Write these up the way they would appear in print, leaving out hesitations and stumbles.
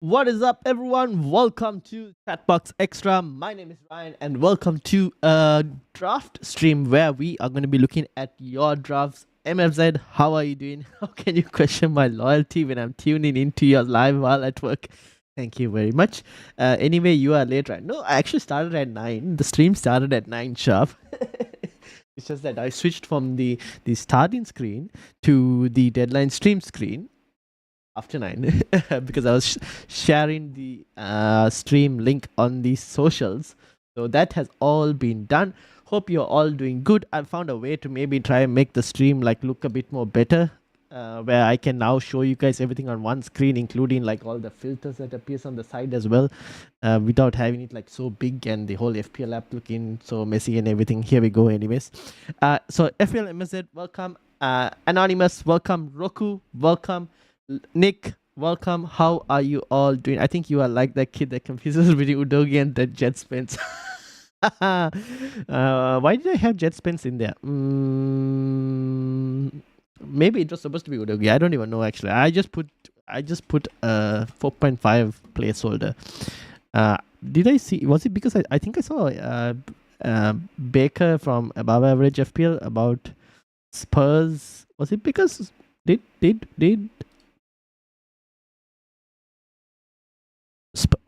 What is up, everyone? Welcome to Chatbox Extra. My name is Ryan, and welcome to a draft stream where we are going to be looking at your drafts. MFZ, how are you doing? How can you question my loyalty when I'm tuning into your live while at work? Thank you very much. Anyway, you are late, right? No, I actually started at 9. The stream started at 9 sharp. It's just that I switched from the starting screen to the deadline stream screen after 9 because I was sharing the stream link on the socials. So that has all been done. Hope you're all doing good. I found a way to maybe try and make the stream like look a bit more better, where I can now show you guys everything on one screen, including like all the filters that appears on the side as well, without having it like so big and the whole FPL app looking so messy and everything. Here we go anyways. So FPL MSZ, welcome. Anonymous, welcome. Roku, welcome. Nick, welcome. How are you all doing? I think you are like that kid that confuses between Udogi and the Jet Spence. Why did I have Jet Spence in there? Maybe it was supposed to be Udogi. I don't even know actually. I just put a 4.5 placeholder. Did I see? Was it because I think I saw Baker from Above Average FPL about Spurs? Was it because did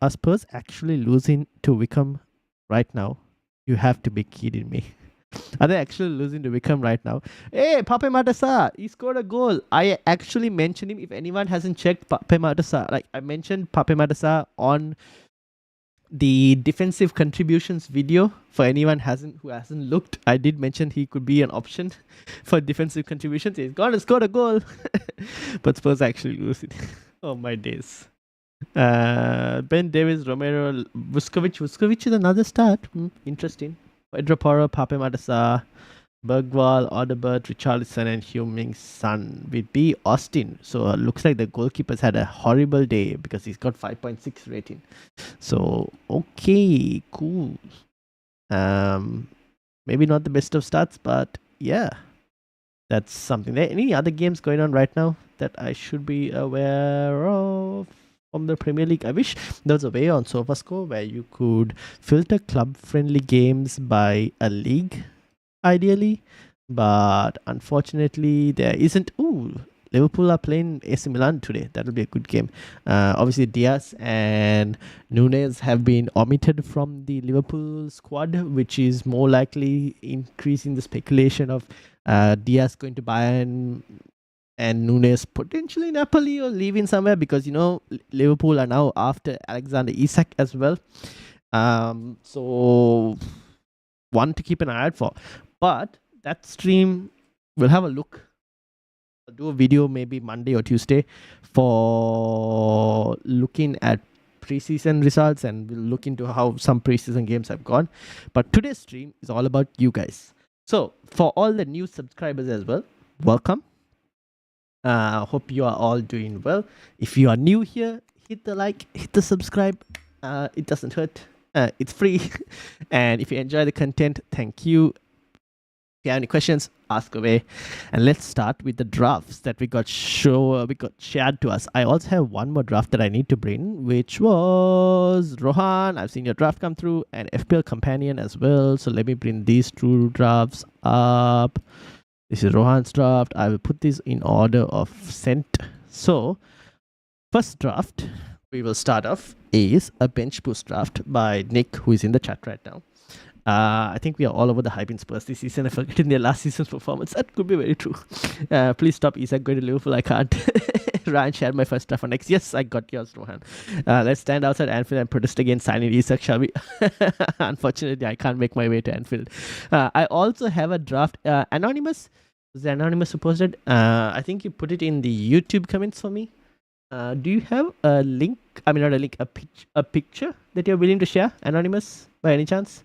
are Spurs actually losing to Wickham right now? You have to be kidding me. Are they actually losing to Wickham right now? Hey, Pape Matassa, he scored a goal. I actually mentioned him. If anyone hasn't checked Pape Matassa, like I mentioned Pape Matassa on the defensive contributions video. For anyone who hasn't looked, I did mention he could be an option for defensive contributions. He's gone and scored a goal. But Spurs actually losing. Oh my days. Ben Davis, Romero, Vuskovic. Vuskovic is another start. Interesting. Pedro Porro, Pape Matassa, Bergwall, Audebert, Richarlison, and Heung-min Son with B. Austin. So looks like the goalkeeper's had a horrible day because he's got 5.6 rating. So okay, cool. Maybe not the best of starts, but yeah, that's something. Any other games going on right now that I should be aware of? From the Premier League, I wish there was a way on SofaScore where you could filter club-friendly games by a league, ideally, but unfortunately there isn't. Ooh, Liverpool are playing AC Milan today. That'll be a good game. Obviously, Diaz and Nunez have been omitted from the Liverpool squad, which is more likely increasing the speculation of Diaz going to Bayern and Nunez potentially Napoli or leaving somewhere, because Liverpool are now after Alexander Isak as well. So one to keep an eye out for. But that stream, we'll have a look. I'll do a video maybe Monday or Tuesday for looking at preseason results, and we'll look into how some preseason games have gone. But today's stream is all about you guys. So for all the new subscribers as well, welcome. Hope you are all doing well. If you are new here, hit the like, hit the subscribe. It doesn't hurt. It's free. And if you enjoy the content, thank you. If you have any questions, ask away. And let's start with the drafts that we got shared to us. I also have one more draft that I need to bring, which was Rohan. I've seen your draft come through, and FPL Companion as well. So let me bring these two drafts up. This is Rohan's draft. I will put this in order of sent. So, first draft we will start off is a bench boost draft by Nick, who is in the chat right now. I think we are all over the hype in Spurs this season. I forgot in their last season's performance. That could be very true. Please stop Isak going to Liverpool. I can't. Ryan shared my first draft for next. Yes, I got yours, Rohan. Let's stand outside Anfield and protest against signing Isak, shall we? Unfortunately, I can't make my way to Anfield. I also have a draft. Anonymous. Was the Anonymous who posted? I think you put it in the YouTube comments for me. Do you have a link? I mean, not a link, a picture that you're willing to share, Anonymous, by any chance?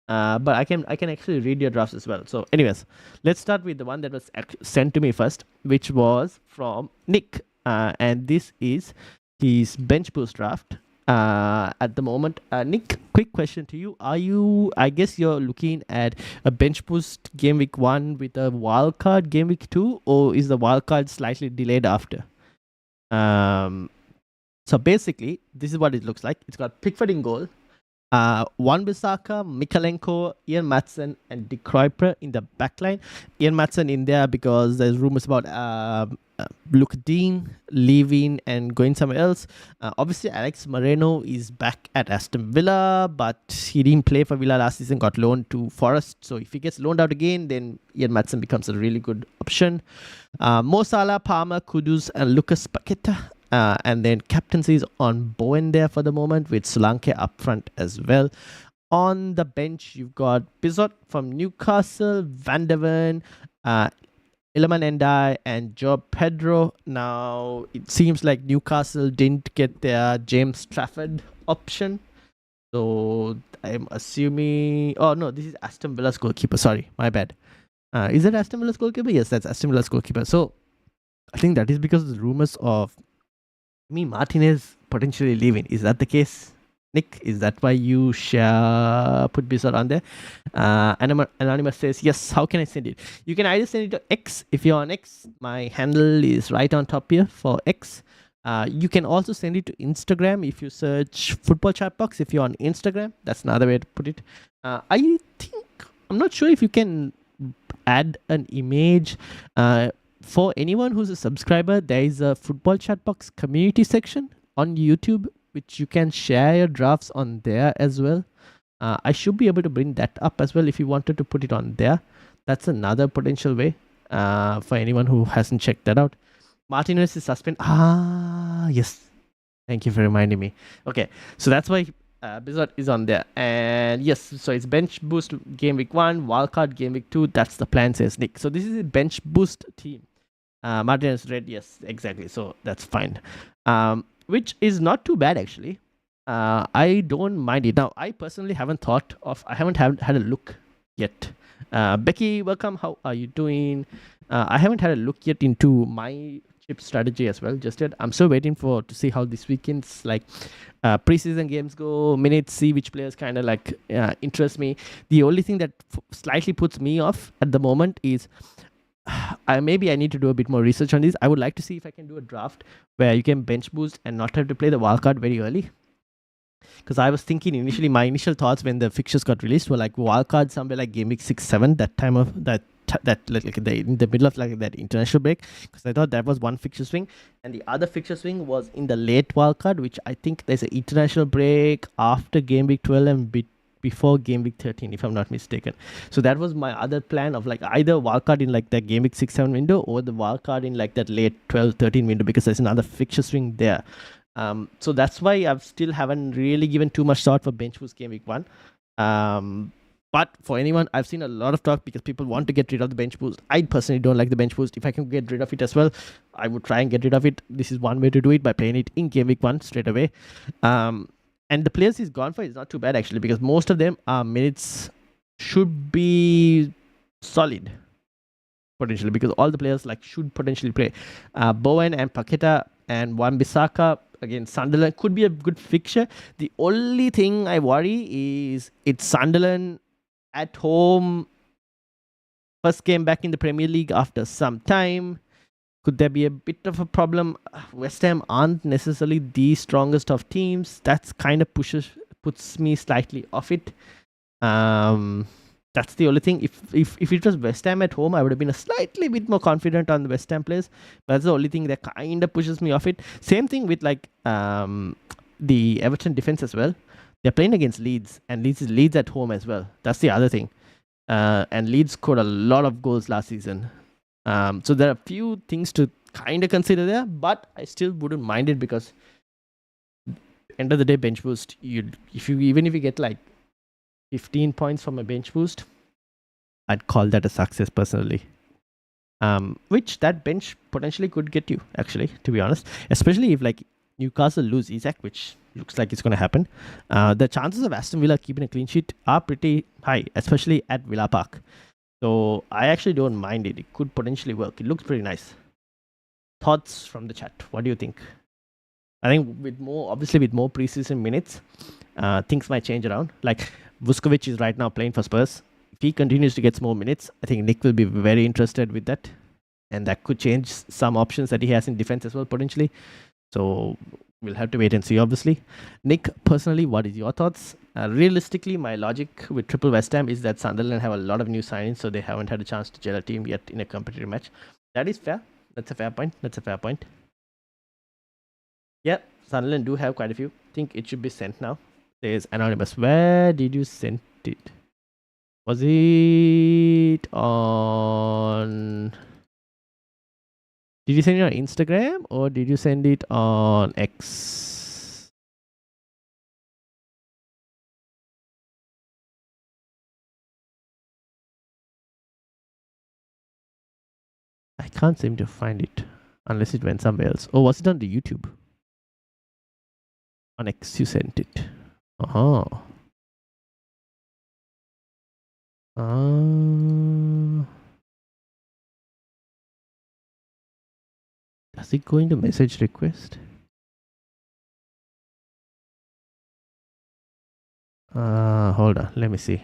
But I can actually read your drafts as well. So anyways, let's start with the one that was sent to me first, which was from Nick. And this is his bench boost draft. At the moment, Nick, quick question to you. I guess you're looking at a bench boost game week 1 with a wildcard game week 2, or is the wildcard slightly delayed after? So basically, this is what it looks like. It's got Pickford in goal, Wan-Bissaka, Mikalenko, Ian Maatsen, and De Kuyper in the backline. Ian Maatsen in there because there's rumors about Luke Dean leaving and going somewhere else. Obviously, Alex Moreno is back at Aston Villa, but he didn't play for Villa last season, got loaned to Forest. So if he gets loaned out again, then Ian Maatsen becomes a really good option. Mo Salah, Palmer, Kudus, and Lucas Paqueta. And then captaincy is on Bowen there for the moment, with Solanke up front as well. On the bench, you've got Bizot from Newcastle, Van der Ven, Iliman Ndiaye, and Joe Pedro. Now, it seems like Newcastle didn't get their James Trafford option. So, I'm assuming... Oh, no, this is Aston Villa's goalkeeper. Sorry, my bad. Is it Aston Villa's goalkeeper? Yes, that's Aston Villa's goalkeeper. So, I think that is because of the rumors of Martinez potentially leaving. Is that the case, Nick? Is that why you put Bizot on there? Anonymous says, yes, how can I send it? You can either send it to X. If you're on X, my handle is right on top here for X. You can also send it to Instagram if you search Football Chatbox. If you're on Instagram, that's another way to put it. I'm not sure if you can add an image. For anyone who's a subscriber, there is a Football Chatbox community section on YouTube, which you can share your drafts on there as well. I should be able to bring that up as well if you wanted to put it on there. That's another potential way for anyone who hasn't checked that out. Martinez is suspended. Yes. Thank you for reminding me. Okay, so that's why Bizot is on there. And yes, so it's bench boost game week 1, wildcard game week 2. That's the plan, says Nick. So this is a bench boost team. Martinez red, yes, exactly. So that's fine. Which is not too bad actually. I don't mind it. Now, I personally haven't had a look yet. Becky, welcome. How are you doing? I haven't had a look yet into my chip strategy as well just yet. I'm still waiting to see how this weekend's preseason games go, minutes, see which players kind of interest me. The only thing that slightly puts me off at the moment is maybe I need to do a bit more research on this. I would like to see if I can do a draft where you can bench boost and not have to play the wildcard very early. Because I was thinking initially, my initial thoughts when the fixtures got released were wildcard somewhere like game week 6-7, that time of that in the middle of that international break, because I thought that was one fixture swing, and the other fixture swing was in the late wildcard, which I think there's an international break after game week 12 and before game week 13, if I'm not mistaken. So that was my other plan of either wildcard in that game week 6-7 window, or the wildcard in that late 12-13 window, because there's another fixture swing there. So that's why I've still haven't really given too much thought for bench boost game week 1. But for anyone, I've seen a lot of talk because people want to get rid of the bench boost. I personally don't like the bench boost. If I can get rid of it as well, I would try and get rid of it. This is one way to do it, by playing it in game week 1 straight away. And the players he's gone for is not too bad actually, because most of them minutes should be solid potentially, because all the players should potentially play. Bowen and Paqueta and Wan-Bissaka against Sunderland could be a good fixture. The only thing I worry is it's Sunderland at home, first game back in the Premier League after some time. Could there be a bit of a problem? West Ham aren't necessarily the strongest of teams. That's kind of puts me slightly off it. That's the only thing. If it was West Ham at home, I would have been a slightly bit more confident on the West Ham players. But that's the only thing that kind of pushes me off it. Same thing with the Everton defense as well. They're playing against Leeds, and Leeds at home as well. That's the other thing. And Leeds scored a lot of goals last season. So there are a few things to kind of consider there, but I still wouldn't mind it, because end of the day, bench boost, even if you get 15 points from a bench boost, I'd call that a success personally. Which that bench potentially could get you, actually, to be honest. Especially if Newcastle lose Isak, which looks like it's going to happen. The chances of Aston Villa keeping a clean sheet are pretty high, especially at Villa Park. So I actually don't mind it. It could potentially work. It looks pretty nice. Thoughts from the chat. What do you think? I think with more preseason minutes, things might change around. Vuskovic is right now playing for Spurs. If he continues to get more minutes, I think Nick will be very interested with that. And that could change some options that he has in defense as well, potentially. So We'll have to wait and see, obviously. Nick, personally, what is your thoughts? Realistically, my logic with Triple West Ham is that Sunderland have a lot of new signings, so they haven't had a chance to gel a team yet in a competitive match. That is fair. That's a fair point. That's a fair point. Yeah, Sunderland do have quite a few. I think it should be sent now. There's Anonymous. Where did you send it? Was it on... Did you send it on Instagram or did you send it on X? I can't seem to find it unless it went somewhere else. Oh, was it on the YouTube? On X you sent it. Oh. Does it go into message request? Hold on, let me see.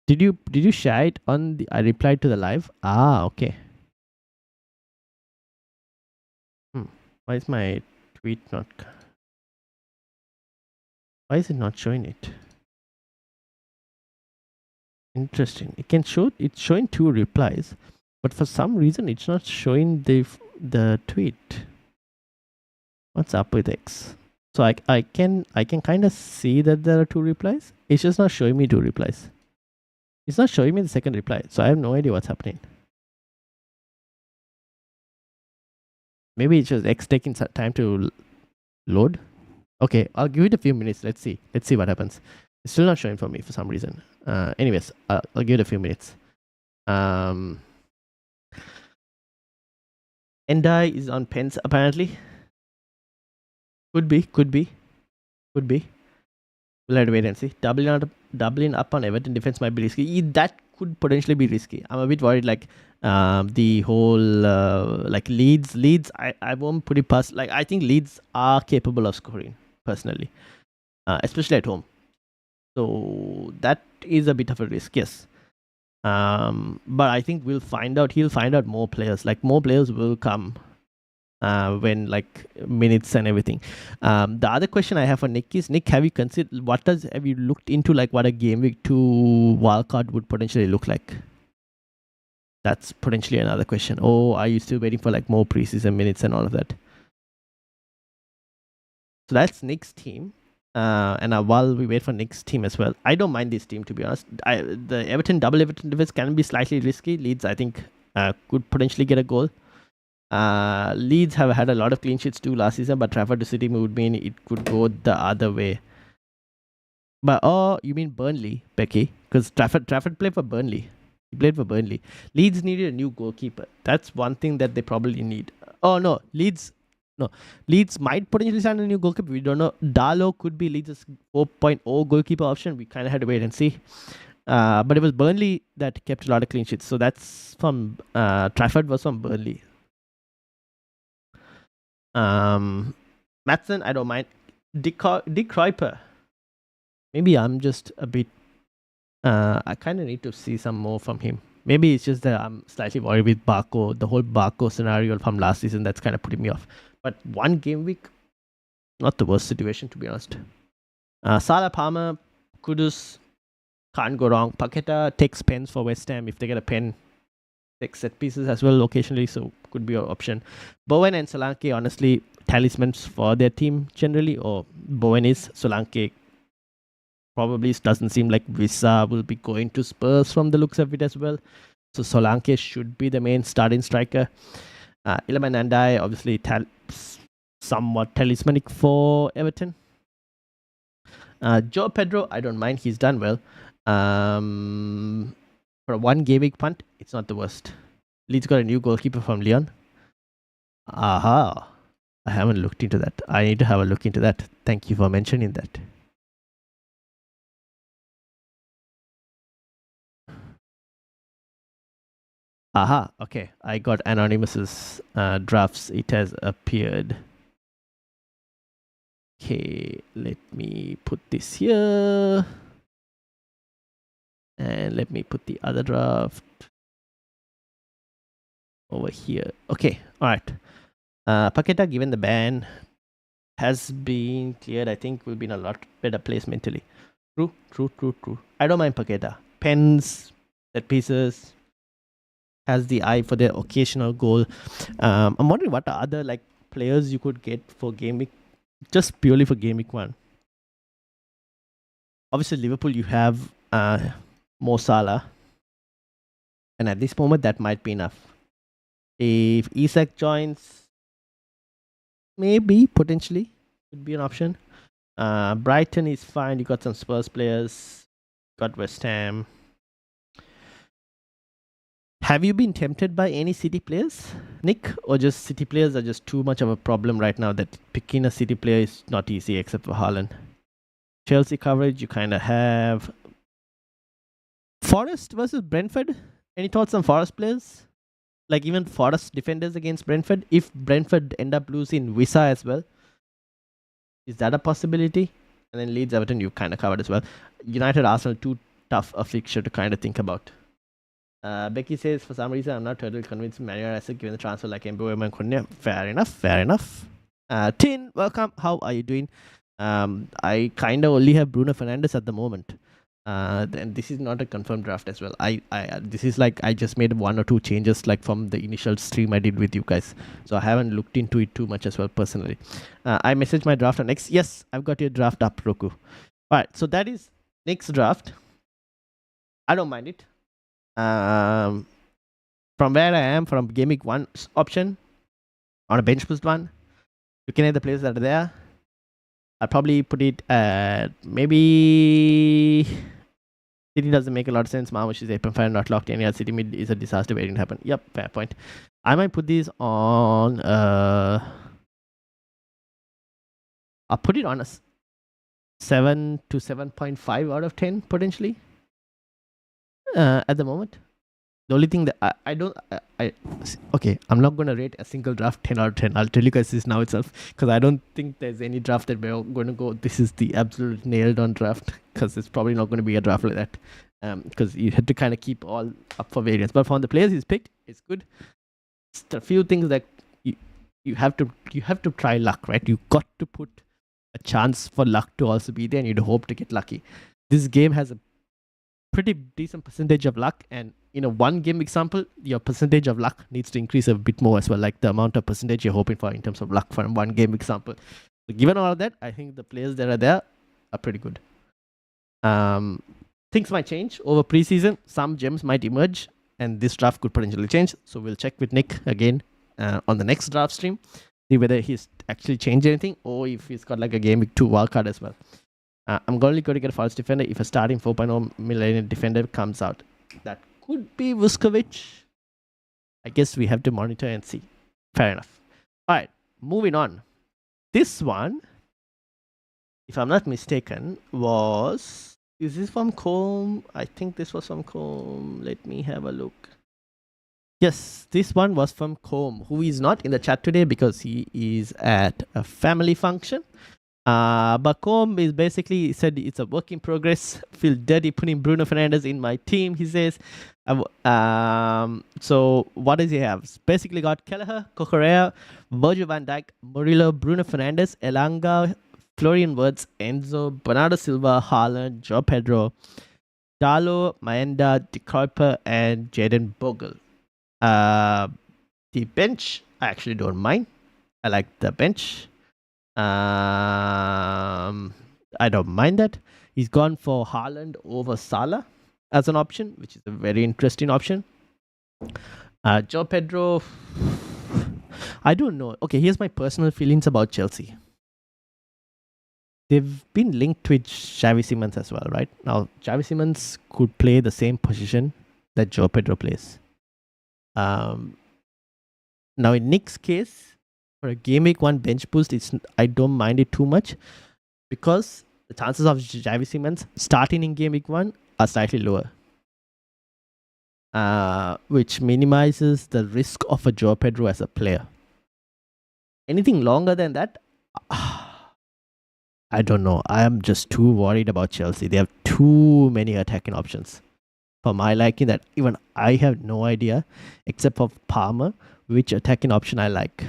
Did you share it on the? I replied to the live. Okay. Why is my tweet not? Why is it not showing it? Interesting. It can show. It's showing 2 replies, but for some reason it's not showing the tweet. What's up with X? So I can kind of see that there are 2 replies. It's just not showing me 2 replies. It's not showing me the second reply, so I have no idea what's happening. Maybe it's just X taking time to load. Okay, I'll give it a few minutes. Let's see what happens. It's still not showing for me for some reason. Anyways, I'll give it a few minutes. Endai is on pens apparently. Could be. We'll have to wait and see. Doubling up on Everton defense might be risky. That could potentially be risky. I'm a bit worried. Like the whole like Leeds. I won't put it past. Like I think Leeds are capable of scoring personally, especially at home. So that is a bit of a risk. Yes. But I think we'll find out. He'll find out more players. Like more players will come when like minutes and everything. The other question I have for Nick is, Nick, have you looked into like what a game week 2 wildcard would potentially look like? That's potentially another question. Or are you still waiting for like more preseason minutes and all of that? So that's Nick's team. And while we wait for Nick's team as well, I don't mind this team, to be honest. The Everton defense can be slightly risky. Leeds, I think, could potentially get a goal. Leeds have had a lot of clean sheets too last season, but Trafford to City would mean it could go the other way. But you mean Burnley, Becky? Because Trafford played for Burnley. He played for Burnley. Leeds needed a new goalkeeper. That's one thing that they probably need. Oh no, Leeds might potentially sign a new goalkeeper. We don't know. Darlow could be Leeds' 4.0 goalkeeper option. We kind of had to wait and see. But it was Burnley that kept a lot of clean sheets. So that's from Trafford was from Burnley. Maatson, I don't mind. Dick Kruiper. Maybe I'm just a bit. I kind of need to see some more from him. Maybe it's just that I'm slightly worried with Barco, the whole Barco scenario from last season. That's kind of putting me off. But one game week, not the worst situation, to be honest. Salah, Palmer, Kudus, can't go wrong. Paqueta takes pens for West Ham if they get a pen. Takes set pieces as well occasionally, so could be your option. Bowen and Solanke, honestly, talismans for their team generally, or Bowen is. Solanke probably doesn't seem like Visa will be going to Spurs from the looks of it as well. So Solanke should be the main starting striker. Iliman Andai, obviously somewhat talismanic for Everton. Joe Pedro, I don't mind. He's done well. For a 1 game week punt, it's not the worst. Leeds got a new goalkeeper from Lyon. Aha. I haven't looked into that. I need to have a look into that. Thank you for mentioning that. Aha. Okay. I got Anonymous's drafts. It has appeared. Okay, let me put this here. And let me put the other draft over here. Okay, alright. Paqueta, given the ban, has been cleared. I think will be in a lot better place mentally. True. I don't mind Paqueta. Pens, set pieces, has the eye for the occasional goal. I'm wondering what are other like players you could get for game week, just purely for game week 1. Obviously, Liverpool, you have Mo Salah, and at this moment, that might be enough. If Isak joins, maybe potentially could be an option. Brighton is fine. You got some Spurs players, got West Ham. Have you been tempted by any City players, Nick, or just City players are just too much of a problem right now that picking a City player is not easy except for Haaland? Chelsea coverage, you kind of have. Forest versus Brentford. Any thoughts on Forest players? Like even Forest defenders against Brentford. If Brentford end up losing Wissa as well, is that a possibility? And then Leeds Everton, you kind of covered as well. United Arsenal, too tough a fixture to kind of think about. Becky says, for some reason, I'm not totally convinced Man United given the transfer like Mbeumo and Konya. Fair enough. Tin, welcome. How are you doing? I kind of only have Bruno Fernandes at the moment. And this is not a confirmed draft as well. This is like I just made 1 or 2 changes like from the initial stream I did with you guys. So I haven't looked into it too much as well personally. I messaged my draft on X. Yes, I've got your draft up, Roku. Alright, so that is next draft. I don't mind it. From where I am, from Game Week 1 option, on a bench boost one, looking at the players that are there, I'll probably put it at maybe City doesn't make a lot of sense. Marmush is 8.5 not locked. Any other City mid is a disaster waiting to happen. Yep, fair point. I might put these on I'll put it on a 7 to 7.5 out of 10 potentially. At the moment, the only thing that okay, I'm not gonna rate a single draft 10 out of 10. I'll tell you guys this now itself because I don't think there's any draft that we're going to go. This is the absolute nailed on draft because it's probably not going to be a draft like that. Because you had to kind of keep all up for variance. But from the players he's picked, it's good. Just a few things that you have to try luck, right? You got to put a chance for luck to also be there, and you'd hope to get lucky. This game has a pretty decent percentage of luck, and in a 1 game example, your percentage of luck needs to increase a bit more as well, like the amount of percentage you're hoping for in terms of luck for a 1 game example. So given all of that, I think the players that are there are pretty good. Things might change over preseason. Some gems might emerge, and this draft could potentially change. So we'll check with Nick again on the next draft stream, see whether he's actually changed anything or if he's got like a game week 2 wildcard as well. I'm only going to get a false defender if a starting 4.0 millennial defender comes out. That could be Vuskovic. I guess we have to monitor and see. Fair enough. All right, moving on. This one, if I'm not mistaken, was... Is this from Combe? I think this was from Combe. Let me have a look. Yes, this one was from Combe, who is not in the chat today because he is at a family function. But Combe is basically said it's a work in progress. Feel dirty putting Bruno Fernandes in my team, he says. So what does he have? It's basically got Kelleher, Correa, Virgil van Dijk, Murillo, Bruno Fernandes, Elanga, Florian Wirtz, Enzo, Bernardo Silva, Haaland, Joe Pedro, Darlow, Maenda, De Kuyper, and Jaden Bogle. The bench, I actually don't mind. I like the bench. I don't mind that. He's gone for Haaland over Salah as an option, which is a very interesting option. Joe Pedro, I don't know. Okay, here's my personal feelings about Chelsea. They've been linked with Xavi Simons as well, right? Now, Xavi Simons could play the same position that Joe Pedro plays. Now, in Nick's case, for a game week 1 bench boost, I don't mind it too much because the chances of Xavi Simons starting in game week 1 are slightly lower, which minimizes the risk of a Joe Pedro as a player. Anything longer than that, I don't know. I am just too worried about Chelsea. They have too many attacking options for my liking that even I have no idea, except for Palmer, which attacking option I like.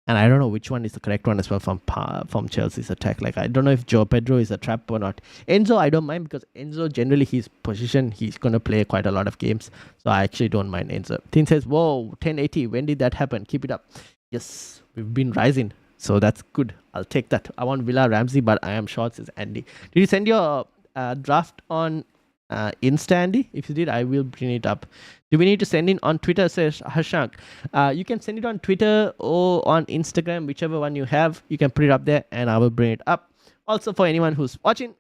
And I don't know which one is the correct one as well from Chelsea's attack. Like, I don't know if Joe Pedro is a trap or not. Enzo, I don't mind because Enzo, generally his position, he's going to play quite a lot of games. So I actually don't mind Enzo. Tin says, whoa, 1080. When did that happen? Keep it up. Yes, we've been rising. So that's good. I'll take that. I want Villa Ramsey, but I am short, says Andy. Did you send your draft on Insta, Andy? If you did, I will bring it up. Do we need to send in on Twitter, says Hashank? You can send it on Twitter or on Instagram, whichever one you have. You can put it up there and I will bring it up. Also, for anyone who's watching,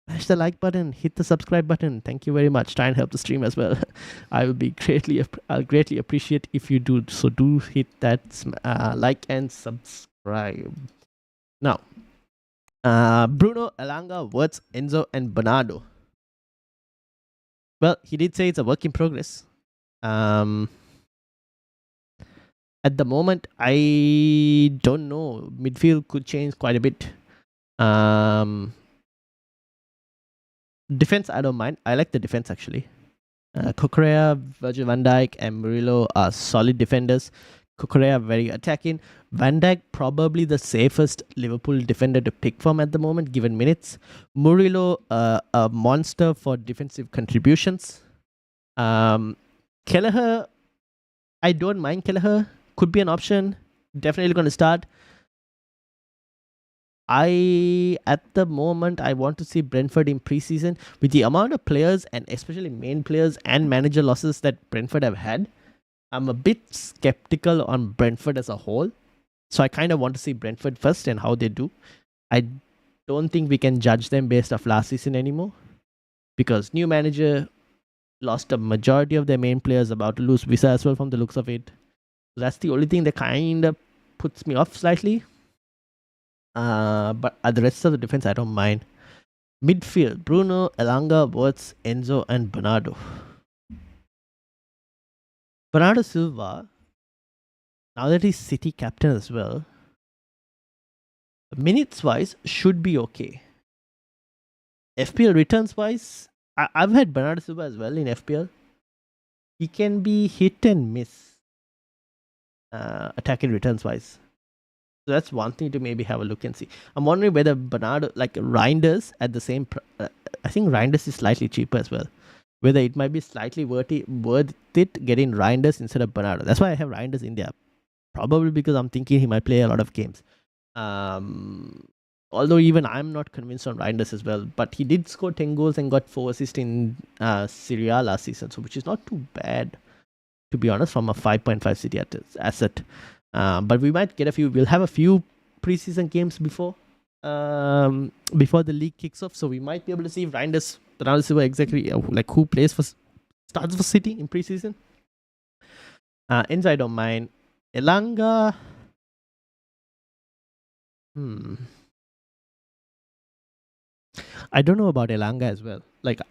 smash the like button, hit the subscribe button. Thank you very much. Try and help the stream as well. I'll greatly appreciate if you do. So do hit that like and subscribe. Now, Bruno, Elanga, Wirtz, Enzo, and Bernardo. Well, he did say it's a work in progress. At the moment, I don't know. Midfield could change quite a bit. Defense, I don't mind. I like the defense actually. Cucurella, Virgil van Dijk, and Murillo are solid defenders. Cucurella very attacking. Van Dijk probably the safest Liverpool defender to pick from at the moment, given minutes. Murillo, a monster for defensive contributions. Kelleher, I don't mind Kelleher. Could be an option. Definitely going to start. At the moment, I want to see Brentford in preseason. With the amount of players and especially main players and manager losses that Brentford have had, I'm a bit skeptical on Brentford as a whole. So I kind of want to see Brentford first and how they do. I don't think we can judge them based off last season anymore. Because new manager lost a majority of their main players, about to lose Visa as well from the looks of it. So that's the only thing that kind of puts me off slightly. But the rest of the defense, I don't mind. Midfield, Bruno, Elanga, Wirtz, Enzo, and Bernardo. Bernardo Silva, now that he's City captain as well, minutes-wise, should be okay. FPL returns-wise, I've had Bernardo Silva as well in FPL. He can be hit and miss attacking returns-wise. So that's one thing to maybe have a look and see. I'm wondering whether Bernardo, like Reinders at the same... I think Reinders is slightly cheaper as well. Whether it might be slightly worth it getting Reinders instead of Bernardo. That's why I have Reinders in there. Probably because I'm thinking he might play a lot of games. Although even I'm not convinced on Reinders as well. But he did score 10 goals and got 4 assists in Serie A last season. So which is not too bad, to be honest, from a 5.5 City asset. But we might get we'll have a few preseason games before the league kicks off. So we might be able to see if Reinders, Bernardo Silva exactly like who starts for City in preseason. Enzo, I don't mind. Elanga. I don't know about Elanga as well. Like,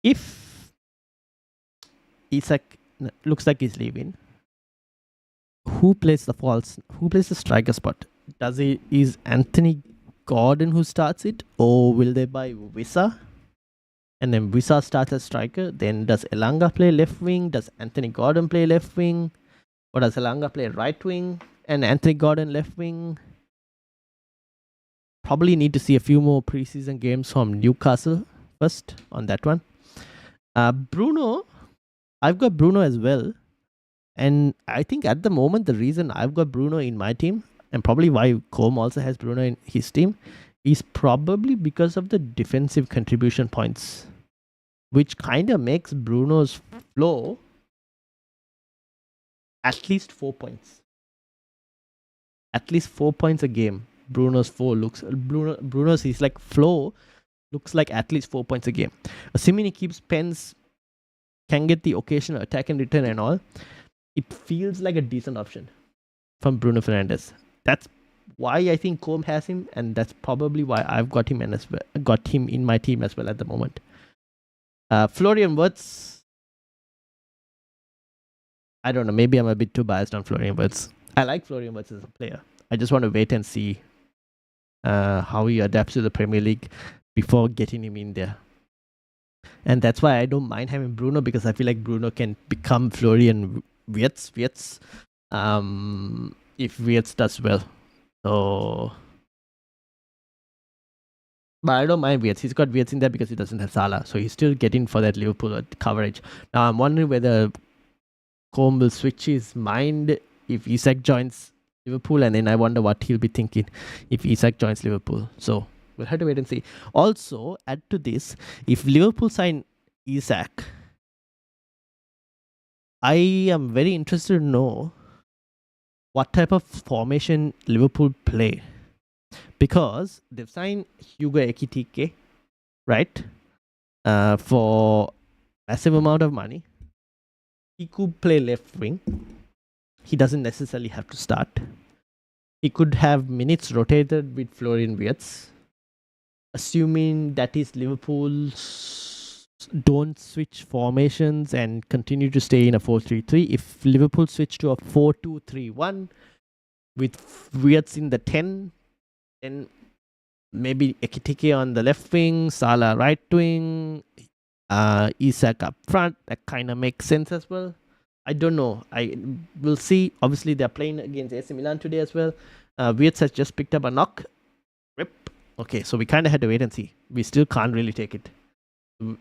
if Isak looks like he's leaving, who plays the striker spot? Is Anthony Gordon who starts it, or will they buy Wissa? And then Wissa starts as striker. Then does Elanga play left wing? Does Anthony Gordon play left wing? Or does Elanga play right wing and Anthony Gordon left wing? Probably need to see a few more preseason games from Newcastle first on that one. Bruno, I've got Bruno as well. And I think at the moment, the reason I've got Bruno in my team, and probably why Combe also has Bruno in his team, is probably because of the defensive contribution points, which kind of makes Bruno's flow at least 4 points. At least 4 points a game. Bruno's flow is like flow looks like at least 4 points a game. Assuming he keeps pens, can get the occasional attack and return and all, it feels like a decent option from Bruno Fernandes. That's why I think Combe has him, and that's probably why I've got him in my team as well at the moment. Florian Wirtz, I don't know. Maybe I'm a bit too biased on Florian Wirtz. I like Florian Wirtz as a player. I just want to wait and see how he adapts to the Premier League before getting him in there. And that's why I don't mind having Bruno, because I feel like Bruno can become Florian Wirtz if Wirtz does well. So, but I don't mind Wirtz. He's got Wirtz in there because he doesn't have Salah, so he's still getting for that Liverpool coverage. Now I'm wondering whether Combe will switch his mind if Isak joins Liverpool, and then I wonder what he'll be thinking if Isak joins Liverpool. So we'll have to wait and see. Also, add to this, if Liverpool sign Isak, I am very interested to know what type of formation Liverpool play, because they've signed Hugo Ekitike, right, for massive amount of money. He could play left wing. He doesn't necessarily have to start. He could have minutes rotated with Florian Wirtz, assuming that is Liverpool don't switch formations and continue to stay in a 4-3-3. If Liverpool switch to a 4-2-3-1 with Wirtz in the 10, then maybe Ekitike on the left wing, Salah right wing, Isak up front. That kind of makes sense as well. I don't know. I will see. Obviously, they're playing against AC Milan today as well. Wirtz has just picked up a knock. Rip. Okay, so we kind of had to wait and see. We still can't really take it.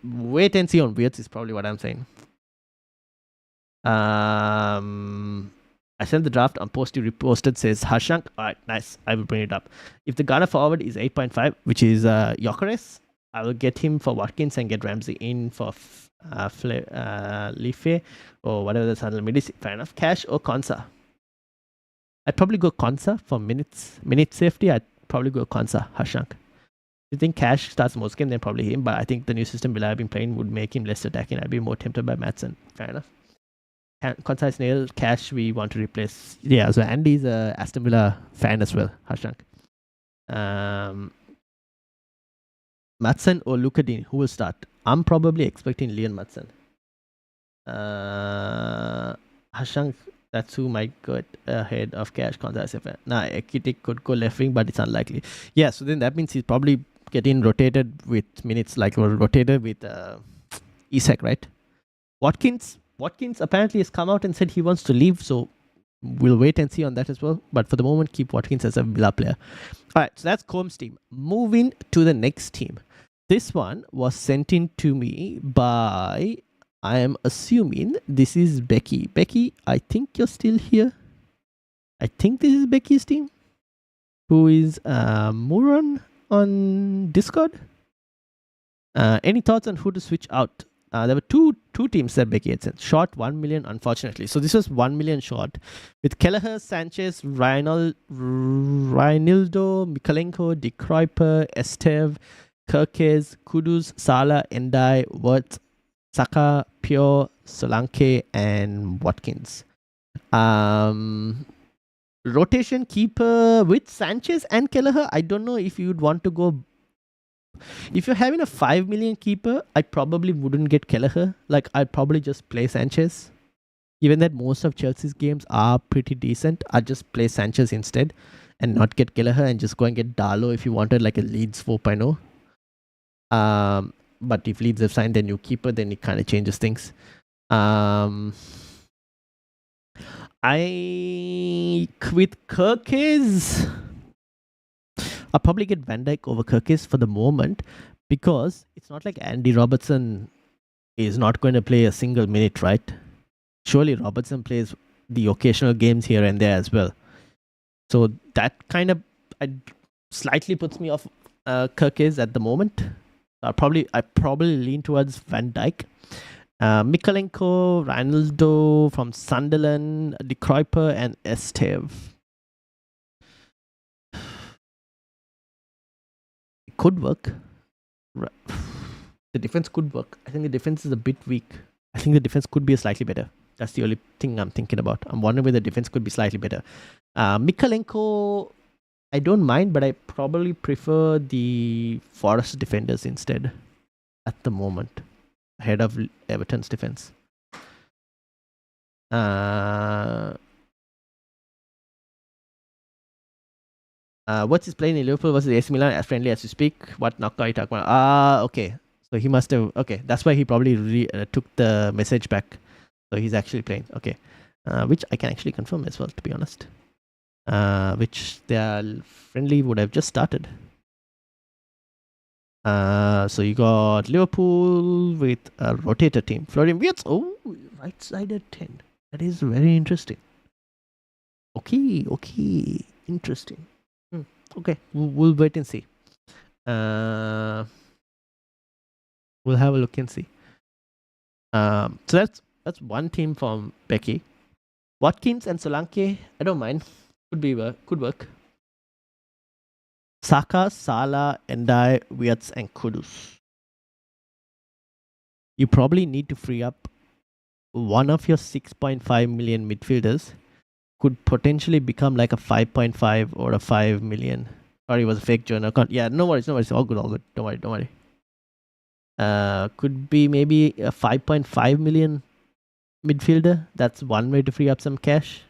Wait and see on Wirtz is probably what I'm saying. I sent the draft on post you reposted, says Harshank. Alright, nice. I will bring it up. If the Ghana forward is 8.5, which is Gyökeres, I will get him for Watkins and get Ramsey in for Life or whatever the Sunderland mid is. Fair enough. Cash or Konsa? I'd probably go Konsa for minute safety. I'd probably go Konsa, Harshank. If you think Cash starts most game, then probably him. But I think the new system Villa have been playing would make him less attacking. I'd be more tempted by Maatsen. Fair enough. Konsa is nailed. Cash we want to replace. Yeah, so Andy's a Aston Villa fan as well, Harshank. Maatsen or Luka Dean, who will start? I'm probably expecting Leon Maatsen. Harshank, that's who might go ahead of Cash. Konsa. Nah, Ekitike could go left wing, but it's unlikely. Yeah, so then that means he's probably getting rotated with minutes, like rotated with Isak, right? Watkins apparently has come out and said he wants to leave, so we'll wait and see on that as well. But for the moment, keep Watkins as a Villa player. Alright, so that's Combs' team. Moving to the next team. This one was sent in to me by, I am assuming this is Becky. Becky, I think you're still here. I think this is Becky's team. Who is Muran on Discord? Any thoughts on who to switch out? There were two teams that Becky had sent. Short 1 million, unfortunately. So this was 1 million short. With Kelleher, Sanchez, Reinildo, Mikalenko, De Kruijper, Esteve, Kerkez, Kudus, Salah, Endai, Wirtz, Saka, Pure, Solanke, and Watkins. Rotation keeper with Sanchez and Kelleher. I don't know if you'd want to go. If you're having a 5 million keeper, I probably wouldn't get Kelleher. Like, I'd probably just play Sanchez. Given that most of Chelsea's games are pretty decent, I'd just play Sanchez instead and not get Kelleher and just go and get Darlow if you wanted like a Leeds 4.0. But if Leeds have signed their new keeper, then it kind of changes things. With Kerkez, I'll probably get Van Dijk over Kerkez for the moment, because it's not like Andy Robertson is not going to play a single minute, right? Surely Robertson plays the occasional games here and there as well. So that kind of slightly puts me off Kerkez at the moment. I probably lean towards Van Dijk. Mikalenko, Reinildo from Sunderland, De Kruijper, and Esteve. It could work. The defense could work. I think the defense is a bit weak. I think the defense could be slightly better. That's the only thing I'm thinking about. I'm wondering whether the defense could be slightly better. Mikalenko, I don't mind, but I probably prefer the Forest defenders instead at the moment, ahead of Everton's defense. What's his playing in Liverpool versus AC Milan as friendly as you speak? What knockout are you talking about? Okay. So he must have. Okay, that's why he probably took the message back. So he's actually playing. Okay. Which I can actually confirm as well, to be honest. Which their friendly would have just started. So you got Liverpool with a rotator team. Florian Wirtz. Oh, right-sided 10. That is very interesting. Okay. Interesting. Okay, we'll wait and see. We'll have a look and see. So that's one team from Becky. Watkins and Solanke, I don't mind. Could work. Saka, Salah, Endai, Wirtz, and Kudus. You probably need to free up one of your 6.5 million midfielders. Could potentially become like a 5.5 or a 5 million. Sorry, it was a fake journal. Yeah, no worries. All good. Don't worry. Could be maybe a 5.5 million midfielder. That's one way to free up some cash.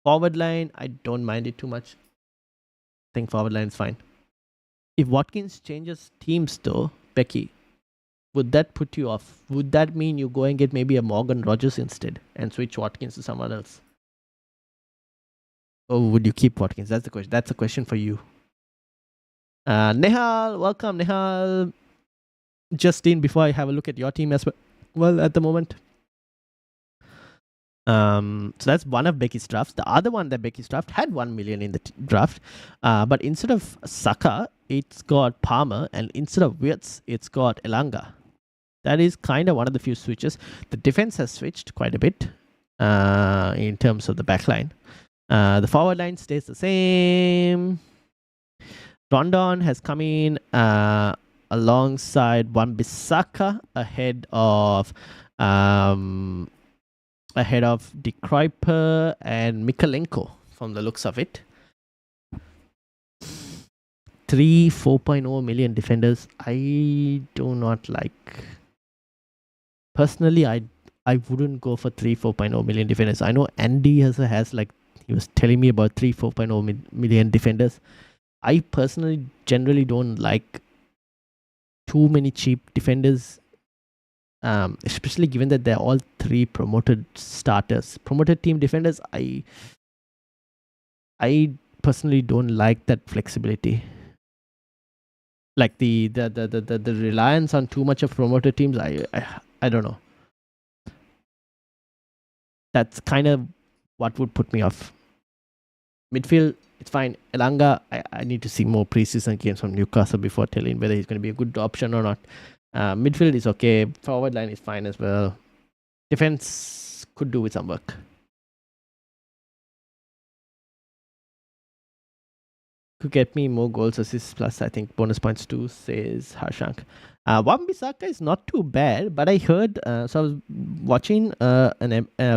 Forward line, I don't mind it too much. I think forward line is fine. If Watkins changes teams though, Becky, would that put you off? Would that mean you go and get maybe a Morgan Rogers instead and switch Watkins to someone else? Or would you keep Watkins? That's the question. That's a question for you. Nehal, welcome Nehal. Justine, before I have a look at your team as well at the moment. So that's one of Becky's drafts. The other one that Becky's draft had 1 million in the draft, but instead of Saka, it's got Palmer, and instead of Wirtz, it's got Elanga. That is kind of one of the few switches. The defense has switched quite a bit in terms of the back line. The forward line stays the same. Rondon has come in alongside Wan-Bissaka ahead of De Kruijper and Mikalenko from the looks of it. 4.0 million defenders. I do not like. Personally, I wouldn't go for 4.0 million defenders. I know Andy has like, he was telling me about 4.0 million defenders. I personally generally don't like too many cheap defenders. Especially given that they're all 3 promoted starters. Promoted team defenders, I personally don't like that flexibility. Like the reliance on too much of promoted teams, I don't know. That's kind of what would put me off. Midfield, it's fine. Elanga, I need to see more preseason games from Newcastle before telling whether he's going to be a good option or not. Midfield is okay. Forward line is fine as well. Defense could do with some work. Could get me more goals, assists, plus I think bonus points too, says Harshank. Wan-Bissaka is not too bad, but I heard, so I was watching a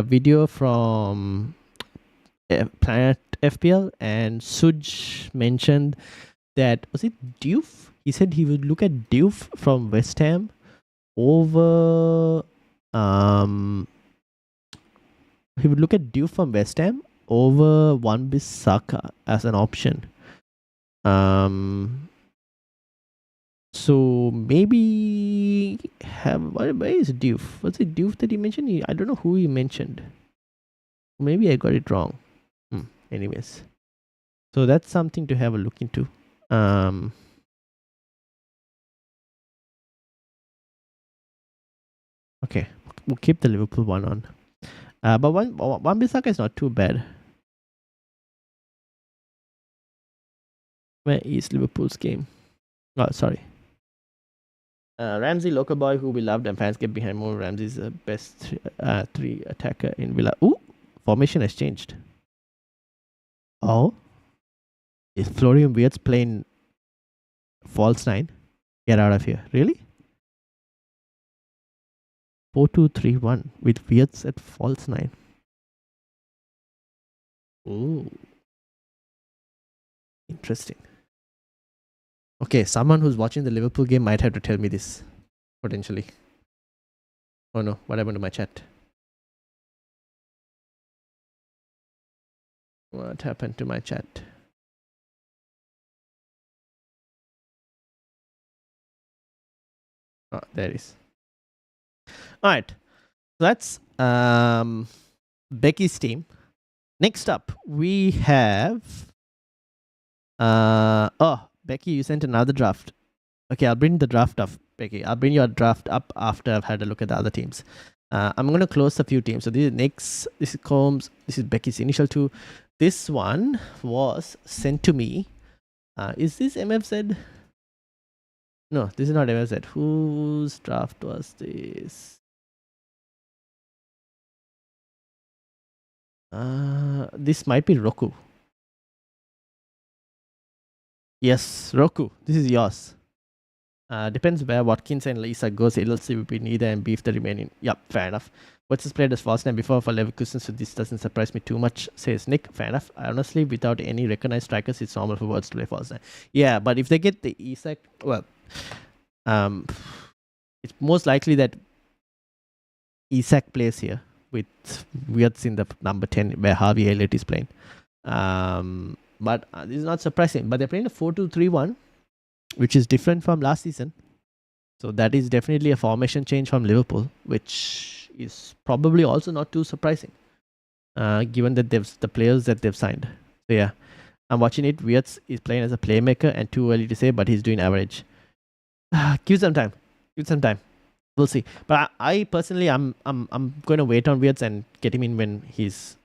video from Planet FPL, and Suj mentioned that, was it Diouf? He said he would look at Diouf from West Ham over he would look at Diouf from West Ham over Wan-Bissaka as an option. So maybe where is Diouf? Was it Diouf that he mentioned? I don't know who he mentioned. Maybe I got it wrong. Anyways, so that's something to have a look into. Okay, we'll keep the Liverpool one on. But Wan-Bissaka is not too bad. Where is Liverpool's game? Oh, sorry. Ramsey, local boy who we loved, and fans get behind more. Ramsey's the best 3 attacker in Villa. Ooh, formation has changed. Oh, is Florian Wirtz playing false 9? Get out of here. Really? 4-2-3-1 with Wirtz at false 9. Ooh. Interesting. Okay, someone who's watching the Liverpool game might have to tell me this, potentially. Oh no, what happened to my chat? What happened to my chat? Oh, there it is. All right. So that's Becky's team. Next up, we have. Oh, Becky, you sent another draft. Okay, I'll bring the draft up, Becky. I'll bring your draft up after I've had a look at the other teams. I'm going to close a few teams. So this is Nick's, this is Combs, this is Becky's initial two. This one was sent to me. Is this MFZ? No, this is not MFZ. Whose draft was this? This might be Roku. Yes, Roku. This is yours. Depends where Watkins and Lisa goes. LLC will be neither and beef the remaining. Yep, fair enough. What's his played as false nine before for Leverkusen, so this doesn't surprise me too much, says Nick. Fair enough. Honestly, without any recognized strikers, it's normal for Words to play false nine. Yeah, but if they get the Isak, well, it's most likely that Isak plays here with Wirtz in the number 10 where Harvey Elliott is playing. But this is not surprising. But they're playing a 4-2-3-1, which is different from last season. So that is definitely a formation change from Liverpool, which is probably also not too surprising, given that the players that they've signed. So yeah, I'm watching it. Wirtz is playing as a playmaker, and too early to say, but he's doing average. Give some time. Give some time. We'll see. But I personally, I'm going to wait on Wirtz and get him in when he's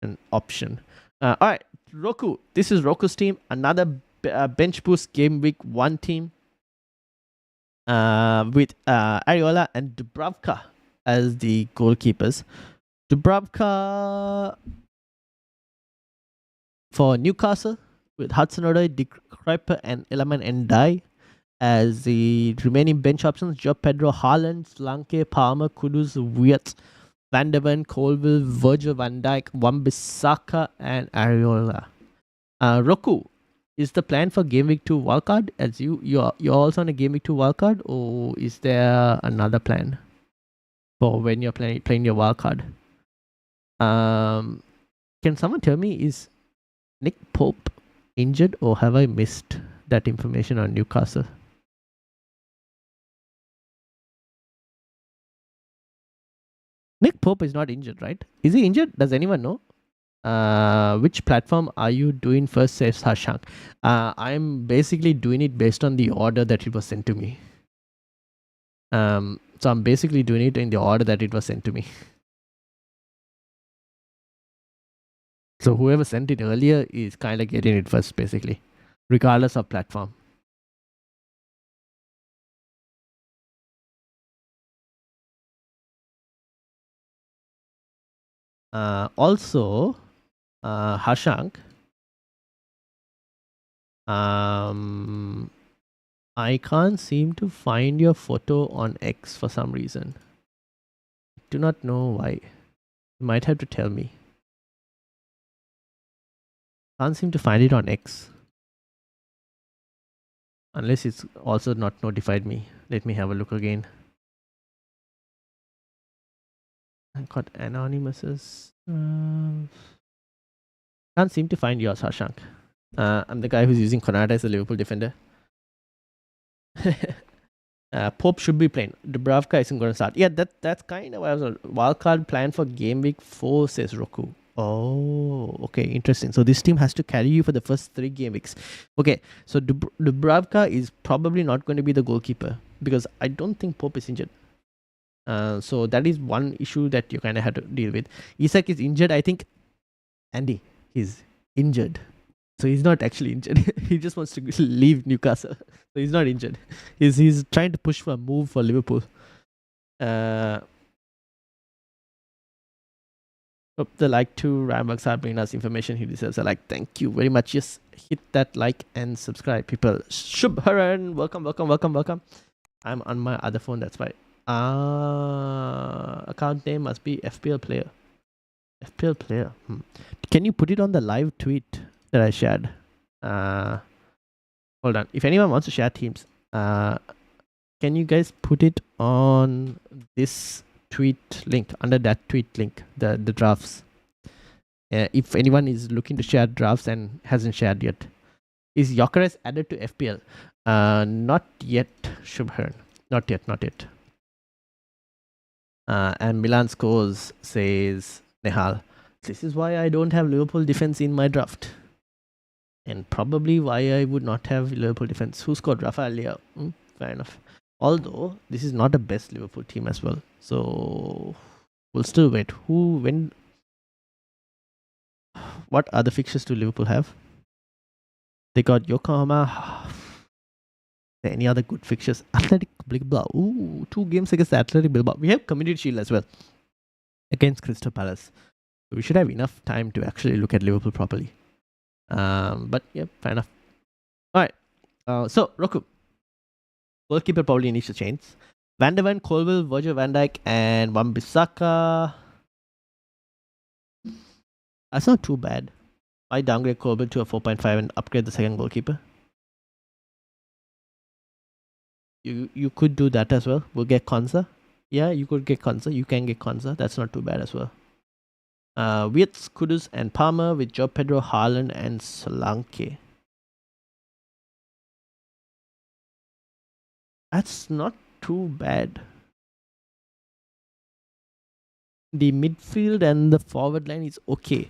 an option. All right, Roku. This is Roku's team. Another bench boost game week 1 team. With Areola and Dubravka as the goalkeepers. Dubravka for Newcastle with Hudson-Odoi, De Kuyper and Elaman Ndiaye as the remaining bench options. Joe Pedro, Haaland, Solanke, Palmer, Kudus, Wirtz, Van der Ven, Colville, Virgil van Dijk, Wan-Bissaka and Areola. Roku, is the plan for Game Week 2 wildcard? As you're also on a Game Week 2 wildcard, or is there another plan for when you're playing your wildcard? Can someone tell me, is Nick Pope injured, or have I missed that information on Newcastle? Nick Pope is not injured, right? Is he injured? Does anyone know? Which platform are you doing first, says Hashank? I'm basically doing it based on the order that it was sent to me. So I'm basically doing it in the order that it was sent to me. So whoever sent it earlier is kind of getting it first, basically, regardless of platform. Also, Hashank, I can't seem to find your photo on X for some reason. I do not know why. You might have to tell me. Can't seem to find it on X. Unless it's also not notified me. Let me have a look again. I got anonymouses. Can't seem to find yours, Hashank. I'm the guy who's using Konata as a Liverpool defender. Pope should be playing. Dubravka isn't going to start. Yeah, that's kind of what I was. Wildcard plan for game week 4, says Roku. Oh, okay, interesting. So this team has to carry you for the first 3 game weeks. Okay, so Dubravka is probably not going to be the goalkeeper because I don't think Pope is injured. So that is one issue that you kind of have to deal with. Isak is injured, I think. Andy, he's injured. So he's not actually injured. He just wants to leave Newcastle. So he's not injured. He's trying to push for a move for Liverpool. Hope the like to Rambucks are bringing us information he deserves a like. Thank you very much. Just hit that like and subscribe, people. Shubharan, welcome. I'm on my other phone, that's why. Account name must be FPL player. FPL player. Can you put it on the live tweet that I shared? Hold on. If anyone wants to share teams, can you guys put it on this tweet link, under that tweet link, the drafts? if anyone is looking to share drafts and hasn't shared yet. Is Gyökeres added to FPL? Not yet, Shubharan. Not yet. And Milan scores, says Nehal. This is why I don't have Liverpool defense in my draft. And probably why I would not have Liverpool defense. Who scored? Rafael Leao. Fair enough. Although, this is not the best Liverpool team as well. So, we'll still wait. What other fixtures do Liverpool have? They got Yokohama. Any other good fixtures? Athletic Bilbao. Ooh, 2 games against Athletic Bilbao. We have Community Shield as well against Crystal Palace. We should have enough time to actually look at Liverpool properly. But yeah, fair enough. Alright. So, Roku. Goalkeeper probably needs to change. Van der Ven, Colville, Virgil van Dijk, and Wan-Bissaka. That's not too bad. I downgrade Colville to a 4.5 and upgrade the second goalkeeper. You could do that as well. We'll get Konza. Yeah, you could get Konza. You can get Konza. That's not too bad as well. Wirtz, Kudus, and Palmer with Joe Pedro, Haaland, and Solanke. That's not too bad. The midfield and the forward line is okay.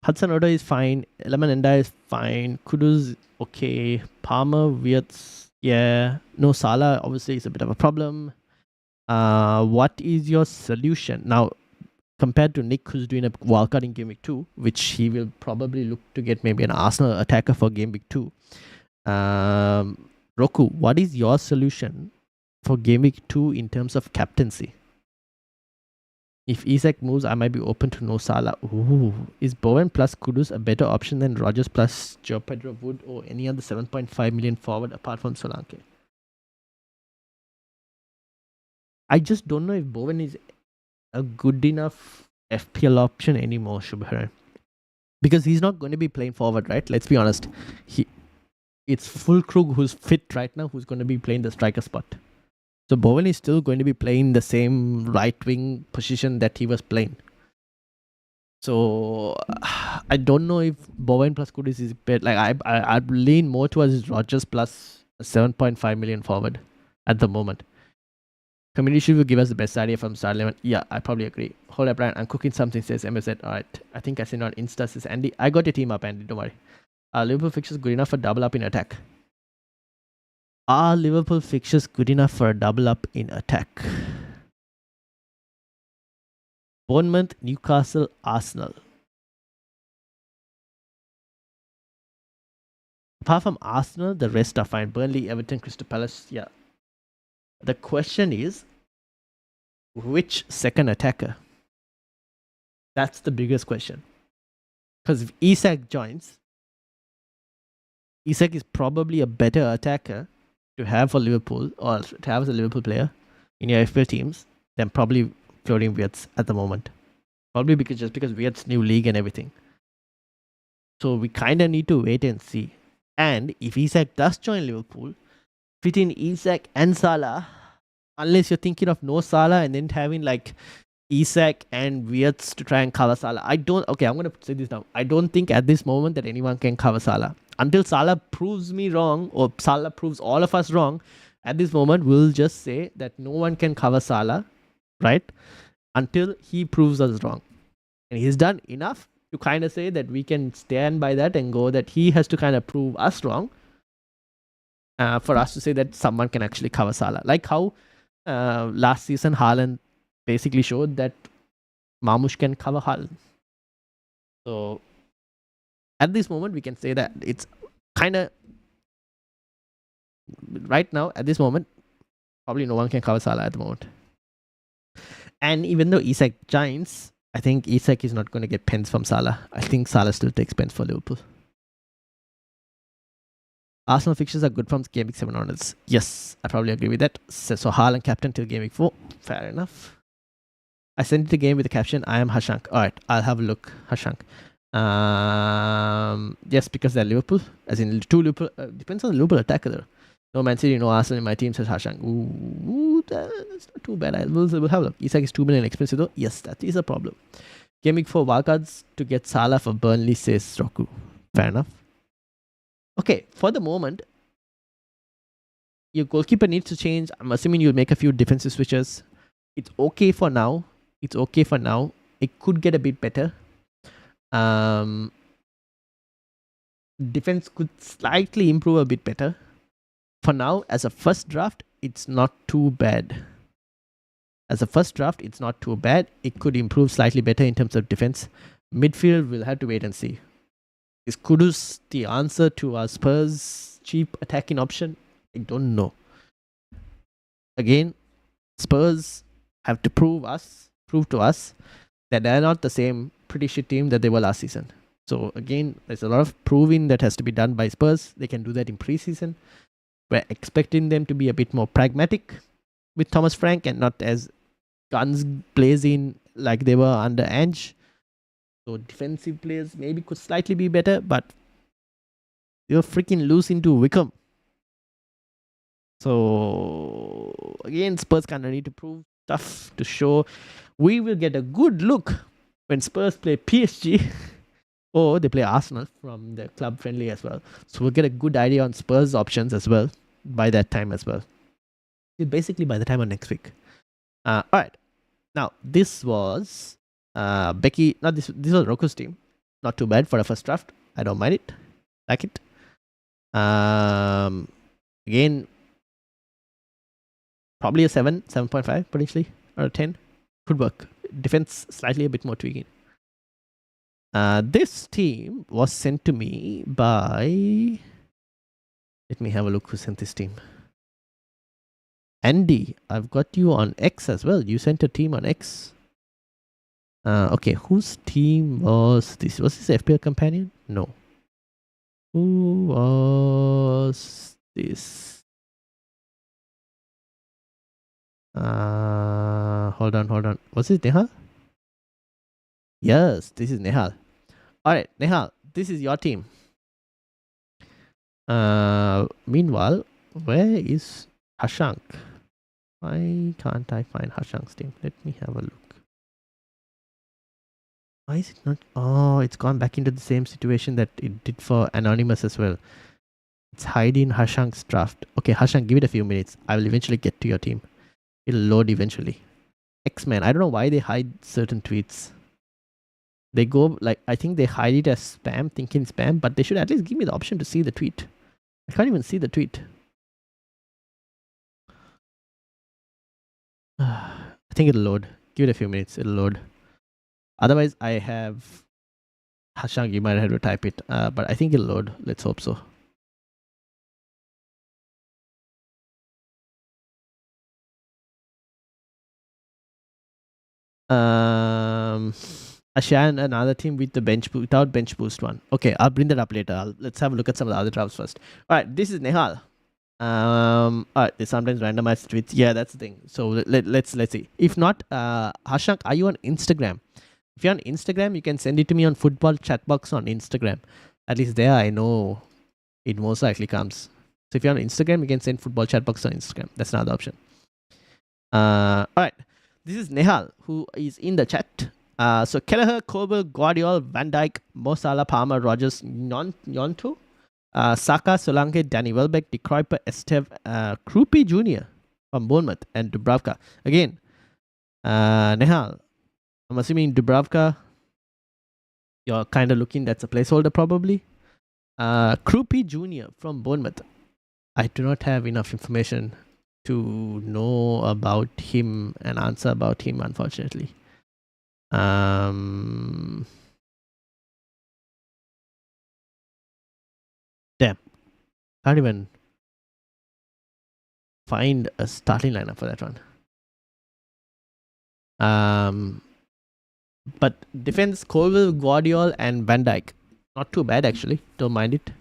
Hudson-Odoi is fine. Eleman Enda is fine. Kudus okay. Palmer, Wirtz, yeah. No, Salah obviously is a bit of a problem. What is your solution? Now, compared to Nick, who's doing a wildcard in Game Week 2, which he will probably look to get maybe an Arsenal attacker for Game Week 2. Roku, what is your solution for Game Week 2 in terms of captaincy? If Isak moves, I might be open to no Salah. Ooh, is Bowen plus Kudus a better option than Rodgers plus Joe Pedro Wood or any other 7.5 million forward apart from Solanke? I just don't know if Bowen is a good enough FPL option anymore, Shubharan. Because he's not going to be playing forward, right? Let's be honest. It's Fulkrug who's fit right now, who's going to be playing the striker spot. So Bowen is still going to be playing the same right wing position that he was playing. So I don't know if Bowen plus Kudus is better. Like I'd lean more towards Rodgers plus a 7.5 million forward at the moment. Community Shield will give us the best idea from Star 11. Yeah, I probably agree. Hold up, Brian. I'm cooking something, says MSZ. Alright. I think I sent on Insta, says Andy. I got your team up, Andy. Don't worry. Are Liverpool fixtures good enough for double up in attack? Are Liverpool fixtures good enough for a double up in attack? Bournemouth, Newcastle, Arsenal. Apart from Arsenal, the rest are fine. Burnley, Everton, Crystal Palace. Yeah. The question is, which second attacker? That's the biggest question. Because if Isak joins, Isak is probably a better attacker to have for Liverpool or to have as a Liverpool player in your FPL teams than probably Florian Wirtz at the moment. Probably because Wirtz new league and everything. So we kind of need to wait and see. And if Isak does join Liverpool, fit in Isak and Salah, unless you're thinking of no Salah and then having like Isak and Wirtz to try and cover Salah. I'm going to say this now. I don't think at this moment that anyone can cover Salah. Until Salah proves me wrong or Salah proves all of us wrong, at this moment we'll just say that no one can cover Salah, right? Until he proves us wrong. And he's done enough to kind of say that we can stand by that and go that he has to kind of prove us wrong for us to say that someone can actually cover Salah. Like how last season Haaland basically showed that Marmoush can cover Haaland. So at this moment, we can say that it's kind of right now, at this moment, probably no one can cover Salah at the moment. And even though Isak joins, I think Isak is not going to get pens from Salah. I think Salah still takes pens for Liverpool. Arsenal fixtures are good from Game Week 7 onwards. Yes, I probably agree with that. So Haaland captain till Game Week 4. Fair enough. I sent the game with the caption, I am Hashank. Alright, I'll have a look. Hashank. Yes, because they're Liverpool. As in, two Liverpool. Depends on the Liverpool attacker though. No Man City, no Arsenal in my team, says Hashang. Ooh, that's not too bad. We'll have a look. Isak is 2 million expensive though. Yes, that is a problem. Gaming for wildcards to get Salah for Burnley, says Roku. Fair enough. Okay, for the moment, your goalkeeper needs to change. I'm assuming you'll make a few defensive switches. It's okay for now. It could get a bit better. Defense could slightly improve a bit better. For now, as a first draft, it's not too bad. It could improve slightly better in terms of defense. Midfield, we'll have to wait and see. Is Kudus the answer to our Spurs' cheap attacking option? I don't know. Again, Spurs have to prove to us that they're not the same pretty shit team that they were last season. So again, there's a lot of proving that has to be done by Spurs. They can do that in preseason. We're expecting them to be a bit more pragmatic with Thomas Frank and not as guns blazing like they were under Ange. So defensive players maybe could slightly be better, but you're freaking losing to Wickham. So again, Spurs kind of need to prove stuff to show. We will get a good look when Spurs play PSG or they play Arsenal from the club friendly as well. So we'll get a good idea on Spurs options as well by that time as well. Basically by the time of next week. Alright. Now this was Becky. Not this was Roku's team. Not too bad for a first draft. I don't mind it. Like it. Again, probably a 7.5 potentially, or a 10. Could work. Defense slightly a bit more tweaking. This team was sent to me by. Let me have a look who sent this team. Andy, I've got you on X as well. You sent a team on X. Okay, whose team was this? Was this FPL Companion? No. Who was this? Hold on. Was it Nehal? Yes, this is Nehal. Alright, Nehal, this is your team. Meanwhile, where is Hashank? Why can't I find Hashank's team? Let me have a look. Why is it not? Oh, it's gone back into the same situation that it did for Anonymous as well. It's hiding Hashank's draft. Okay, Hashank, give it a few minutes. I will eventually get to your team. It'll load eventually. X-Men, I don't know why they hide certain tweets. They go like, I think they hide it as spam, thinking spam, but they should at least give me the option to see the tweet. I can't even see the tweet. I think it'll load. Give it a few minutes. It'll load. Otherwise, I have Hashang. You might have to type it, but I think it'll load. Let's hope so. Ashan, another team with the without bench boost one. Okay, I'll bring that up later. Let's have a look at some of the other drafts first. All right, this is Nehal. Alright, they sometimes randomize tweets. Yeah, that's the thing. So let's see. If not, Hashank, are you on Instagram? If you're on Instagram, you can send it to me on Football Chatbox on Instagram. At least there, I know it most likely comes. So if you're on Instagram, you can send Football Chatbox on Instagram. That's another option. Alright, this is Nehal who is in the chat. So Kelleher, Koble, Guardiola, Van Dijk, Mo Salah, Palmer, Rogers, Nyonto, Saka, Solanke, Danny Welbeck, De Kruijper, Esteve, Krupi Jr. from Bournemouth, and Dubravka. Again, Nehal, I'm assuming Dubravka, you're kind of looking, that's a placeholder probably. Krupi Jr. from Bournemouth. I do not have enough information to know about him and answer about him, unfortunately. Damn. Can't even find a starting lineup for that one. But defense, Colville, Guardiola, and Van Dijk. Not too bad actually. Don't mind it.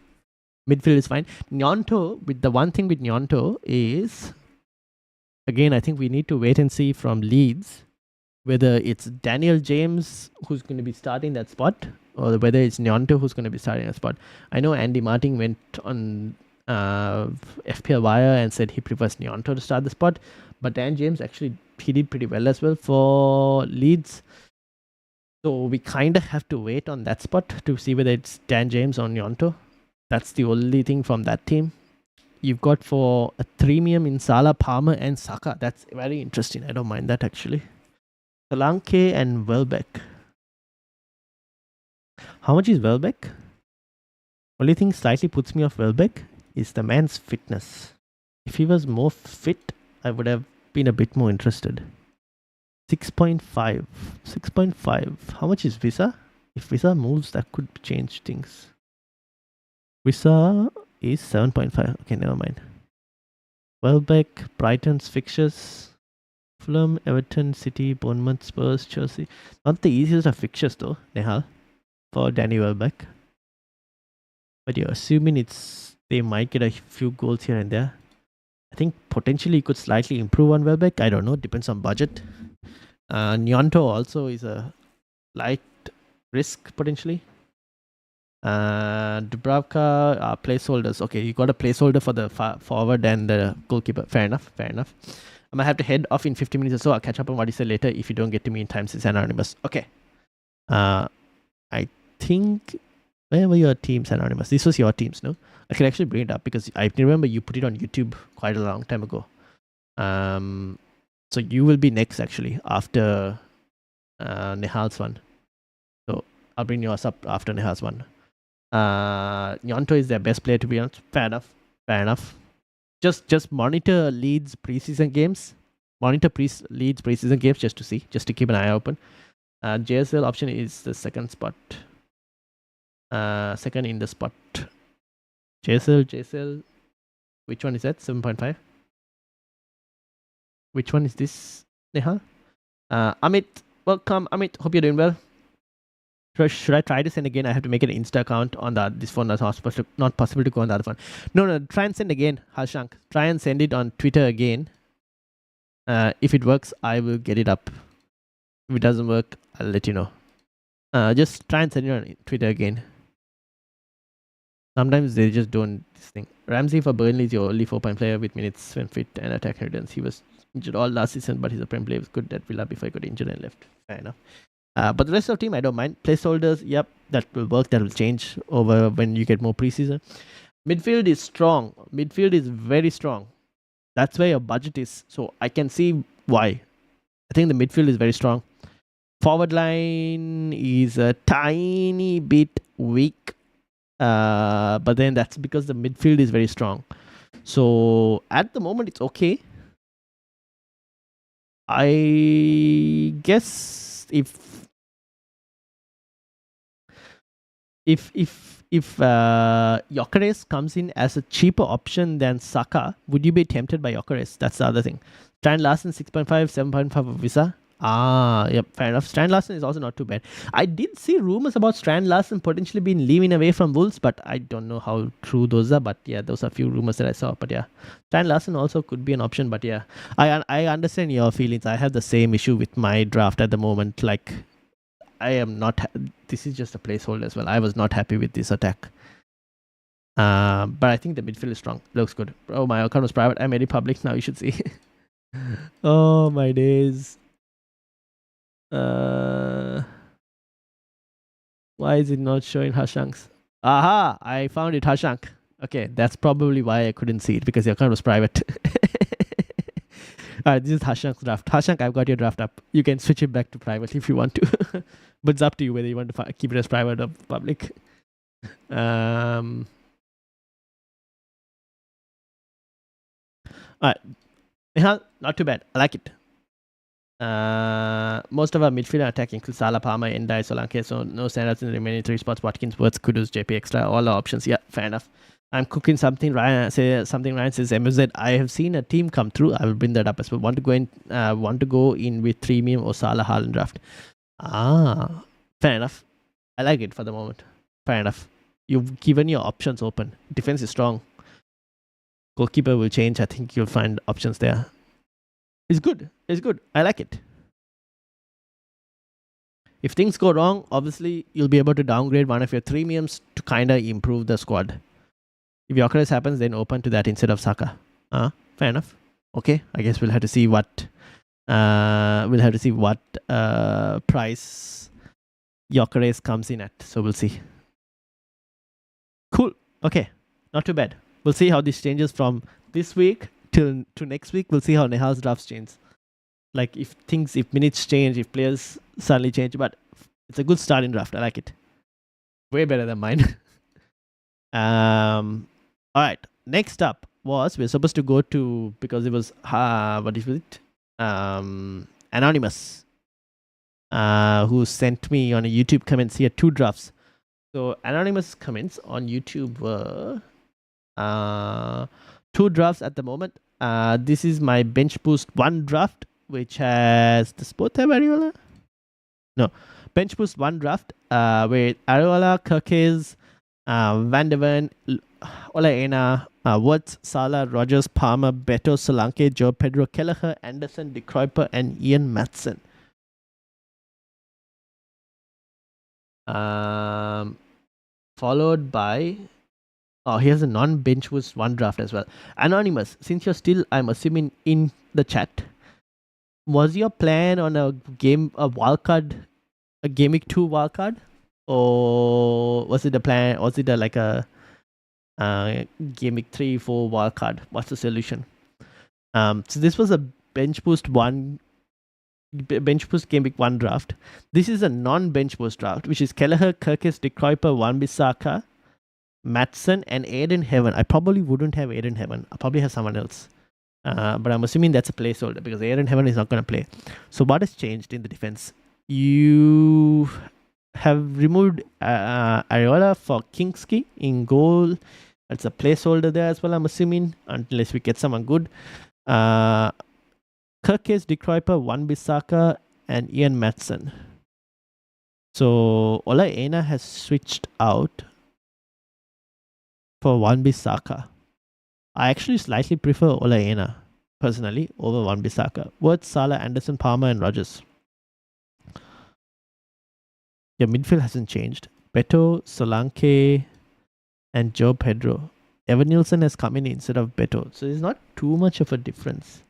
Midfield is fine. Nyonto, with the one thing with Nyonto is, again, I think we need to wait and see from Leeds whether it's Daniel James who's going to be starting that spot or whether it's Nyonto who's going to be starting that spot. I know Andy Martin went on FPL Wire and said he prefers Nyonto to start the spot. But Dan James actually, he did pretty well as well for Leeds. So we kind of have to wait on that spot to see whether it's Dan James or Nyonto. That's the only thing from that team. You've got for a premium in Salah, Palmer and Saka. That's very interesting. I don't mind that actually. Solanke and Welbeck. How much is Welbeck? Only thing slightly puts me off Welbeck is the man's fitness. If he was more fit, I would have been a bit more interested. 6.5. 6.5. How much is Visa? If Visa moves, that could change things. Visa is 7.5. Okay, never mind. Welbeck, Brighton's fixtures. Fulham, Everton, City, Bournemouth, Spurs, Chelsea. Not the easiest of fixtures though, Nehal, for Danny Welbeck. But you're assuming they might get a few goals here and there. I think potentially you could slightly improve on Welbeck. I don't know. Depends on budget. Nyonto also is a light risk potentially. Dubravka, placeholders. Okay, you got a placeholder for the forward and the goalkeeper. Fair enough. Fair enough. I might have to head off in 50 minutes or so. I'll catch up on what you said later if you don't get to me in time since Anonymous. Okay. I think... Where were your teams, Anonymous? This was your teams, no? I can actually bring it up because I remember you put it on YouTube quite a long time ago. So you will be next actually after Nihal's one. So I'll bring yours up after Nihal's one. Nyonto is their best player to be honest. Fair enough. Fair enough. Just monitor Leeds preseason games. Monitor Leeds preseason games just to see, just to keep an eye open. JSL option is the second spot. Second in the spot. JSL. Which one is that? 7.5. Which one is this, Nehal? Amit, welcome. Amit, hope you're doing well. Should I try to send again? I have to make an Insta account on this phone. That's not possible to go on the other phone. No, try and send again, Harshank. Try and send it on Twitter again. If it works, I will get it up. If it doesn't work, I'll let you know. Just try and send it on Twitter again. Sometimes they just don't this thing. Ramsey for Burnley is your only 4-point player with minutes when fit and attack returns. He was injured all last season, but he's a Prem player. He was good at Villa before he got injured and left. Fair enough. But the rest of the team, I don't mind. Placeholders, yep, that will work. That will change over when you get more preseason. Midfield is strong. Midfield is very strong. That's where your budget is. So I can see why. I think the midfield is very strong. Forward line is a tiny bit weak. But then that's because the midfield is very strong. So at the moment it's okay. I guess if Gyökeres comes in as a cheaper option than Saka, would you be tempted by Gyökeres? That's the other thing. Strand Larsen 6.5, 7.5 for Visa. Yep, fair enough. Strand Larsen is also not too bad. I did see rumors about Strand Larsen potentially being leaving away from Wolves, but I don't know how true those are. But yeah, those are a few rumors that I saw. But yeah, Strand Larsen also could be an option. But yeah, I understand your feelings. I have the same issue with my draft at the moment. Like, I am not. This is just a placeholder as well. I was not happy with this attack. But I think the midfield is strong. Looks good. Oh, my account was private. I made it public now. You should see. Oh my days. Why is it not showing Harshank's? Aha! I found it, Harshank. Okay, that's probably why I couldn't see it, because your account was private. Alright, this is Harshank's draft. Harshank, I've got your draft up. You can switch it back to private if you want to. But it's up to you whether you want to keep it as private or public. Alright. Not too bad. I like it. Most of our midfield and attack include Salah, Palmer, Endai, Solanke, so no standouts in the remaining 3 spots. Watkins, Wirtz, Kudus, JP Extra, all our options. Yeah, fair enough. I'm cooking something. Ryan says MZ. I have seen a team come through. I will bring that up as well. Want to go in with premium or Salah Haaland draft. Fair enough. I like it for the moment. Fair enough. You've given your options open. Defense is strong. Goalkeeper will change. I think you'll find options there. It's good. It's good. I like it. If things go wrong, obviously you'll be able to downgrade one of your premiums to kind of improve the squad. If Gyökeres happens, then open to that instead of Saka. Fair enough. Okay, I guess we'll have to see what price Gyökeres comes in at. So we'll see. Cool. Okay, not too bad. We'll see how this changes from this week to next week. We'll see how Nehal's drafts change. Like if minutes change, if players suddenly change, but it's a good start in draft. I like it. Way better than mine. All right. Next up was we're supposed to go to, because it was what is it? Anonymous, who sent me on a YouTube comments here 2 drafts. So Anonymous comments on YouTube were 2 drafts at the moment. This is my bench boost 1 draft, which has the both have Areola? No. Bench boost 1 draft with Areola, Kirkes, Van de Ven, Ola Aina, Woods, Salah, Rogers, Palmer, Beto, Solanke, Joe Pedro, Kelleher, Anderson, De Kruijper, and Ian Maatsen. Followed by, here's a non-bench boost 1 draft as well. Anonymous, since you're still, I'm assuming, in the chat, was your plan on a wildcard, a Game Week 2 wildcard? Or was it a plan, was it like a Game Week 3, 4 wildcard? What's the solution? So this was a bench boost Game Week 1 draft. This is a non-bench boost draft, which is Kelleher, Kirkes, De Kruijper, Wan-Bissaka, Maatsen, and Aiden Heaven. I probably wouldn't have Aiden Heaven. I'll probably have someone else. But I'm assuming that's a placeholder because Aiden Heaven is not going to play. So what has changed in the defense? You have removed Areola for Kingsley in goal. That's a placeholder there as well, I'm assuming, unless we get someone good. Kirkes, De Kruijper, Wan-Bissaka, and Ian Maatsen. So Ola Aina has switched out for Wan-Bissaka. I actually slightly prefer Ola Aina, personally, over Wan-Bissaka. Worth, Salah, Anderson, Palmer, and Rogers. Your midfield hasn't changed. Beto, Solanke, and Joe Pedro. Evan Nielsen has come in instead of Beto. So there's not too much of a difference.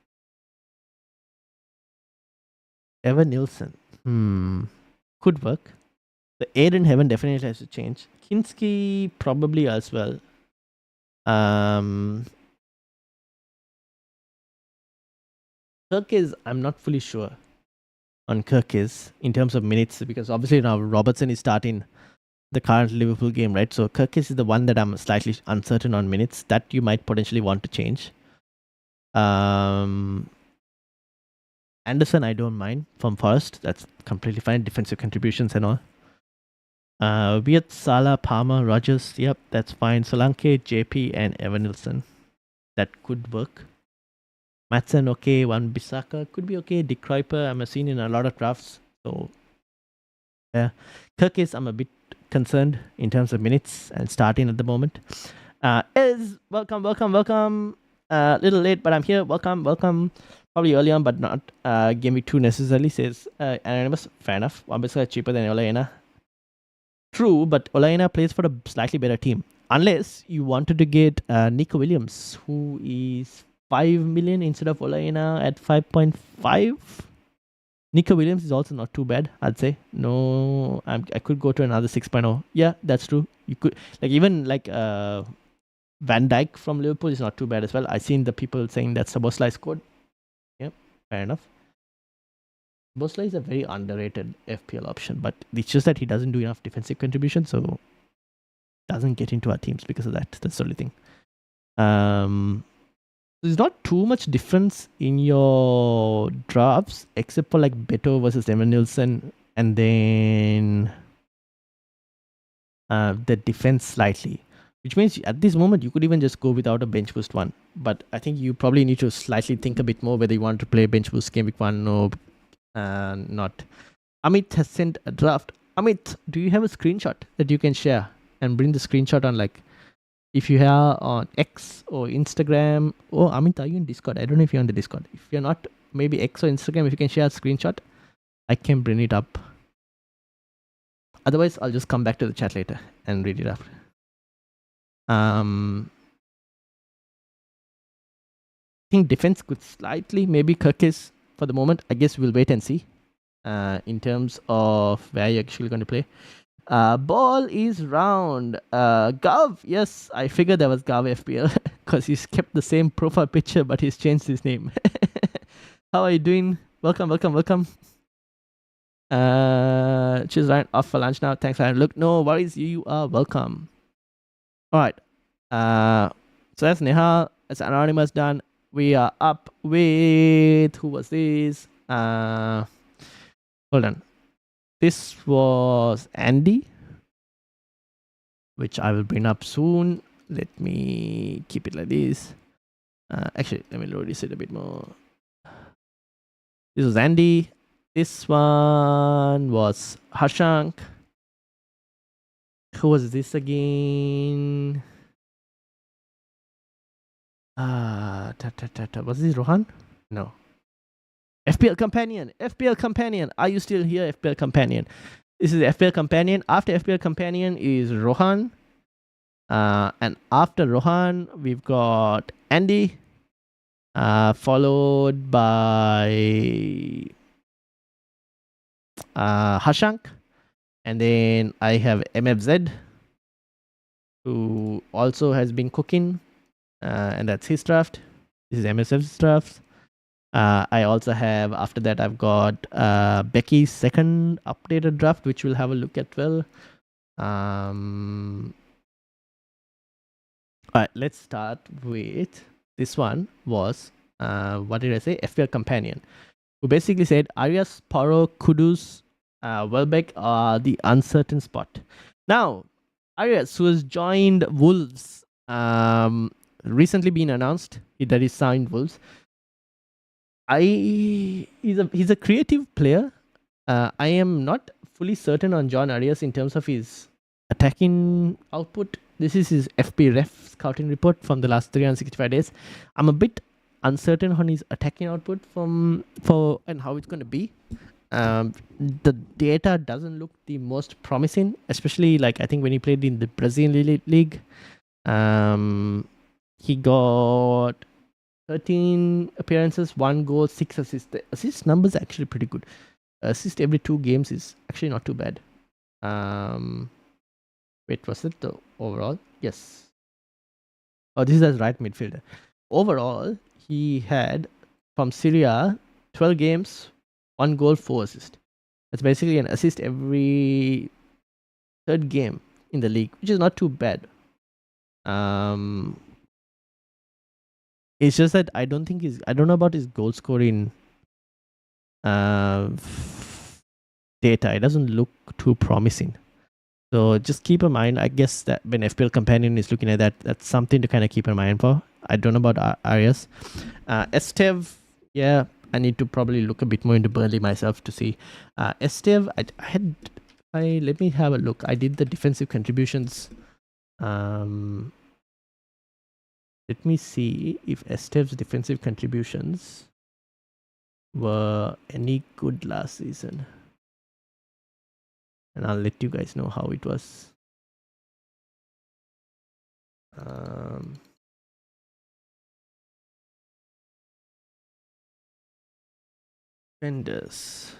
Evan Nielsen. Could work. The Aiden Heaven definitely has to change. Kinski probably as well. Kirkes, I'm not fully sure on Kirkes in terms of minutes, because obviously now Robertson is starting the current Liverpool game, right? So Kirkes is the one that I'm slightly uncertain on minutes that you might potentially want to change. Anderson, I don't mind from Forest. That's completely fine. Defensive contributions and all. Weird, Salah, Palmer, Rogers. Yep, that's fine. Solanke, JP, and Evan Nielsen. That could work. Maatsen, okay. Wan-Bissaka could be okay. De Kruijper, I'm seeing in a lot of drafts. So, yeah. Kirkes, I'm a bit concerned in terms of minutes and starting at the moment. Welcome. Little late, but I'm here. Welcome. Probably early on, but not Game Week 2 necessarily, says Anonymous. Fair enough. Wan-Bissaka cheaper than Ola Aina. True, but Ola Aina plays for a slightly better team. Unless you wanted to get Nico Williams, who is 5 million instead of Ola Aina at 5.5. Nico Williams is also not too bad, I'd say. No, I could go to another 6.0. Yeah, that's true. You could, like, even like Van Dijk from Liverpool is not too bad as well. I've seen the people saying that's Szoboszlai's code. Yep, fair enough. Szoboszlai is a very underrated FPL option, but it's just that he doesn't do enough defensive contribution, so doesn't get into our teams because of that. That's the only thing. There's not too much difference in your drafts, except for like Beto versus Evan Nielsen, and then the defense slightly. Which means at this moment, you could even just go without a bench boost 1. But I think you probably need to slightly think a bit more whether you want to play bench boost Game Week 1 or not. Amit has sent a draft. Amit, do you have a screenshot that you can share and bring the screenshot on, like, if you are on X or Instagram? Oh, Amit, are you in Discord? I don't know if you're on the Discord. If you're not, maybe X or Instagram, if you can share a screenshot, I can bring it up. Otherwise, I'll just come back to the chat later and read it up. think defense could slightly, maybe Kirkis for the moment. I guess we'll wait and see in terms of where you're actually going to play. Ball is round. Gav, yes, I figured that was Gav FPL because he's kept the same profile picture, but he's changed his name. How are you doing? Welcome. Choose Ryan off for lunch now. Thanks, Ryan. Look, no worries. You are welcome. All right. So that's Nihal. That's Anonymous done. We are up with, who was this? Hold on. This was Andy, which I will bring up soon. Let me keep it like this. Actually, let me load this a bit more. This was Andy. This one was Harshank. Who was this again? Was this Rohan? No. FPL Companion. Are you still here, FPL Companion? This is FPL Companion. After FPL Companion is Rohan. And after Rohan, we've got Andy. Followed by Hashank. And then I have MFZ, who also has been cooking. And that's his draft. This is MSF's draft. I also have, after that, I've got Becky's second updated draft, which we'll have a look at well. All right, let's start with this one was, what did I say? FPL Companion, who basically said Arias, Paro, Kudus, Welbeck are the uncertain spot. Now, Arias, who has joined Wolves, recently been announced that he signed Wolves. He's a creative player. I am not fully certain on John Arias in terms of his attacking output. This is his FP Ref scouting report from the last 365 days. I'm a bit uncertain on his attacking output and how it's going to be. The data doesn't look the most promising, especially like I think when he played in the Brazilian league. He got 13 appearances, 1 goal, 6 assists. The assist numbers are actually pretty good. Assist every 2 games is actually not too bad. Wait, was it the overall? Yes. Oh, this is as right midfielder. Overall, he had from Syria 12 games, 1 goal, 4 assists. That's basically an assist every 3rd game in the league, which is not too bad. It's just that I don't know about his goal scoring data. It doesn't look too promising. So just keep in mind, I guess, that when FPL Companion is looking at that, that's something to kind of keep in mind for. I don't know about Arias. Estev, yeah, I need to probably look a bit more into Burnley myself to see. Estev, let me have a look. I did the defensive contributions. Let me see if Estev's defensive contributions were any good last season. And I'll let you guys know how it was. Defenders.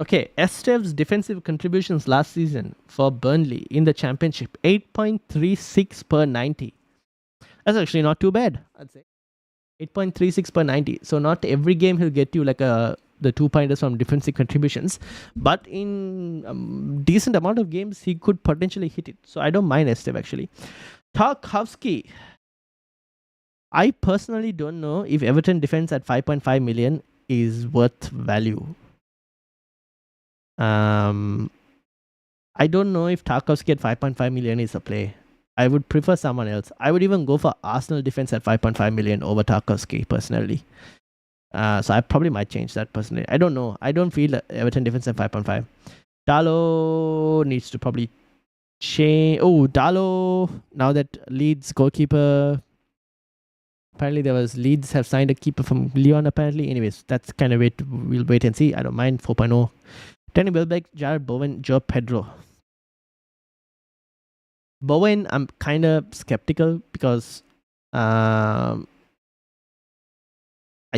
Okay, Estev's defensive contributions last season for Burnley in the Championship, 8.36 per 90. That's actually not too bad, I'd say. 8.36 per 90. So not every game he'll get you like the 2-pointers from defensive contributions, but in decent amount of games he could potentially hit it. So I don't mind Estev actually. Tarkowski. I personally don't know if Everton defense at 5.5 million is worth value. I don't know if Tarkowski at 5.5 million is a play. I would prefer someone else. I would even go for Arsenal defense at 5.5 million over Tarkowski personally. So I probably might change that personally. I don't know. I don't feel Everton defense at 5.5. Dalo needs to probably change. Oh, Dalo, now that Leeds goalkeeper, apparently there was Leeds have signed a keeper from Lyon apparently. Anyways, that's kind of it. We'll wait and see. I don't mind. 4.0. Danny Welbeck, Jared Bowen, Joe Pedro. Bowen, I'm kind of skeptical because I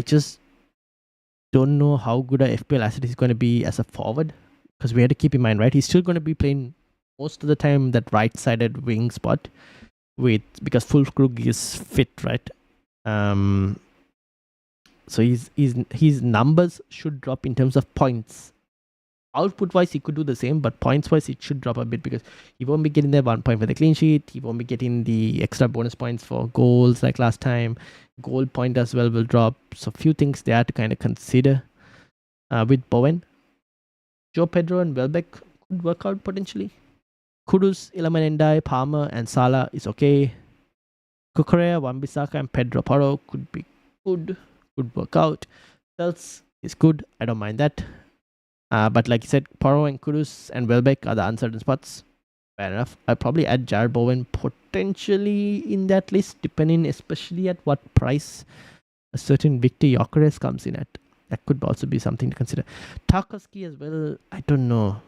just don't know how good a FPL asset is going to be as a forward, because we had to keep in mind, right? He's still going to be playing most of the time that right-sided wing spot because Fulkrug is fit, right? So his numbers should drop in terms of points. Output wise, he could do the same, but points wise, it should drop a bit because he won't be getting the 1 point for the clean sheet. He won't be getting the extra bonus points for goals like last time. Goal point as well will drop. So few things there to kind of consider with Bowen. Joe Pedro and Welbeck could work out potentially. Kudus, Iliman Ndiaye, Palmer, and Salah is okay. Kukurea, Wan-Bissaka, and Pedro Porro could be good. Could work out. Else is good. I don't mind that. But like you said, Porro and Kudus and Welbeck are the uncertain spots. Fair enough. I'd probably add Jared Bowen potentially in that list, depending especially at what price a certain Victor Gyökeres comes in at. That could also be something to consider. Tarkowski as well, I don't know.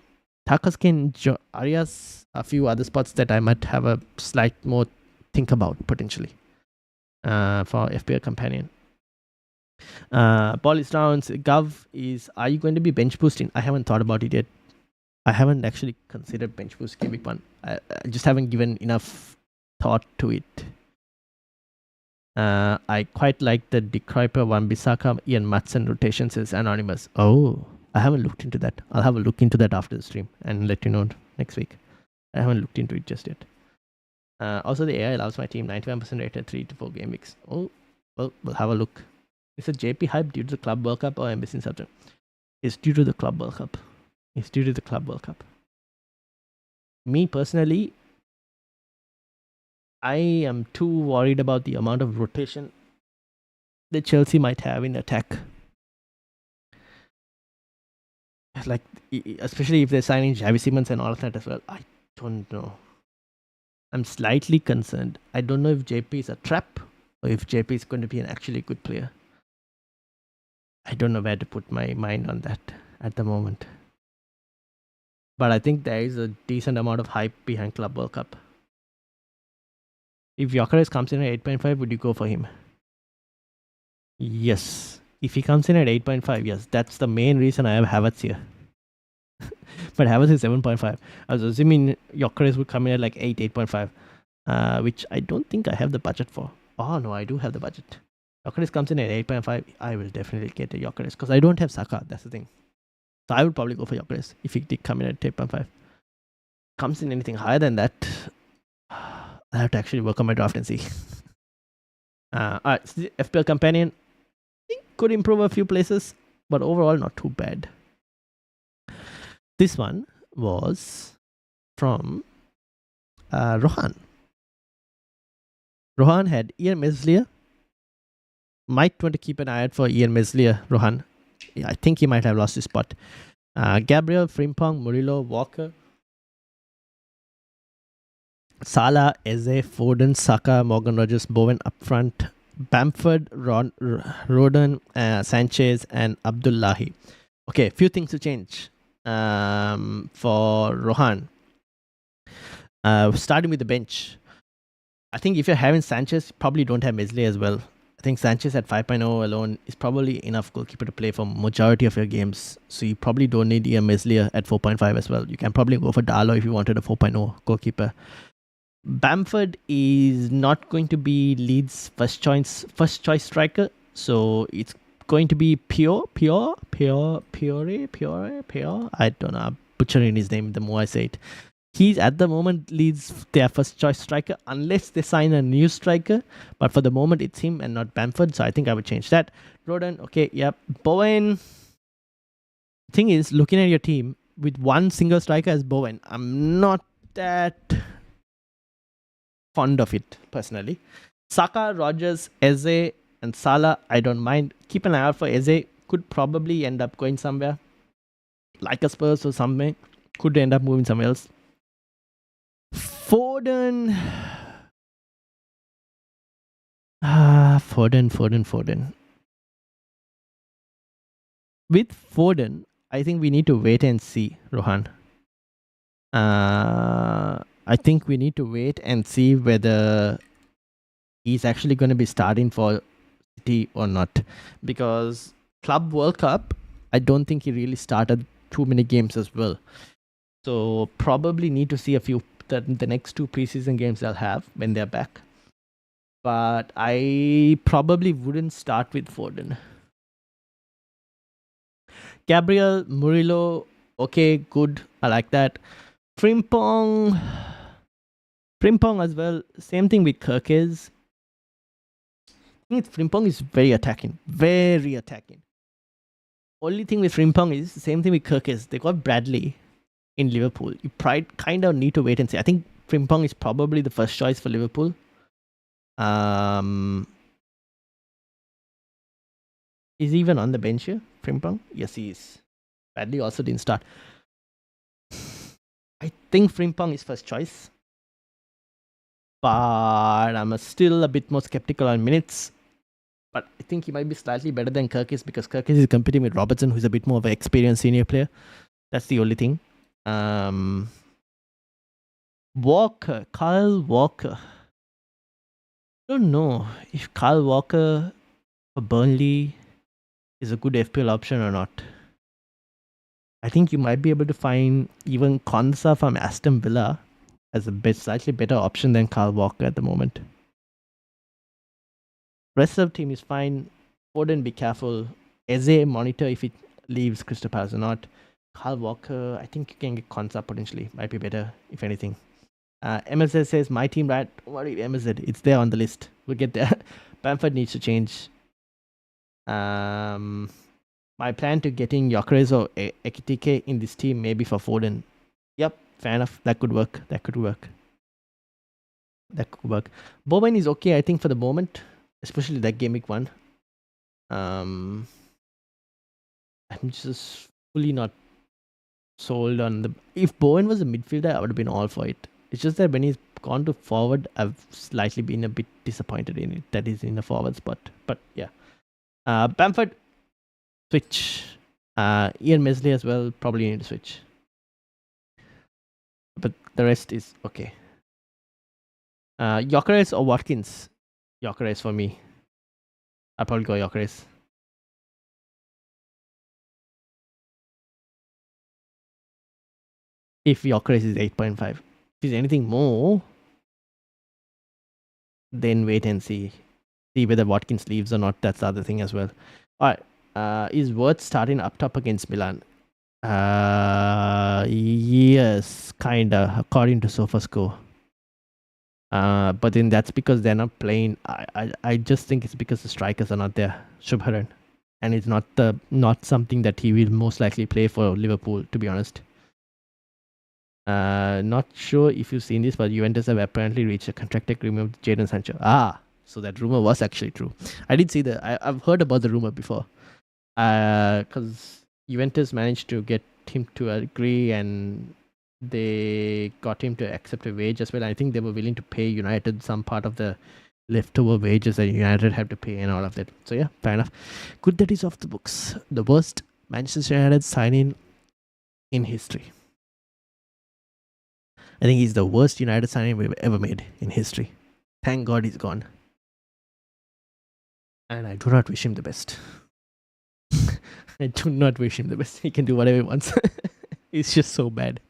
Tarkowski and Arias, a few other spots that I might have a slight more think about potentially for FPL companion. Ball is down. Gov is, are you going to be bench boosting? I haven't thought about it yet. I haven't actually considered bench boosting week 1. I just haven't given enough thought to it. I quite like the De Kuyper, Wan-Bissaka, Ian Matson rotations as anonymous. Oh, I haven't looked into that. I'll have a look into that after the stream and let you know next week. I haven't looked into it just yet. Also, the AI allows my team 91% rated 3 to 4 game weeks. Oh, well, we'll have a look. Is it JP hype due to the Club World Cup or I'm missing something? It's due to the Club World Cup. It's due to the Club World Cup. Me personally, I am too worried about the amount of rotation that Chelsea might have in attack. Like, especially if they're signing Xavi Simons and all of that as well. I don't know. I'm slightly concerned. I don't know if JP is a trap or if JP is going to be an actually good player. I don't know where to put my mind on that at the moment. But I think there is a decent amount of hype behind Club World Cup. If Gyökeres comes in at 8.5, would you go for him? Yes. If he comes in at 8.5, yes. That's the main reason I have Havertz here. But Havertz is 7.5. I was assuming Gyökeres would come in at like 8.5, which I don't think I have the budget for. Oh, no, I do have the budget. Gyökeres comes in at 8.5. I will definitely get a Gyökeres because I don't have Saka. That's the thing. So I would probably go for Gyökeres if he did come in at 8.5. Comes in anything higher than that, I have to actually work on my draft and see. Alright, so the FPL companion, I think could improve a few places, but overall not too bad. This one was from Rohan. Rohan had Ian Meslier. Might want to keep an eye out for Ian Meslier, Rohan. Yeah, I think he might have lost his spot. Gabriel, Frimpong, Murillo, Walker, Salah, Eze, Foden, Saka, Morgan Rogers, Bowen up front, Bamford, Rodon, Sanchez, and Abdullahi. Okay, few things to change for Rohan. Starting with the bench. I think if you're having Sanchez, you probably don't have Meslier as well. I think Sanchez at 5.0 alone is probably enough goalkeeper to play for majority of your games. So you probably don't need Ian Meslier at 4.5 as well. You can probably go for Darlow if you wanted a 4.0 goalkeeper. Bamford is not going to be Leeds' first choice striker, so it's going to be Pure. I don't know, I'm butchering his name the more I say it. He's at the moment Leeds their first choice striker unless they sign a new striker, but for the moment it's him and not Bamford, so I think I would change that. Rodon, okay, yep. Bowen. Thing is, looking at your team with one single striker as Bowen, I'm not that fond of it personally. Saka, Rogers, Eze, and Salah, I don't mind. Keep an eye out for Eze. Could probably end up going somewhere, like a Spurs or something. Could end up moving somewhere else. Foden. Foden. With Foden, I think we need to wait and see, Rohan. I think we need to wait and see whether he's actually going to be starting for City or not. Because Club World Cup, I don't think he really started too many games as well. So probably need to see a few the next 2 preseason games they'll have when they're back. But I probably wouldn't start with Foden. Gabriel, Murillo, okay, good. I like that. Frimpong as well. Same thing with Kirkes. I think Frimpong is very attacking. Very attacking. Only thing with Frimpong is the same thing with Kirkes. They got Bradley in Liverpool. You kind of need to wait and see. I think Frimpong is probably the first choice for Liverpool. Is he even on the bench here, Frimpong? Yes, he is. Bradley also didn't start. I think Frimpong is first choice. But I'm still a bit more skeptical on minutes. But I think he might be slightly better than Kirkis because Kirkis is competing with Robertson, who's a bit more of an experienced senior player. That's the only thing. Walker, Kyle Walker. I don't know if Kyle Walker for Burnley is a good FPL option or not. I think you might be able to find even Konsa from Aston Villa as a slightly better option than Kyle Walker at the moment. Rest of the team is fine. Foden, be careful. Eze, monitor if it leaves Crystal Palace or not. Kyle Walker, I think you can get Konsa potentially. Might be better, if anything. MSZ says, my team, right? Don't worry, MSZ. It's there on the list. We'll get there. Bamford needs to change. My plan to getting Gyökeres or Ekitike in this team maybe for Foden. Yep, fair enough. That could work. Bowen is okay, I think, for the moment. Especially that game week 1. I'm just fully not sold on the... If Bowen was a midfielder, I would have been all for it. It's just that when he's gone to forward, I've slightly been a bit disappointed in it. That is in the forward spot. But yeah. Bamford, switch. Ian Mesley as well, probably need to switch. But the rest is okay. Gyökeres or Watkins? Gyökeres for me. I'll probably go Gyökeres. If Gyökeres is 8.5. If it's anything more, then wait and see. See whether Watkins leaves or not. That's the other thing as well. Alright. Is Wirtz starting up top against Milan? Yes, kinda, according to SofaScore. But then that's because they're not playing. I just think it's because the strikers are not there. Shubharan. And it's not something that he will most likely play for Liverpool, to be honest. Not sure if you've seen this, but Juventus have apparently reached a contract agreement with Jadon Sancho. So that rumor was actually true. I did see I've heard about the rumor before. Because Juventus managed to get him to agree and they got him to accept a wage as well. I think they were willing to pay United some part of the leftover wages that United have to pay and all of that. So yeah, fair enough. Good that he's off the books. The worst Manchester United signing in history. I think he's the worst United signing we've ever made in history. Thank God he's gone. And I do not wish him the best. I do not wish him the best. He can do whatever he wants. He's just so bad.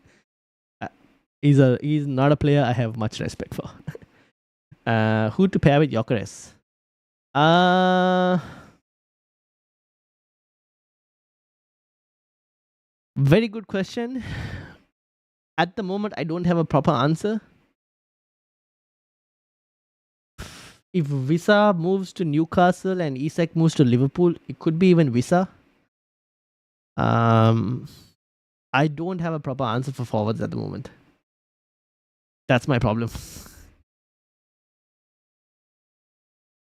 He's not a player I have much respect for. Who to pair with Gyökeres? Very good question. At the moment, I don't have a proper answer. If Wissa moves to Newcastle and Isak moves to Liverpool, it could be even Wissa. I don't have a proper answer for forwards at the moment. That's my problem.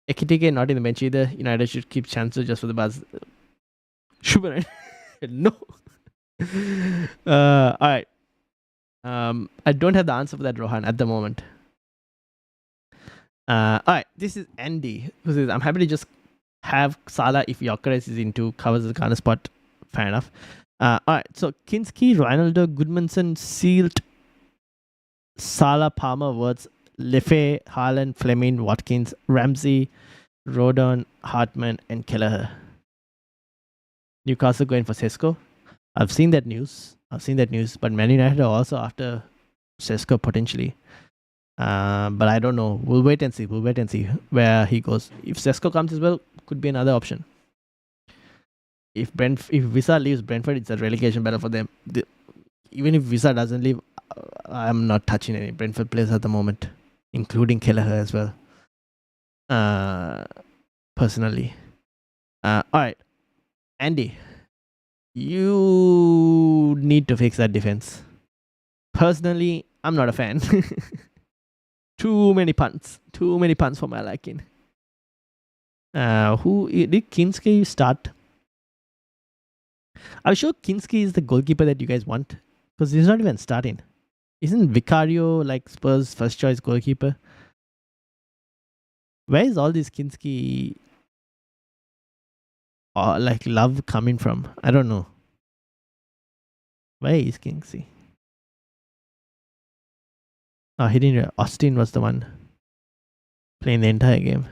Ekitike not in the bench either. United should keep chances just for the buzz. Shubharan. No. Alright. I don't have the answer for that, Rohan, at the moment. Alright, this is Andy who says, I'm happy to just have Salah if Gyökeres is into covers the corner spot. Fair enough. Alright, so Kinski, Ronaldo, Goodmanson, Sealt, Salah, Palmer, Wirtz, Lefe, Haaland, Fleming, Watkins, Ramsey, Rodon, Hartman, and Kelleher. Newcastle going for Sesko. I've seen that news. But Man United are also after Sesko potentially. But I don't know. We'll wait and see where he goes. If Sesko comes as well, could be another option. If Visa leaves Brentford, it's a relegation battle for them. Even if Visa doesn't leave, I'm not touching any Brentford players at the moment, including Kelleher as well. Personally. All right, Andy, you need to fix that defense. Personally, I'm not a fan. Too many punts for my liking. Who did Kinski start? I'm sure Kinski is the goalkeeper that you guys want, because he's not even starting. Isn't Vicario like Spurs' first choice goalkeeper? Where is all this Kinski like love coming from? I don't know. Where is Kinski? Oh, he didn't. Austin was the one playing the entire game.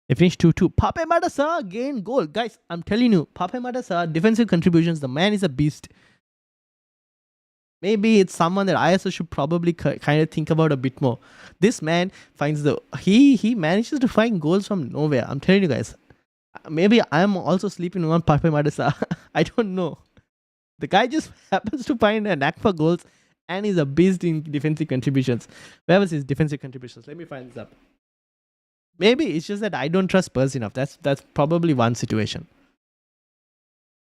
They finished 2-2. Pape Madasa again goal. Guys, I'm telling you, Pape Madasa, defensive contributions, the man is a beast. Maybe it's someone that ISO should probably kind of think about a bit more. This man finds he manages to find goals from nowhere. I'm telling you guys. Maybe I'm also sleeping on Pape Madasa. I don't know. The guy just happens to find a knack for goals, and he's a beast in defensive contributions. Where was his defensive contributions? Let me find this up. Maybe it's just that I don't trust Spurs enough. That's probably one situation.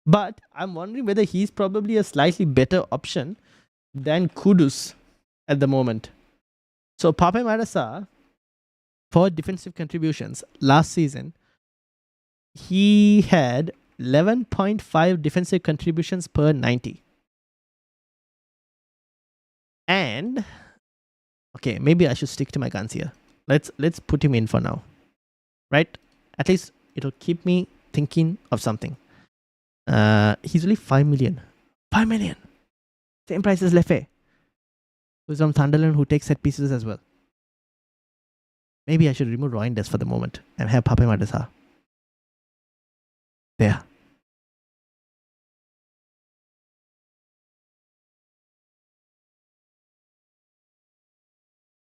But I'm wondering whether he's probably a slightly better option than Kudus at the moment. So Pape Madasa, for defensive contributions last season, he had 11.5 defensive contributions per 90. And okay, maybe I should stick to my guns here. Let's put him in for now. Right? At least it'll keep me thinking of something. He's only 5 million. 5 million. Same price as Lefe, who's from Sunderland, who takes set pieces as well. Maybe I should remove Reinders for the moment and have Pape Madasa. There.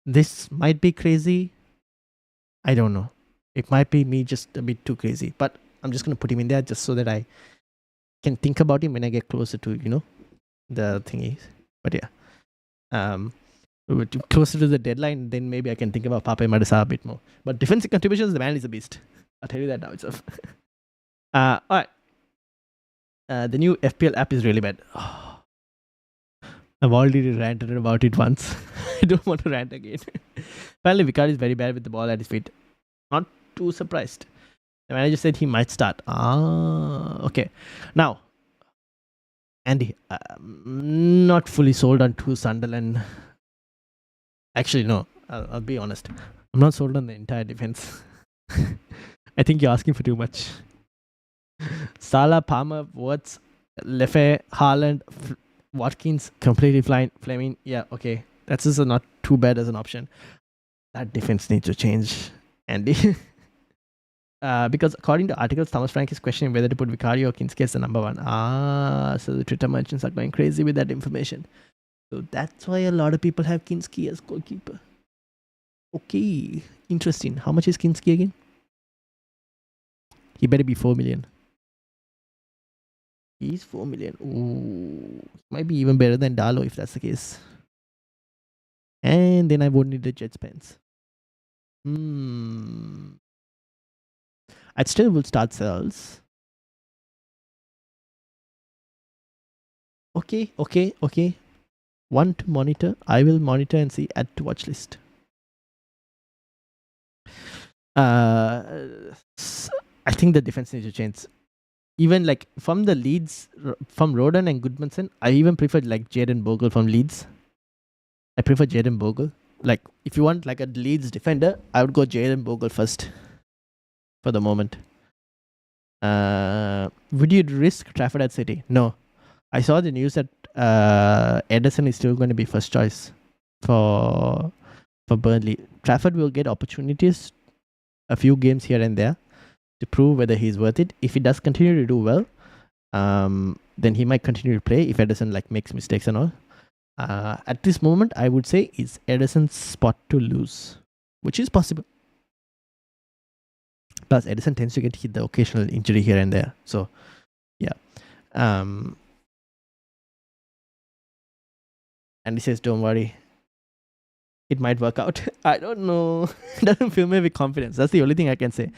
This might be crazy. I don't know. It might be me just a bit too crazy. But I'm just going to put him in there just so that I can think about him when I get closer to, the thingy. But yeah. Closer to the deadline, then maybe I can think about Pape Madasa a bit more. But defensive contributions, the man is a beast. I'll tell you that now itself. Alright. The new FPL app is really bad. Oh, I've already ranted about it once. I don't want to rant again. Apparently, Vicario is very bad with the ball at his feet. Not too surprised. The manager said he might start. Okay. Now, Andy, I'm not fully sold on two Sunderland. Actually, no. I'll be honest. I'm not sold on the entire defense. I think you're asking for too much. Salah, Palmer, Wirtz, Lefe, Haaland, Watkins, completely flying. Fleming. Yeah, okay. That's just not too bad as an option. That defense needs to change, Andy. Because according to articles, Thomas Frank is questioning whether to put Vicario or Kinski as the number one. So the Twitter merchants are going crazy with that information. So that's why a lot of people have Kinski as goalkeeper. Okay, interesting. How much is Kinski again? He better be 4 million. He's 4 million. Ooh, might be even better than Darlow if that's the case. And then I won't need the Jets pens. I still will start cells. Okay. One to monitor. I will monitor and see add to watch list. I think the defense needs to change. Even like from the Leeds, from Rodon and Goodmanson, I even prefer like Jaden Bogle from Leeds. I prefer Jaden Bogle. Like if you want like a Leeds defender, I would go Jaden Bogle first. For the moment. Would you risk Trafford at City? No. I saw the news that Ederson is still going to be first choice for Burnley. Trafford will get opportunities, a few games here and there, to prove whether he's worth it. If he does continue to do well, then he might continue to play if Ederson makes mistakes and all. At this moment, I would say it's Ederson's spot to lose, which is possible. Plus, Ederson tends to get hit the occasional injury here and there. So, yeah. And he says, don't worry. It might work out. I don't know. It doesn't fill me with confidence. That's the only thing I can say.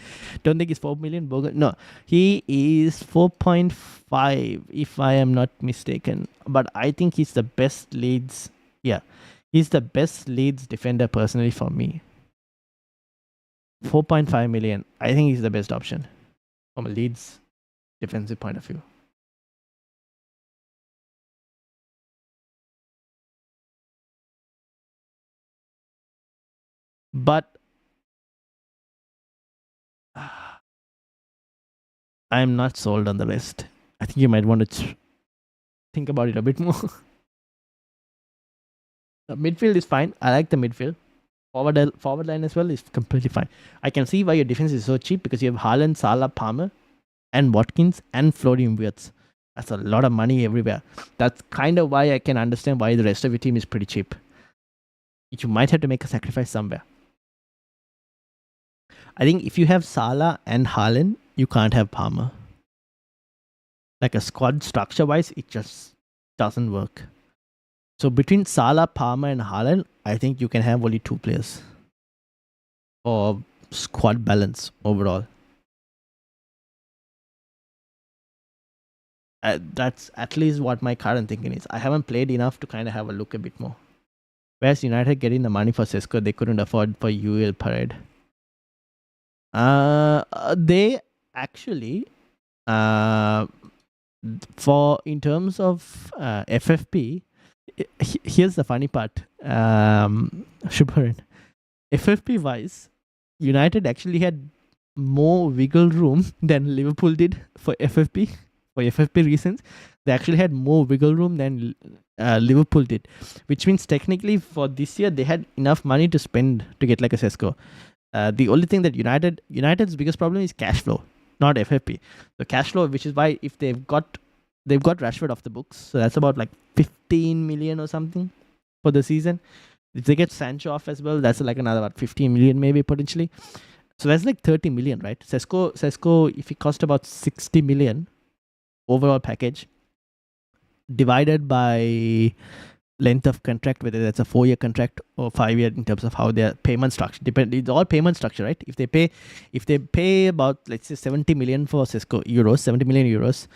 Don't think it's 4 million. No, he is 4.5 if I am not mistaken. But I think he's the best Leeds. Yeah, he's the best Leeds defender personally for me. 4.5 million. I think he's the best option from a Leeds defensive point of view. But I'm not sold on the rest. I think you might want to think about it a bit more. The midfield is fine. I like the midfield. Forward line as well is completely fine. I can see why your defense is so cheap, because you have Haaland, Salah, Palmer, and Watkins, and Florian Wirtz. That's a lot of money everywhere. That's kind of why I can understand why the rest of your team is pretty cheap. You might have to make a sacrifice somewhere. I think if you have Salah and Haaland, you can't have Palmer. Like a squad structure-wise, it just doesn't work. So between Salah, Palmer, and Haaland, I think you can have only 2 players for squad balance overall. That's at least what my current thinking is. I haven't played enough to kind of have a look a bit more. Whereas United getting the money for Sesko, they couldn't afford for UL Parade. They actually, in terms of FFP, here's the funny part. Shubharan, FFP wise, United actually had more wiggle room than Liverpool did for FFP. For FFP reasons, they actually had more wiggle room than Liverpool did, which means technically for this year they had enough money to spend to get like a Sesko. The only thing that United's biggest problem is cash flow, not FFP. The cash flow, which is why if they've got Rashford off the books, so that's about like 15 million or something for the season. If they get Sancho off as well, that's like another about 15 million maybe potentially. So that's like 30 million, right? Sesko, if it cost about 60 million overall package, divided by length of contract, whether that's a 4-year contract or 5-year, in terms of how their payment structure it's all payment structure, right? If they pay about, let's say, 70 million for Sesko, 70 million euros,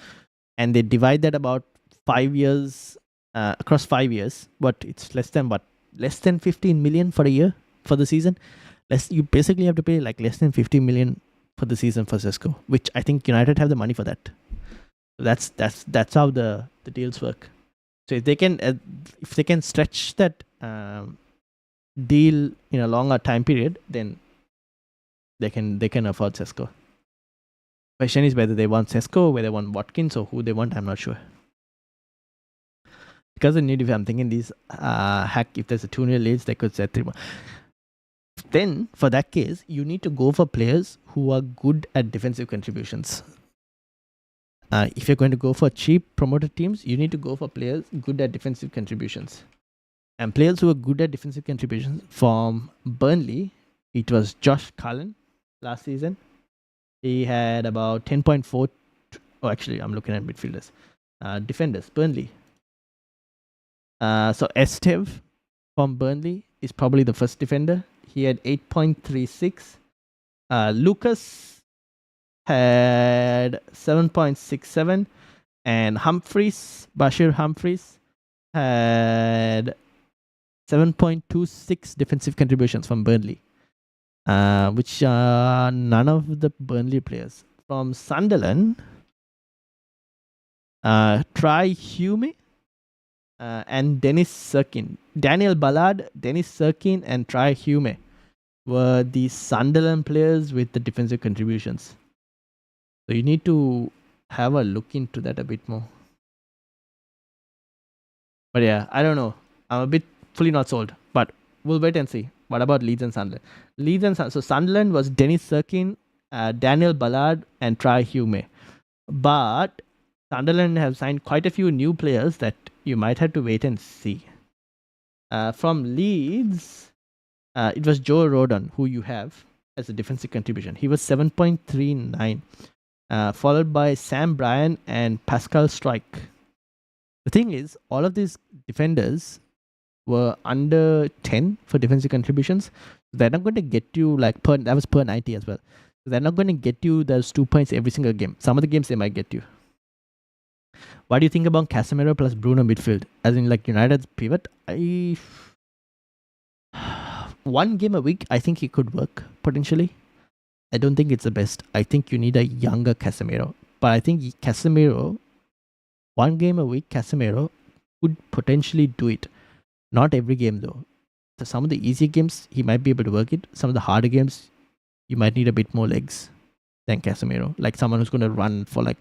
and they divide that about 5 years across 5 years, but it's less than 15 million for a year for the season. You basically have to pay like less than 50 million for the season for Sesko, which I think United have the money for that. So that's how the deals work. So if they can stretch that deal in a longer time period, then they can afford Sesko. Question is whether they want Sesko, whether they want Watkins, or who they want. I'm not sure. Because of if I'm thinking these if there's a 2-0 leads, they could set 3-1. Then for that case, you need to go for players who are good at defensive contributions. If you're going to go for cheap promoted teams, you need to go for players good at defensive contributions. And players who are good at defensive contributions from Burnley, it was Josh Cullen last season. He had about 10.4. Oh, actually, I'm looking at midfielders. Defenders, Burnley. So Estev from Burnley is probably the first defender. He had 8.36. Lucas had 7.67, and Bashir Humphreys had 7.26 defensive contributions from Burnley, which are none of the Burnley players. From Sunderland, Try Hume and Dennis Serkin. Daniel Ballard, Dennis Serkin, and Try Hume were the Sunderland players with the defensive contributions. So you need to have a look into that a bit more. But yeah, I don't know. I'm a bit fully not sold. But we'll wait and see. What about Leeds and Sunderland? So Sunderland was Dennis Serkin, Daniel Ballard, and Troy Hume. But Sunderland have signed quite a few new players that you might have to wait and see. From Leeds, it was Joe Rodon, who you have as a defensive contribution. He was 7.39, followed by Sam Bryan and Pascal Strike. The thing is, all of these defenders were under 10 for defensive contributions. They're not going to get you like that was per 90 as well. They're not going to get you those 2 points every single game. Some of the games they might get you. What do you think about Casemiro plus Bruno midfield? As in like United's pivot? One game a week, I think it could work potentially. I don't think it's the best. I think you need a younger Casemiro. But I think Casemiro, one game a week, Casemiro could potentially do it. Not every game though. So some of the easier games, he might be able to work it. Some of the harder games, you might need a bit more legs than Casemiro. Like someone who's going to run for like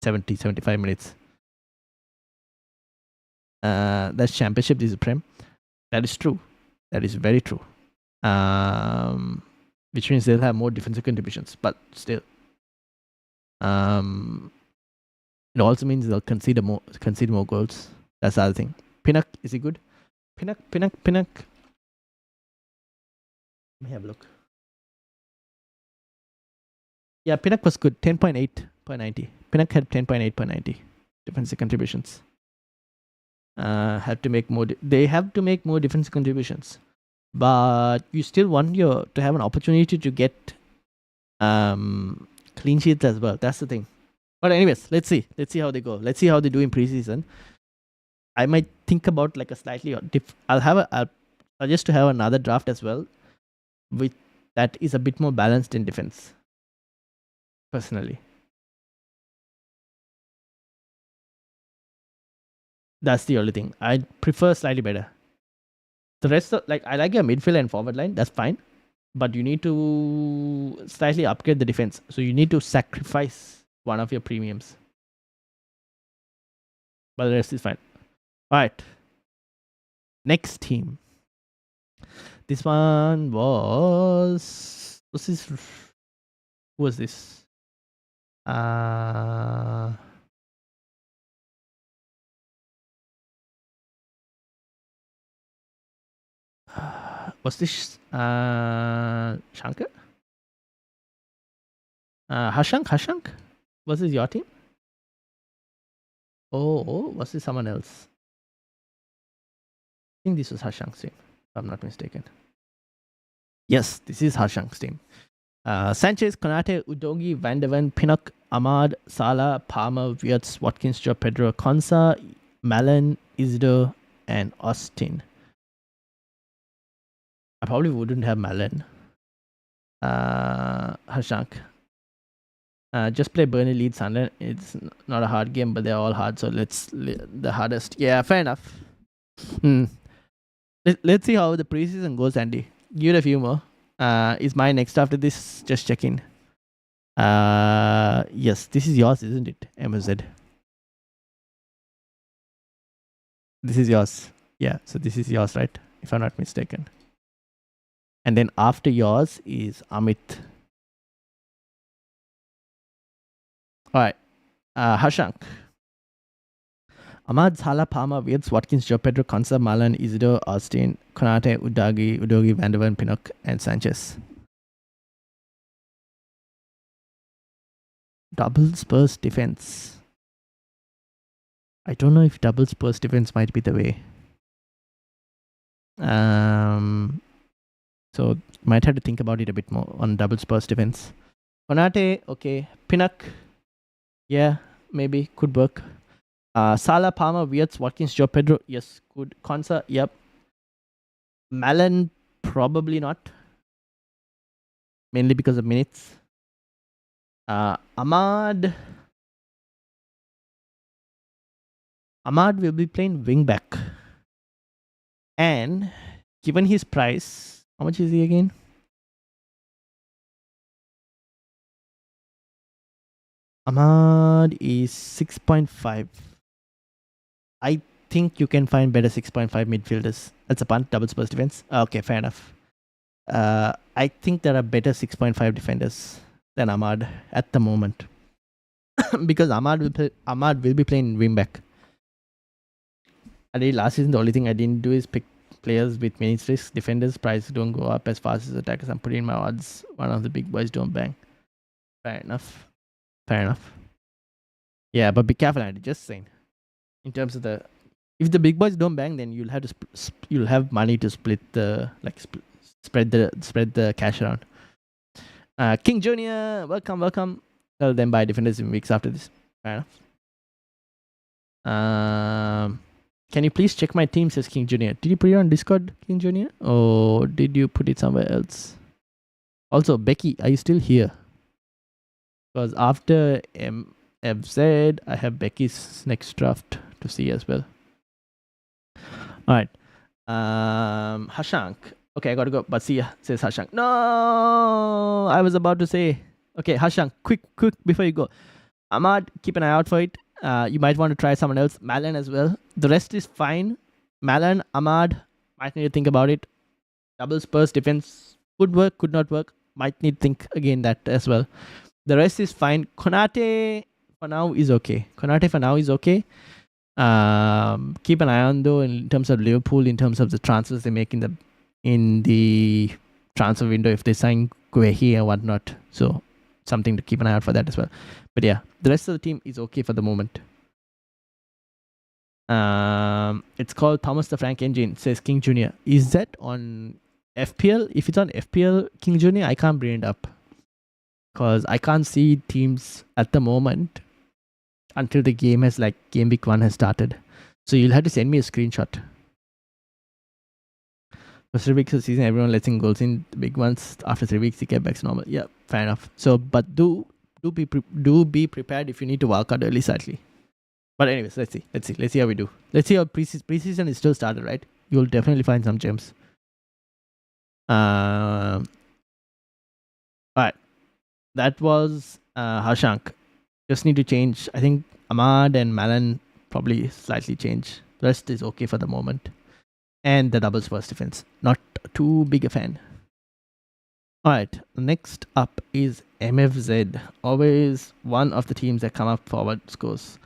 70, 75 minutes. That's championship, this is Prem. That is true. That is very true. Which means they'll have more defensive contributions, but still. It also means they'll concede more goals. That's the other thing. Pinnock, is he good? Pinnock. Let me have a look. Yeah, Pinnock was good. 10.8 per 90. Pinnock had 10.8 per 90 defensive contributions. They have to make more defensive contributions, but you still want to have an opportunity to get clean sheets as well. That's the thing. But anyways, let's see how they go. Let's see how they do in preseason. I might think about like a slightly I'll suggest to have another draft as well, with that is a bit more balanced in defense. Personally, that's the only thing I prefer slightly better. The rest of I like your midfield and forward line. That's fine, but you need to slightly upgrade the defense. So you need to sacrifice one of your premiums, but the rest is fine. All right. Next team. This one was. Who was this? Was this Shankar? Hashank? Was this your team? Oh, was this someone else? I think this was Hashank's team, if I'm not mistaken. Yes, this is Hashank's team. Sanchez, Konate, Udogi, Van de Ven, Pinnock, Ahmad, Salah, Palmer, Wirtz, Watkins, Joe Pedro, Konsa, Malen, Isidore, and Austin. I probably wouldn't have Malen. Hashank. Just play Burnley, Leeds, Sunderland. It's not a hard game, but they're all hard. So the hardest. Yeah, fair enough. Let's see how the preseason goes, Andy. Give it a few more. Is mine next after this? Just check in. Yes, this is yours, isn't it? MZ. This is yours. Yeah, so this is yours, right? If I'm not mistaken. And then after yours is Amit. Alright. Hashank. Ahmad, Salah, Palmer, Wirtz, Watkins, Joe Pedro, Konsa, Malan, Isidore, Austin, Konate, Udogi, Van de Ven, Pinnock, and Sanchez. Double Spurs defense. I don't know if double Spurs defense might be the way. So might have to think about it a bit more on double Spurs defense. Konate, okay. Pinnock, yeah, maybe could work. Salah, Palmer, Wirtz, Watkins, Joe Pedro, yes, good. Konsa, yep. Malen, probably not. Mainly because of minutes. Ahmad will be playing wing back. And given his price, how much is he again? Ahmad is 6.5. I think you can find better 6.5 midfielders. That's a punt, double Spurs defense. Okay, fair enough. I think there are better 6.5 defenders than Ahmad at the moment. Because Ahmad will be playing wingback. I did last season, the only thing I didn't do is pick players with many risks. Defenders' prices don't go up as fast as attackers. I'm putting my odds. One of the big boys don't bang. Fair enough. Yeah, but be careful, Andy. Just saying. In terms of if the big boys don't bang, then you'll have to you'll have money to split the spread the cash around. King Junior, welcome. Tell them buy defenders in weeks after this. Fair enough. Can you please check my team, says King Junior. Did you put it on Discord, King Junior? Or did you put it somewhere else? Also, Becky, are you still here? Because after MFZ, I have Becky's next draft to see as well. Alright. Hashank. Okay, I gotta go. But see ya, says Hashank. No! I was about to say. Okay, Hashank, quick, before you go. Ahmad, keep an eye out for it. You might want to try someone else. Malan as well. The rest is fine. Malan, Ahmad, might need to think about it. Double Spurs defense could work, could not work. Might need to think again that as well. The rest is fine. Konate for now is okay. Keep an eye on though in terms of Liverpool, in terms of the transfers they make in the transfer window, if they sign Guehi and whatnot. So something to keep an eye out for that as well. But yeah, the rest of the team is okay for the moment. It's called Thomas the Frank Engine, says King Junior. Is that on FPL? If it's on FPL, King Junior, I can't bring it up. Because I can't see teams at the moment until the game week 1 has started. So you'll have to send me a screenshot. For 3 weeks of the season, everyone lets in goals in the big ones. After 3 weeks, they get back to normal. Yeah, fair enough. So, but do be prepared if you need to walk out early slightly. But anyways, let's see how we do. Let's see how preseason is still started, right? You'll definitely find some gems. Alright. That was Hashank. Just need to change. I think Ahmad and Malan probably slightly change. The rest is okay for the moment. And the double Spurs defense. Not too big a fan. Alright, next up is MFZ. Always one of the teams that come up forward scores.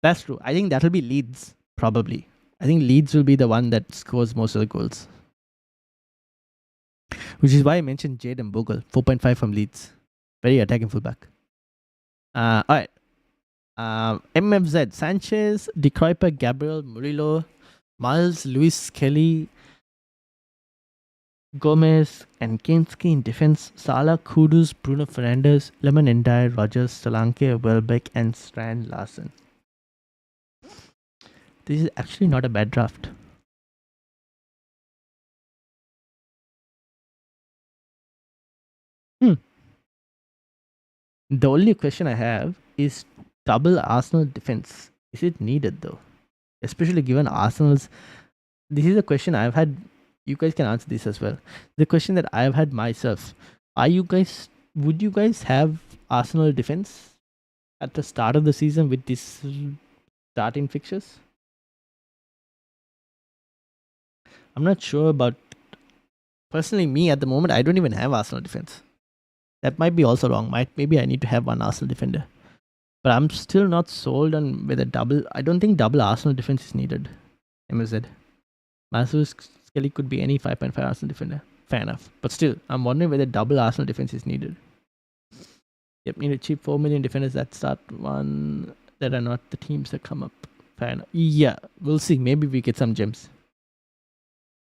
That's true. I think that'll be Leeds, probably. I think Leeds will be the one that scores most of the goals. Which is why I mentioned Jadon Bogle. 4.5 from Leeds. Very attacking fullback. Alright. MFZ. Sanchez, De Kuyper, Gabriel, Murillo, Miles, Lewis, Kelly, Gomez, and Kinski in defense. Salah, Kudus, Bruno Fernandes, Lemon Ndiaye, Rogers, Solanke, Welbeck, and Strand Larsen. This is actually not a bad draft. The only question I have is double Arsenal defense. Is it needed though? Especially given Arsenal's... This is a question I've had. You guys can answer this as well. The question that I've had myself. Would you guys have Arsenal defense at the start of the season with this starting fixtures? I'm not sure about... Personally, me at the moment, I don't even have Arsenal defense. That might be also wrong. Maybe I need to have one Arsenal defender. But I'm still not sold on whether double... I don't think double Arsenal defense is needed. MZ. Masus Kelly could be any 5.5 Arsenal defender. Fair enough. But still, I'm wondering whether double Arsenal defense is needed. Yep, need a cheap 4 million defenders that start one that are not the teams that come up. Fair enough. Yeah, we'll see. Maybe we get some gems.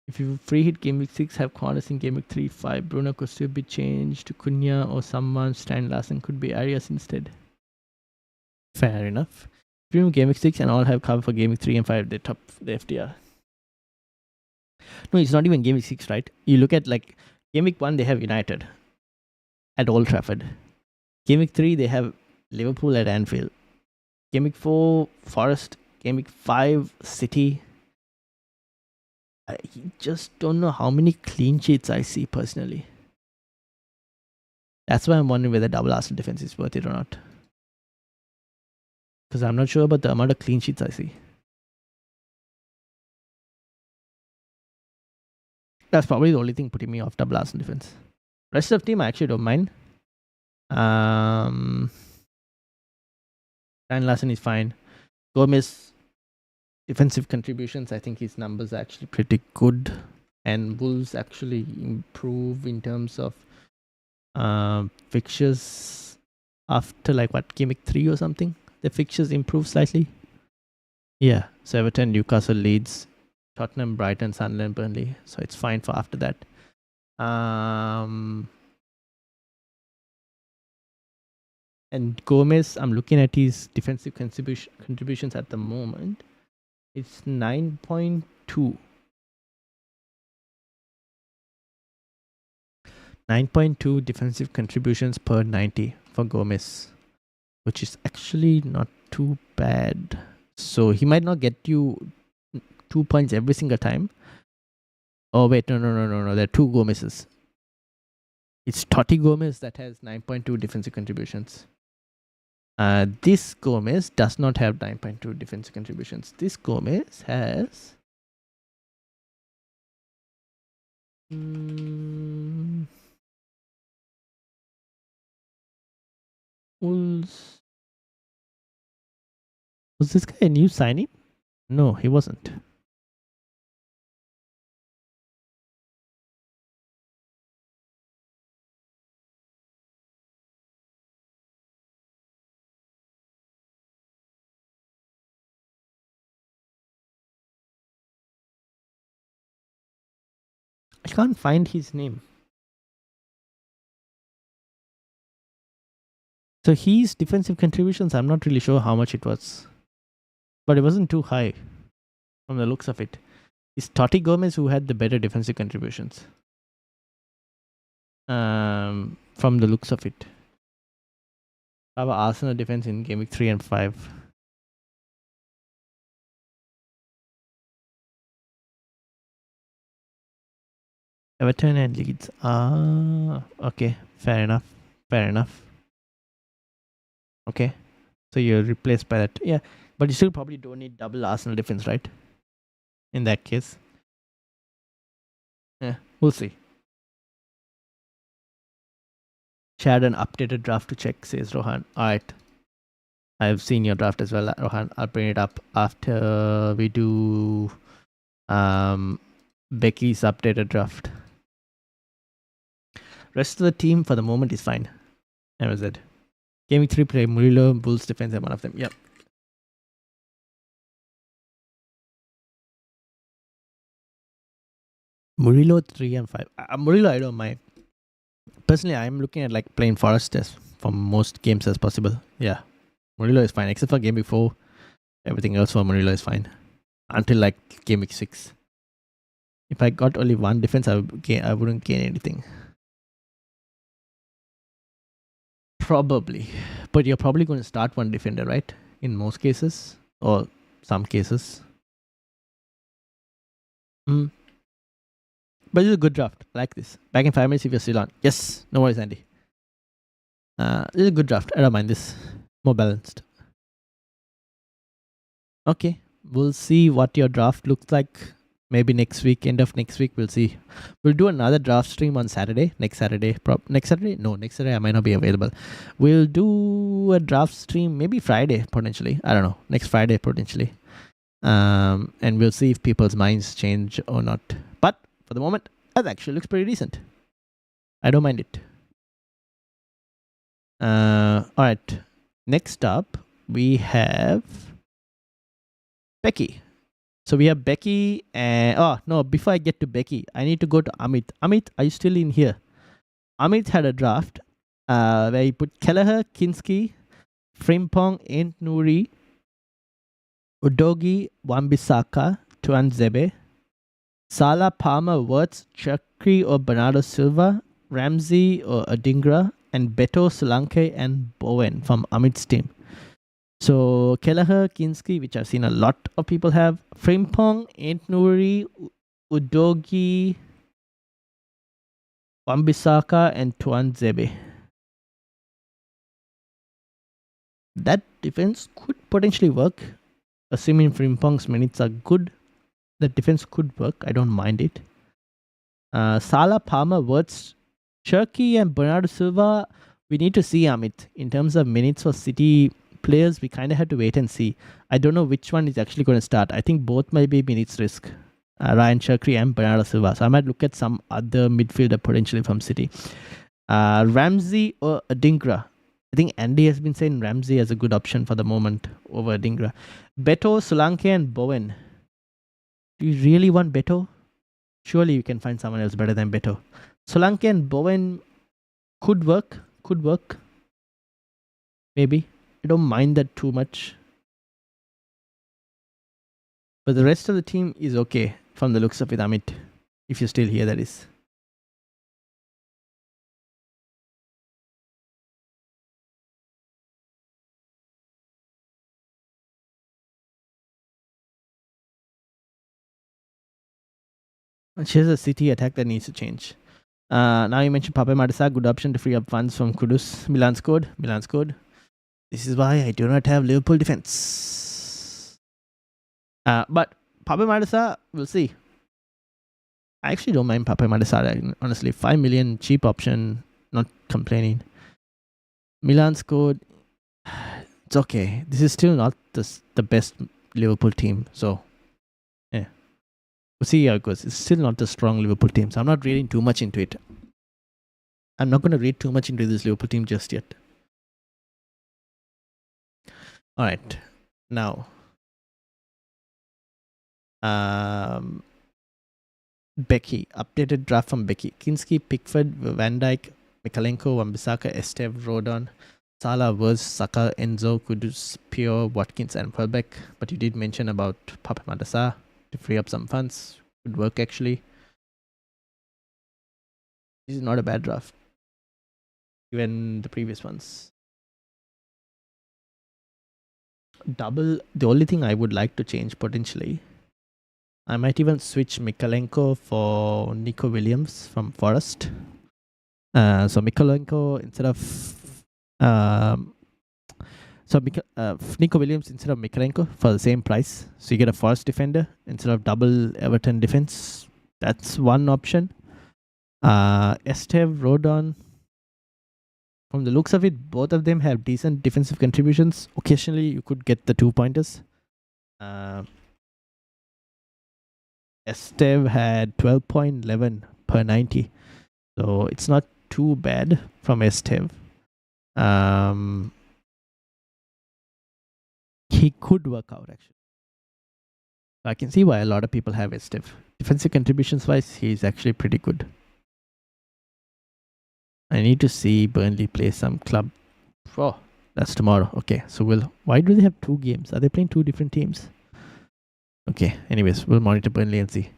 If you free hit game week 6, have corners in game week 3, 5. Bruno could still be changed to Cunha or someone. Stan Larsen could be Arias instead. Fair enough. Premium game week 6 and all have cover for game week 3 and 5. They top the FDR. No, it's not even game week 6, right? You look at game week 1, they have United at Old Trafford. Game week 3, they have Liverpool at Anfield. Game week 4, Forest. Game week 5, City. I just don't know how many clean sheets I see personally. That's why I'm wondering whether double Arsenal defense is worth it or not. Because I'm not sure about the amount of clean sheets I see. That's probably the only thing putting me off double Arsenal defense. Rest of the team, I actually don't mind. Dan Larson is fine. Gomez, defensive contributions, I think his numbers are actually pretty good. And Wolves actually improve in terms of fixtures after game week 3 or something. The fixtures improve slightly. Yeah, so Everton, Newcastle, Leeds, Tottenham, Brighton, Sunderland, Burnley. So it's fine for after that. And Gomez, I'm looking at his defensive contributions at the moment. It's 9.2. 9.2 defensive contributions per 90 for Gomez, which is actually not too bad. So he might not get you 2 points every single time. Oh wait, no. There are two Gomez's. It's Totti Gomez that has 9.2 defensive contributions. This Gomez does not have 9.2 defensive contributions. This Gomez has... Was this guy a new signing? No, he wasn't. I can't find his name. So his defensive contributions, I'm not really sure how much it was. But it wasn't too high from the looks of it. It's Totti Gomez who had the better defensive contributions. From the looks of it. Our Arsenal defense in game week 3 and 5. Everton and Leeds. Okay. Fair enough. Okay. So you're replaced by that. Yeah. But you still probably don't need double Arsenal defense, right? In that case. Yeah. We'll see. Shared an updated draft to check, says Rohan. Alright. I've seen your draft as well, Rohan. I'll bring it up after we do Becky's updated draft. Rest of the team for the moment is fine. MZ. Game week 3 play Murillo, Bulls defense, and one of them. Yep. Murillo 3 and 5. Murillo, I don't mind. Personally, I'm looking at playing Forest as for most games as possible. Yeah. Murillo is fine, except for game week 4. Everything else for Murillo is fine. Until game week 6. If I got only one defense, I wouldn't gain anything. Probably. But you're probably going to start one defender, right? In most cases. Or some cases. But it's a good draft. I like this. Back in 5 minutes if you're still on. Yes. No worries, Andy. This is a good draft. I don't mind this. More balanced. Okay. We'll see what your draft looks like. Maybe next week, end of next week, we'll see. We'll do another draft stream on Saturday. Next Saturday? Next Saturday? No, next Saturday I might not be available. We'll do a draft stream maybe Friday, potentially. I don't know. Next Friday, potentially. And we'll see if people's minds change or not. But for the moment, that actually looks pretty decent. I don't mind it. Alright. Next up, we have Becky. So we have Becky and... before I get to Becky, I need to go to Amit. Amit, are you still in here? Amit had a draft where he put Kelleher, Kinski, Frimpong, Aint Nouri, Udogi, Wan-Bissaka, Tuanzebe, Salah, Palmer, Wirtz, Chakri or Bernardo Silva, Ramsey or Adingra, and Beto, Solanke and Bowen from Amit's team. So Kelleher, Kinski, which I've seen a lot of people have, Frimpong, Aint Nouri, Udogi, Wan-Bissaka and Tuanzebe. That defense could potentially work. Assuming Frimpong's minutes are good, that defense could work. I don't mind it. Salah, Palmer, Wirtz, Cherky, and Bernardo Silva. We need to see, Amit. In terms of minutes for City players, we kind of have to wait and see. I don't know which one is actually going to start. I think both might be minutes risk. Ryan Cherky and Bernardo Silva. So I might look at some other midfielder potentially from City. Ramsey or Adingra. I think Andy has been saying Ramsey as a good option for the moment over Adingra. Beto, Solanke, and Bowen. Do you really want Beto? Surely you can find someone else better than Beto. Solanke and Bowen could work. Could work. Maybe. I don't mind that too much. But the rest of the team is okay from the looks of it, Amit. If you're still here, that is. And here's a City attack that needs to change. Now you mentioned Pape Matar, good option to free up funds from Kudus. Milan scored. This is why I do not have Liverpool defense. But Pape Matar, we'll see. I actually don't mind Pape Matar, honestly. 5 million, cheap option, not complaining. Milan scored. It's okay. This is still not the best Liverpool team, so yeah. We'll see how it goes. It's still not the strong Liverpool team, so I'm not reading too much into it. I'm not going to read too much into this Liverpool team just yet. Alright. Now. Becky. Updated draft from Becky. Kinski, Pickford, Van Dijk, Mikalenko, Wan-Bissaka, Esteve, Rodon, Salah, Wirtz, Saka, Enzo, Kudus, Pio, Watkins, and Welbeck. But you did mention about Pape Matar to free up some funds. Could work actually. This is not a bad draft. Even the previous ones. Double. The only thing I would like to change potentially, I might even switch Mikalenko for Nico Williams from Forest. So Mikalenko instead of Nico Williams instead of Mikalenko for the same price. So you get a Forest defender instead of double Everton defense. That's one option. Esteve, Rodon. From the looks of it, both of them have decent defensive contributions. Occasionally, you could get the 2-pointers. Esteve had 12.11 per 90. So it's not too bad from Esteve. He could work out actually. I can see why a lot of people have Esteve. Defensive contributions wise, he's actually pretty good. I need to see Burnley play some club. Oh, that's tomorrow. Okay, so why do they have 2 games? Are they playing 2 different teams? Okay, anyways, we'll monitor Burnley and see.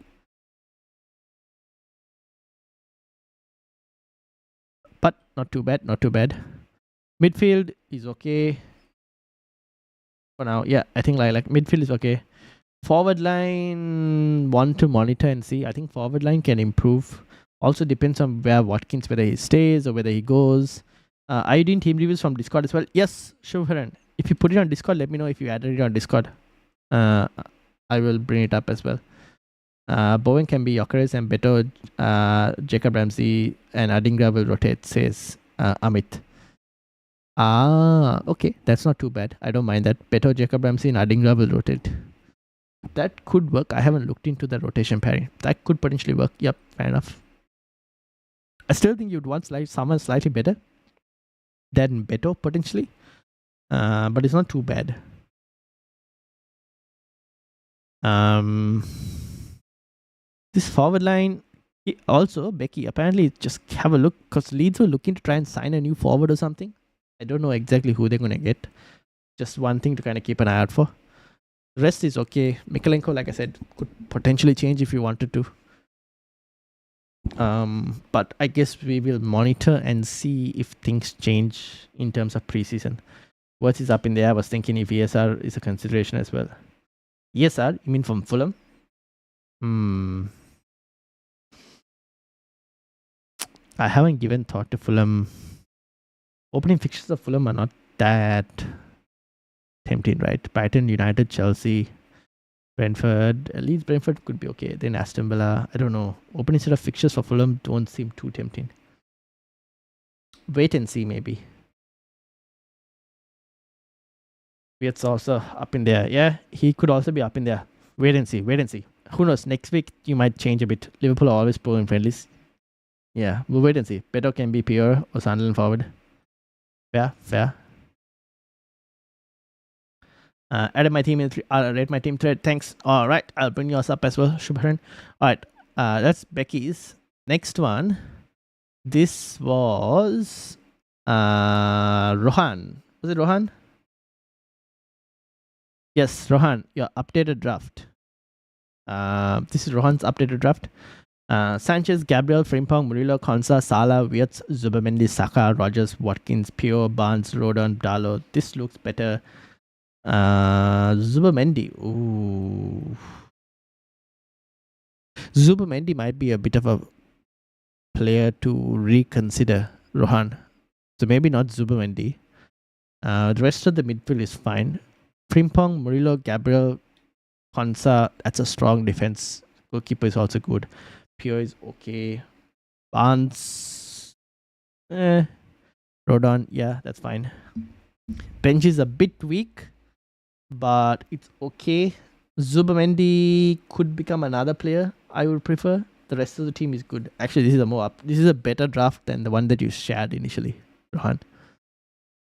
But not too bad. Midfield is okay for now. Yeah, I think like midfield is okay. Forward line, want to monitor and see. I think forward line can improve. Also depends on where Watkins, whether he stays or whether he goes. Are you doing team reviews from Discord as well? Yes, Shubharan. If you put it on Discord, let me know if you added it on Discord. I will bring it up as well. Bowen can be Gyökeres and Beto, Jacob Ramsey and Adingra will rotate, says Amit. Okay. That's not too bad. I don't mind that. Beto, Jacob Ramsey and Adingra will rotate. That could work. I haven't looked into the rotation pairing. That could potentially work. Yep, fair enough. I still think you'd want someone slightly better than Beto potentially. But it's not too bad. This forward line, also Becky, apparently just have a look because Leeds were looking to try and sign a new forward or something. I don't know exactly who they're going to get. Just one thing to kind of keep an eye out for. The rest is okay. Mikalenko, like I said, could potentially change if you wanted to. But I guess we will monitor and see if things change in terms of preseason. What is up in there? I was thinking if ESR is a consideration as well. ESR? You mean from Fulham? I haven't given thought to Fulham. Opening fixtures of Fulham are not that tempting, right? Brighton, United, Chelsea. Brentford. Leeds Brentford could be okay. Then Aston Villa. I don't know. Opening set of fixtures for Fulham don't seem too tempting. Wait and see, maybe. It's also up in there. Yeah, he could also be up in there. Wait and see. Wait and see. Who knows? Next week you might change a bit. Liverpool are always poor in friendlies. Yeah, we'll wait and see. Beto can be Pierre or Sunderland forward. Fair. Added my team in rate my team thread. Thanks. All right, I'll bring yours up as well, Shubharan. All right, that's Becky's. Next one. This was Rohan. Was it Rohan? Yes, Rohan. Your updated draft. This is Rohan's updated draft. Sanchez, Gabriel, Frimpong, Murillo, Konsa, Salah, Wirtz, Zubamendi, Saka, Rogers, Watkins, Pio, Barnes, Rodon, Dalo. This looks better. Zubamendi. Ooh. Zubamendi might be a bit of a player to reconsider, Rohan. So maybe not Zubamendi. The rest of the midfield is fine. Frimpong, Murillo, Gabriel, Konsa. That's a strong defense. Goalkeeper is also good. Pure is okay. Barnes. Rodon. Yeah, that's fine. Bench is a bit weak, but it's okay. Zubamendi could become another player I would prefer. The rest of the team is good. Actually, this is a better draft than the one that you shared initially, Rohan.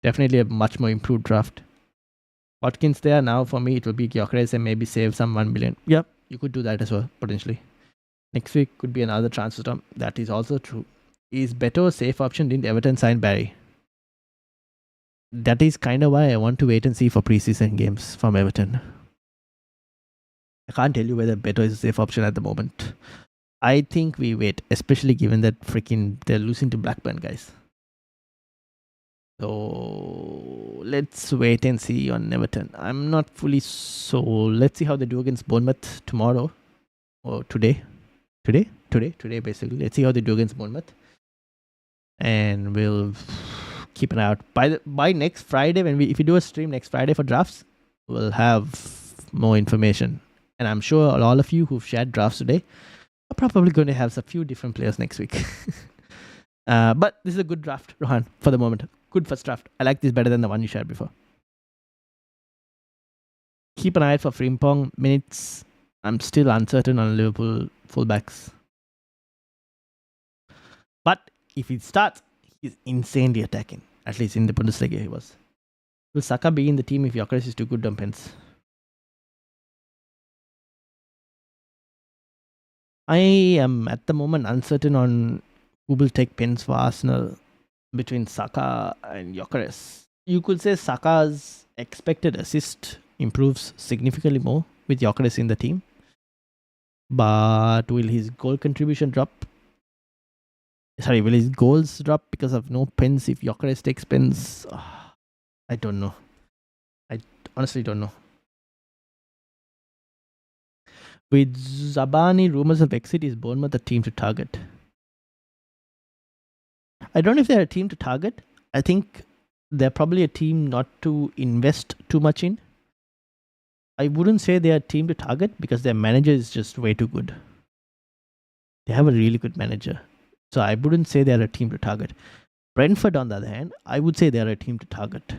Definitely a much more improved draft. Watkins there. Now for me it will be Gyökeres and maybe save some 1 million. Yep, you could do that as well, potentially. Next week could be another transfer term. That is also true. Is Beto a safe option? Didn't Everton sign Barry? That is kind of why I want to wait and see for preseason games from Everton. I can't tell you whether Beto is a safe option at the moment. I think we wait, especially given that they're losing to Blackburn, guys. So let's wait and see on Everton. I'm not fully sold. Let's see how they do against Bournemouth tomorrow or today. Today basically. Let's see how they do against Bournemouth, and we'll keep an eye out. By next Friday, if we do a stream next Friday for drafts, we'll have more information. And I'm sure all of you who've shared drafts today are probably going to have a few different players next week. But this is a good draft, Rohan, for the moment. Good first draft. I like this better than the one you shared before. Keep an eye out for Frimpong minutes. I'm still uncertain on Liverpool fullbacks. But if he starts, he's insanely attacking. At least in the Bundesliga he was. Will Saka be in the team if Gyökeres is too good on pens? I am at the moment uncertain on who will take pens for Arsenal between Saka and Gyökeres. You could say Saka's expected assist improves significantly more with Gyökeres in the team. But will his goal contribution drop? Sorry, will his goals drop because of no pens if Gyökeres takes pens? I don't know. I honestly don't know. With Zabani rumors of exit, is Bournemouth a team to target? I don't know if they're a team to target. I think they're probably a team not to invest too much in. I wouldn't say they're a team to target because their manager is just way too good. They have a really good manager. So I wouldn't say they're a team to target. Brentford, on the other hand, I would say they're a team to target,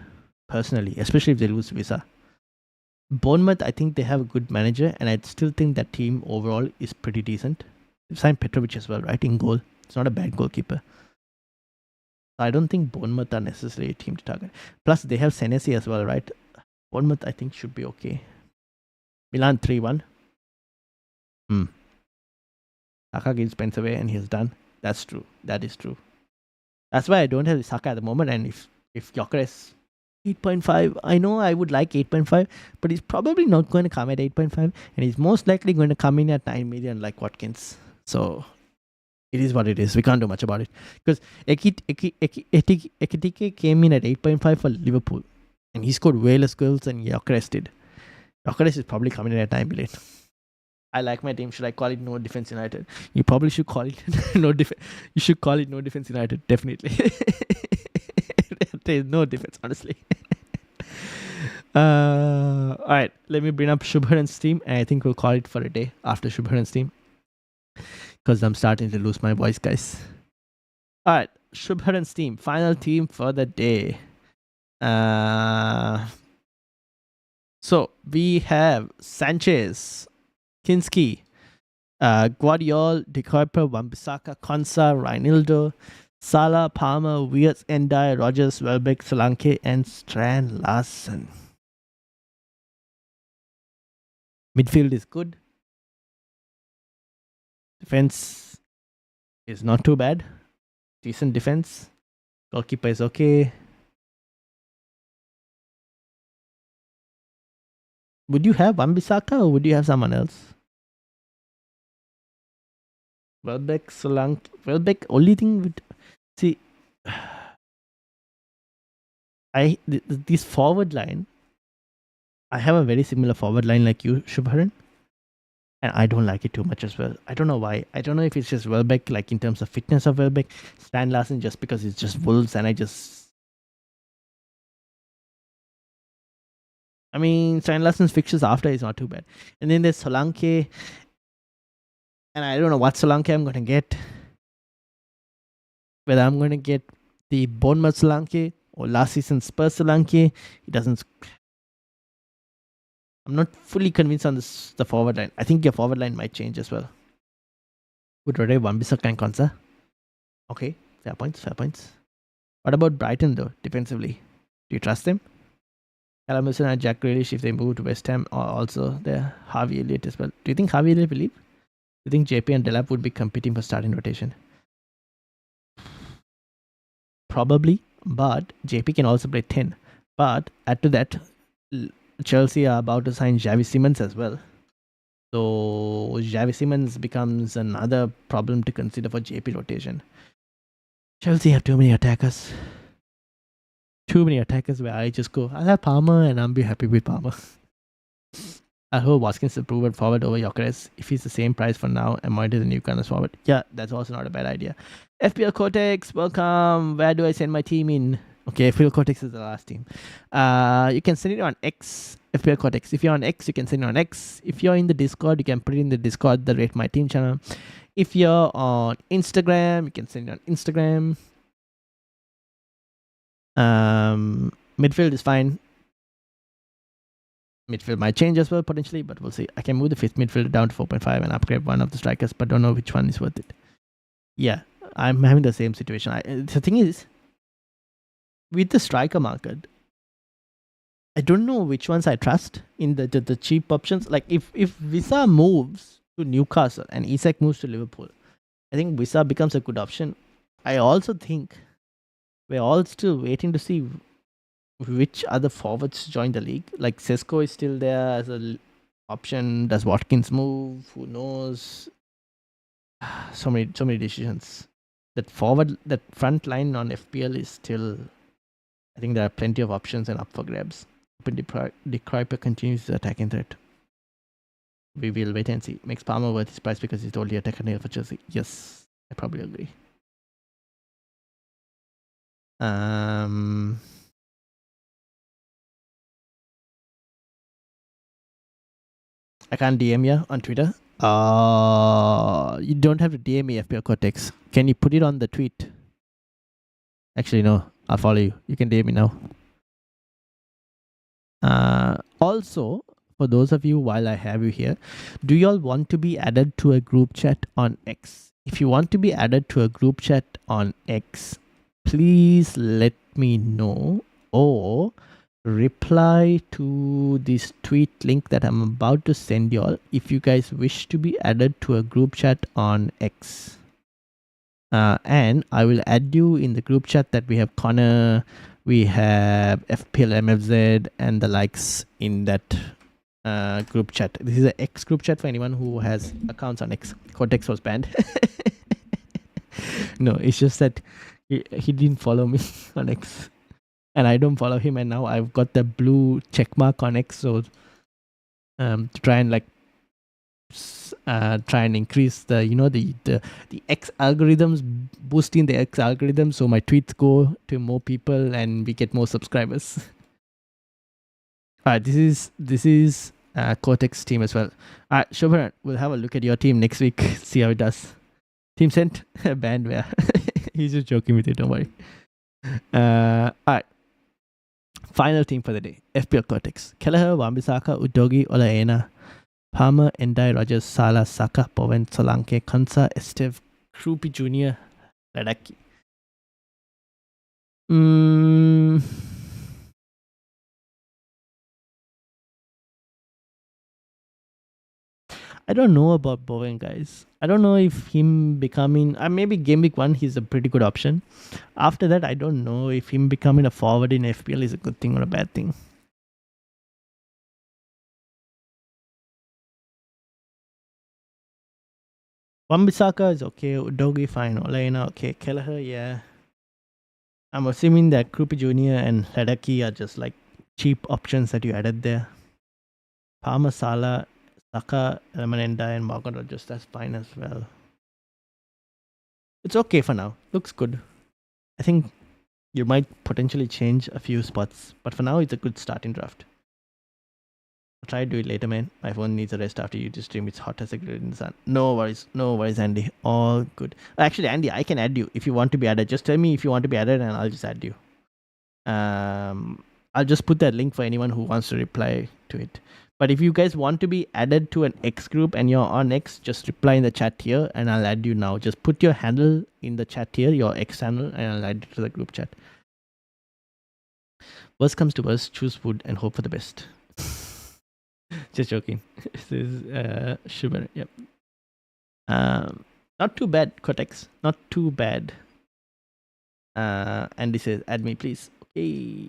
personally, especially if they lose Visa. Bournemouth, I think they have a good manager, and I still think that team overall is pretty decent. They've signed Petrovic as well, right, in goal. It's not a bad goalkeeper. I don't think Bournemouth are necessarily a team to target. Plus, they have Senesi as well, right? Bournemouth, I think, should be okay. Milan 3-1. Saka gives pens away and he's done. That's true. That is true. That's why I don't have Saka at the moment. And if Gyökeres 8.5, I know I would like 8.5, but he's probably not going to come at 8.5, and he's most likely going to come in at 9 million like Watkins. So it is what it is. We can't do much about it. Because Ekitike came in at 8.5 for Liverpool, and he scored way less goals than Gyökeres did. Gyökeres is probably coming in at 9 million. I like my team. Should I call it No Defense United? You probably should call it No Defense. You should call it No Defense United. Definitely. There is no defense, honestly. All right, let me bring up Shubharan's team, and I think we'll call it for a day after Shubharan's team because I'm starting to lose my voice, guys. All right, Shubharan's team, final team for the day. So we have Sanchez, Kinski, Guardiola, De Kuyper, Wan-Bissaka, Konsa, Reinildo, Salah, Palmer, Wirtz, Endai, Rogers, Welbeck, Solanke, and Strand Larsen. Midfield is good. Defense is not too bad. Decent defense. Goalkeeper is okay. Would you have Wan-Bissaka or would you have someone else? Welbeck, Solanke. Welbeck, only thing with... See... This forward line... I have a very similar forward line like you, Shubharan. And I don't like it too much as well. I don't know why. I don't know if it's just Welbeck, like in terms of fitness of Welbeck. Stan Larsen just because it's just Wolves and I mean, Stan Larsen's fixtures after is not too bad. And then there's Solanke. And I don't know what Solanke I'm going to get. Whether I'm going to get the Bournemouth Solanke or last season's Spurs Solanke. It doesn't... I'm not fully convinced on the forward line. I think your forward line might change as well. Would Rode Wan-Bissaka and Konsa? Okay, fair points. What about Brighton though, defensively? Do you trust them? Callum Wilson and Jack Grealish, if they move to West Ham, are also there. Harvey Elliott as well. Do you think Harvey Elliott will leave? Do you think JP and Delap would be competing for starting rotation? Probably, but JP can also play 10. But add to that, Chelsea are about to sign Xavi Simons as well. So Xavi Simons becomes another problem to consider for JP rotation. Chelsea have too many attackers. Too many attackers where I just go, I'll have Palmer and I'll be happy with Palmer. I hope Watkins is proven forward over Gyökeres. If he's the same price for now, Amoy is a newcomer's forward. Yeah, that's also not a bad idea. FPL Cortex, welcome. Where do I send my team in? Okay, FPL Cortex is the last team. You can send it on X, FPL Cortex. If you're on X, you can send it on X. If you're in the Discord, you can put it in the Discord, the Rate My Team channel. If you're on Instagram, you can send it on Instagram. Midfield is fine. Midfield might change as well potentially, but we'll see. I can move the fifth midfielder down to 4.5 and upgrade one of the strikers, but don't know which one is worth it. Yeah, I'm having the same situation. The thing is, with the striker market, I don't know which ones I trust in the cheap options. Like if Visa moves to Newcastle and Isak moves to Liverpool, I think Visa becomes a good option. I also think we're all still waiting to see which other forwards join the league. Like Sesko is still there as an option. Does Watkins move? Who knows? So many decisions. That front line on FPL is still... I think there are plenty of options and up for grabs. But De Kuyper continues the attacking threat. We will wait and see. Makes Palmer worth his price because he's the only attacker nail for Chelsea. Yes, I probably agree. I can't DM you on Twitter. You don't have to DM me, FPL Cortex. Can you put it on the tweet? Actually, no. I'll follow you. You can DM me now. Also, for those of you, while I have you here, do you all want to be added to a group chat on X? If you want to be added to a group chat on X, please let me know or reply to this tweet link that I'm about to send you all if you guys wish to be added to a group chat on X. And I will add you in the group chat that we have Connor, we have FPL MFZ and the likes in that group chat. This is an X group chat for anyone who has accounts on X. Cortex was banned. No, it's just that he didn't follow me on X. And I don't follow him, and now I've got the blue check mark on X, so to try and increase the X algorithms, boosting the X algorithm, so my tweets go to more people and we get more subscribers. Alright, this is Cortex team as well. Alright, Shobharan, we'll have a look at your team next week. See how it does. Team sent banned where he's just joking with you. Don't worry. Alright, final team for the day. FPL Cortex. Kelleher, Wambisaka, Udogi, Olaena, Palmer, Endai, Rogers, Sala, Saka, Bowen, Solanke, Kansa, Esteve, Krupi Jr., Radaki. I don't know about Bowen, guys. I don't know if him becoming maybe game week 1 he's a pretty good option. After that, I don't know if him becoming a forward in FPL is a good thing or a bad thing. Wambisaka is okay. Udogi fine. Olaina okay. Kelleher, yeah. I'm assuming that Krupi Jr. and Ledaki are just like cheap options that you added there. Palmer, Sala, Saka, Ramanenda, and Morgan Rogers, that's fine as well. It's okay for now. Looks good. I think you might potentially change a few spots, but for now, it's a good starting draft. I'll try to do it later, man. My phone needs a rest after you stream. It's hot as a grill in the sun. No worries, Andy. All good. Actually, Andy, I can add you if you want to be added. Just tell me if you want to be added, and I'll just add you. I'll just put that link for anyone who wants to reply to it. But if you guys want to be added to an X group and you're on X, just reply in the chat here and I'll add you now. Just put your handle in the chat here, your X handle, and I'll add you to the group chat. Worst comes to worst, choose wood and hope for the best. Just joking. This is Shubham. Yep. Not too bad, Cortex. Not too bad. Andy says, add me, please. Okay.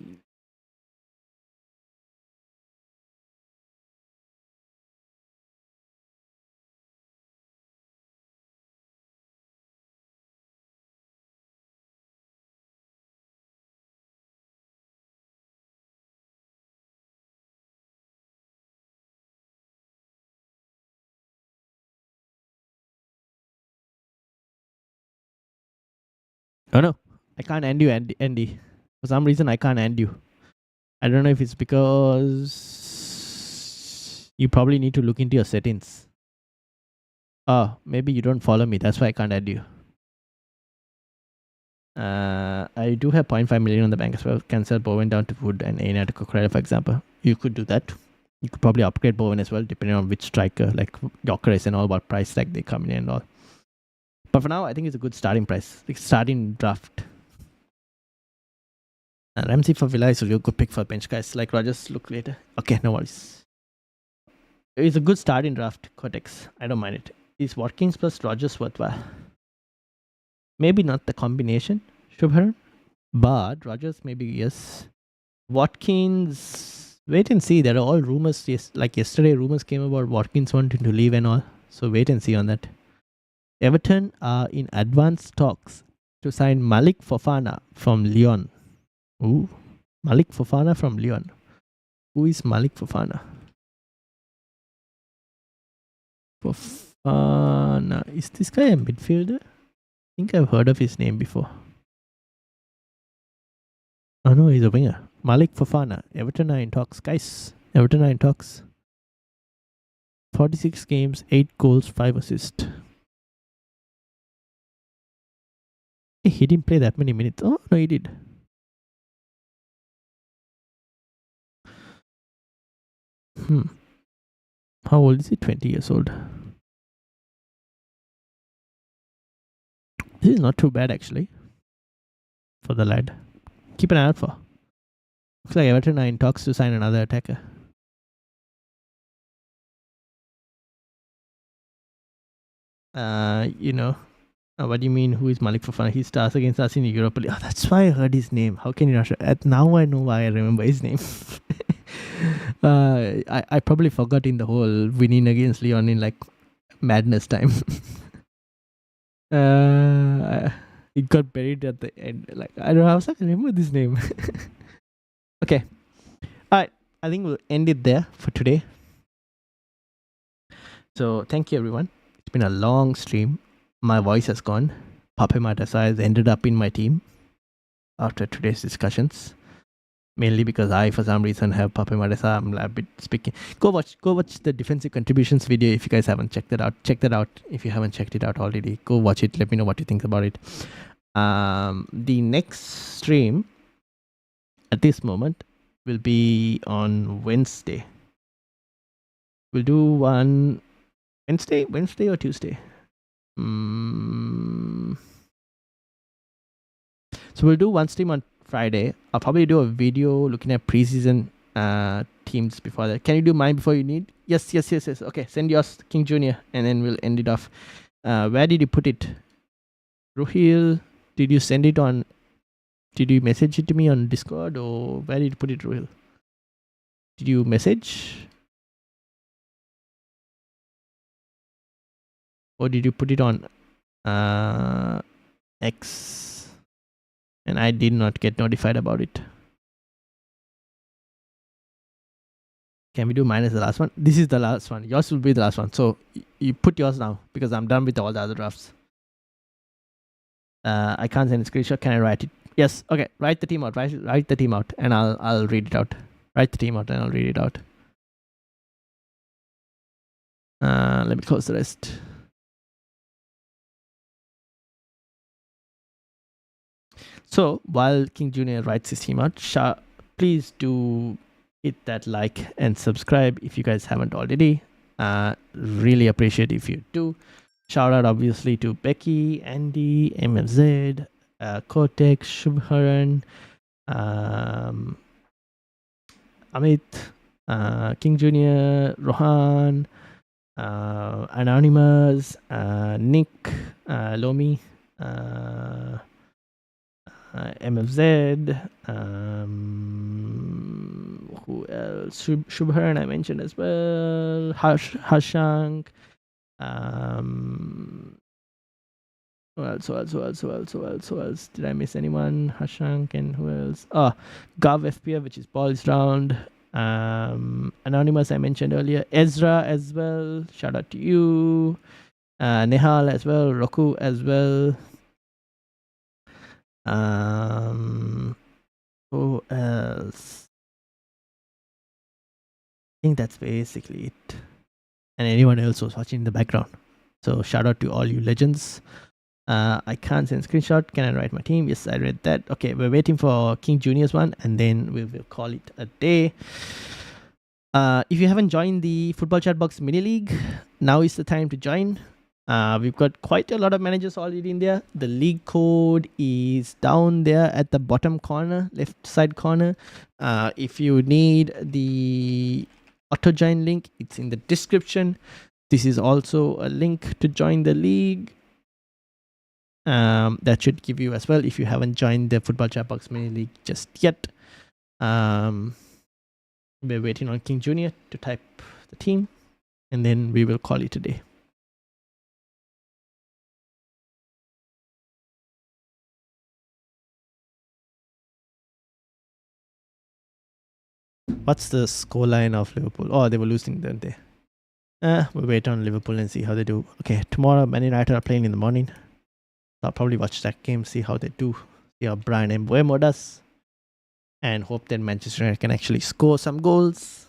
Oh no, I can't end you, Andy. For some reason, I can't end you. I don't know if it's because you probably need to look into your settings. Oh, maybe you don't follow me. That's why I can't add you. I do have 0.5 million on the bank as well. Can sell Bowen down to Wood and Aina to Crocodile, for example. You could do that. You could probably upgrade Bowen as well, depending on which striker, like Gyökeres and all, what price tag they come in and all. But for now, I think it's a good starting price. Like starting draft. And Ramsey for Villa is a real good pick for bench guys. Like Rogers, look later. Okay, no worries. It's a good starting draft, Cortex. I don't mind it. Is Watkins plus Rogers worthwhile? Maybe not the combination, Shubharan. But Rogers, maybe yes. Watkins, wait and see. There are all rumors. Yes, like yesterday, rumors came about Watkins wanting to leave and all. So wait and see on that. Everton are in advanced talks to sign Malik Fofana from Lyon. Ooh, Malik Fofana from Lyon. Who is Malik Fofana? Fofana. Is this guy a midfielder? I think I've heard of his name before. Oh no, he's a winger. Malik Fofana. Everton are in talks. Guys, Everton are in talks. 46 games, 8 goals, 5 assists. He didn't play that many minutes. Oh, no, he did. How old is he? 20 years old. This is not too bad, actually, for the lad. Keep an eye out for. Looks like Everton are in talks to sign another attacker. What do you mean? Who is Malik Fofana? He stars against us in Europa League. Oh, that's why I heard his name. How can you not? Now I know why I remember his name. I probably forgot in the whole winning against Lyon in like madness time. It got buried at the end. Like I don't know. I was like, I remember this name. Okay. Alright. I think we'll end it there for today. So thank you everyone. It's been a long stream. My voice has gone. Pape Matasa has ended up in my team after today's discussions. mainly because I, for some reason, have Pape Maresa. I'm a bit speaking. Go watch the defensive contributions video if you guys haven't checked it out. Check that out if you haven't checked it out already. Go watch it. Let me know what you think about it. The next stream at this moment will be on Wednesday. We'll do one Wednesday or Tuesday. So we'll do one stream on Friday. I'll probably do a video looking at preseason teams before that. Can you do mine before you need? Yes. Okay, send yours, King Junior, and then we'll end it off. Where did you put it? Ruhil, did you send it on? Did you message it to me on Discord, or where did you put it, Ruhil? Did you message? Or did you put it on X? And I did not get notified about it. Can we do mine as the last one? This is the last one. Yours will be the last one. So you put yours now because I'm done with all the other drafts. I can't send a screenshot. Can I write it? Yes. Okay. Write the team out. Write the team out, and I'll read it out. Write the team out, and I'll read it out. Let me close the rest. So while King Junior writes his team out, please do hit that like and subscribe if you guys haven't already. Really appreciate if you do. Shout out obviously to Becky, Andy, MFZ, Kotek, Shubharan, Amit, King Junior, Rohan, Anonymous, Nick, Lomi, MFZ, who else? Shubharan I mentioned as well. Hashank. Who else? Did I miss anyone? Hashank and who else? Gav FPL, which is Paul's round. Anonymous I mentioned earlier. Ezra as well. Shout out to you. Nehal as well. Roku as well. Who else? I think that's basically it. And anyone else who's watching in the background. So shout out to all you legends. I can't send screenshot. Can I write my team? Yes, I read that. Okay, we're waiting for King Junior's one, and then we will call it a day. If you haven't joined the Football Chatbox Mini League, now is the time to join. We've got quite a lot of managers already in there. The league code is down there at the bottom corner, left side corner. If you need the auto join link, it's in the description. This is also a link to join the league. That should give you as well if you haven't joined the Football Chatbox Mini League just yet. We're waiting on King Junior to type the team, and then we will call it a day. What's the scoreline of Liverpool? Oh, they were losing, didn't they? We'll wait on Liverpool and see how they do. Okay, tomorrow Man United are playing in the morning. I'll probably watch that game, see how they do, see how Brian Mbeumo does, and hope that Manchester United can actually score some goals.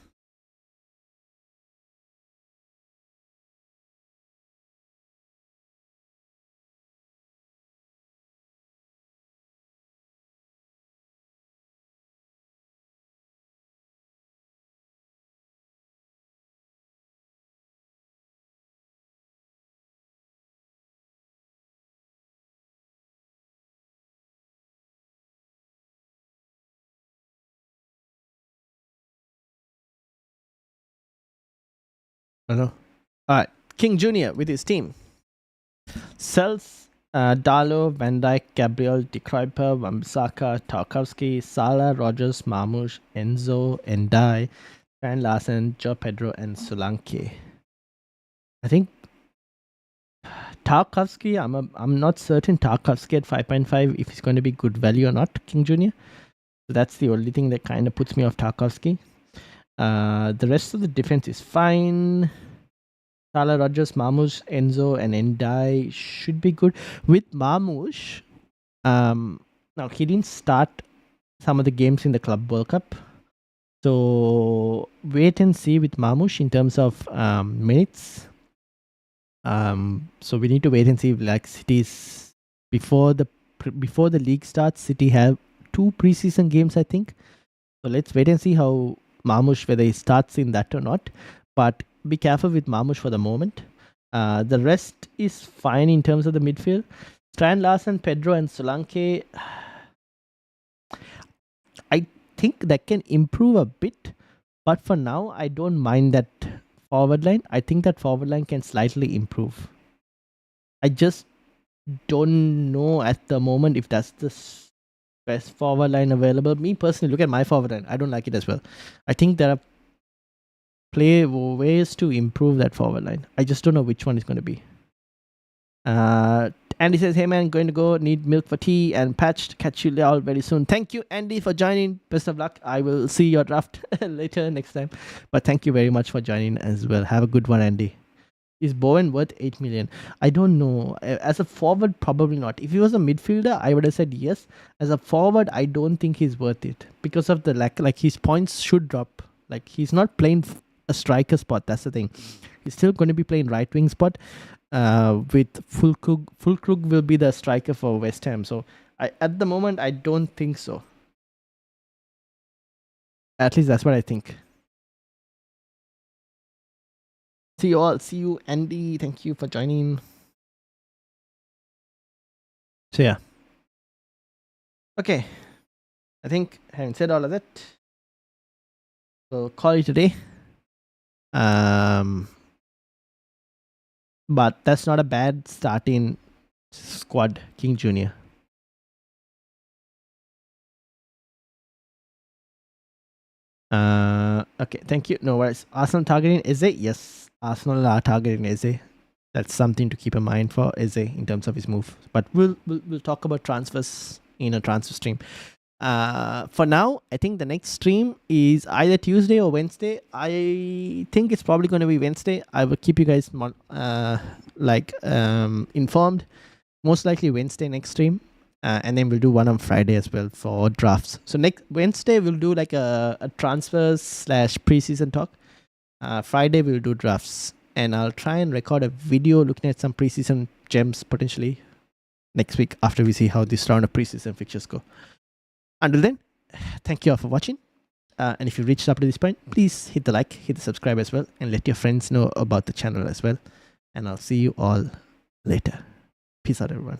I know. All right, King Junior with his team. Sells Darlow, Van Dijk, Gabriel, De Kuyper, Wan-Bissaka, Tarkowski, Salah, Rogers, Marmoush, Enzo, Endai, Van Larsen, Joe Pedro, and Solanke. I think Tarkowski, I'm not certain Tarkowski at 5.5 if he's going to be good value or not, King Junior. So that's the only thing that kind of puts me off Tarkowski. The rest of the defense is fine. Salah, Rogers, Marmoush, Enzo, and Endai should be good. With Marmoush, now he didn't start some of the games in the Club World Cup. So wait and see with Mamush in terms of minutes. So we need to wait and see. Like City's before the league starts, City have 2 preseason games, I think. So let's wait and see how Mamush, whether he starts in that or not. But be careful with Mamush for the moment. The rest is fine in terms of the midfield. Strand Larsen, Pedro, and Solanke. I think that can improve a bit, but for now, I don't mind that forward line. I think that forward line can slightly improve. I just don't know at the moment if that's the best forward line available. Me personally, look at my forward line. I don't like it as well. I think there are ways to improve that forward line. I just don't know which one is going to be. Andy says, hey man, going to go, need milk for tea and patched. Catch you all very soon. Thank you, Andy, for joining. Best of luck. I will see your draft later next time. But thank you very much for joining as well. Have a good one, Andy. Is Bowen worth 8 million? I don't know. As a forward, probably not. If he was a midfielder, I would have said yes. As a forward, I don't think he's worth it because of the lack. Like his points should drop. Like he's not playing a striker spot. That's the thing. He's still going to be playing right wing spot. With Fulkrug will be the striker for West Ham. So at the moment, I don't think so. At least that's what I think. See you all. See you, Andy. Thank you for joining. So yeah. Okay. I think having said all of that, we'll call it a day. But that's not a bad starting squad, King Jr. Okay, thank you. No worries. Arsenal targeting Eze? Yes, Arsenal are targeting Eze. That's something to keep in mind for Eze in terms of his move. But we'll talk about transfers in a transfer stream. For now, I think the next stream is either Tuesday or Wednesday. I think it's probably going to be Wednesday. I will keep you guys informed. Most likely Wednesday next stream. And then we'll do one on Friday as well for drafts. So next Wednesday we'll do like a transfers / preseason talk. Friday we'll do drafts. And I'll try and record a video looking at some preseason gems potentially next week after we see how this round of preseason fixtures go. Until then, thank you all for watching. And if you reached up to this point, please hit the like, hit the subscribe as well, and let your friends know about the channel as well. And I'll see you all later. Peace out, everyone.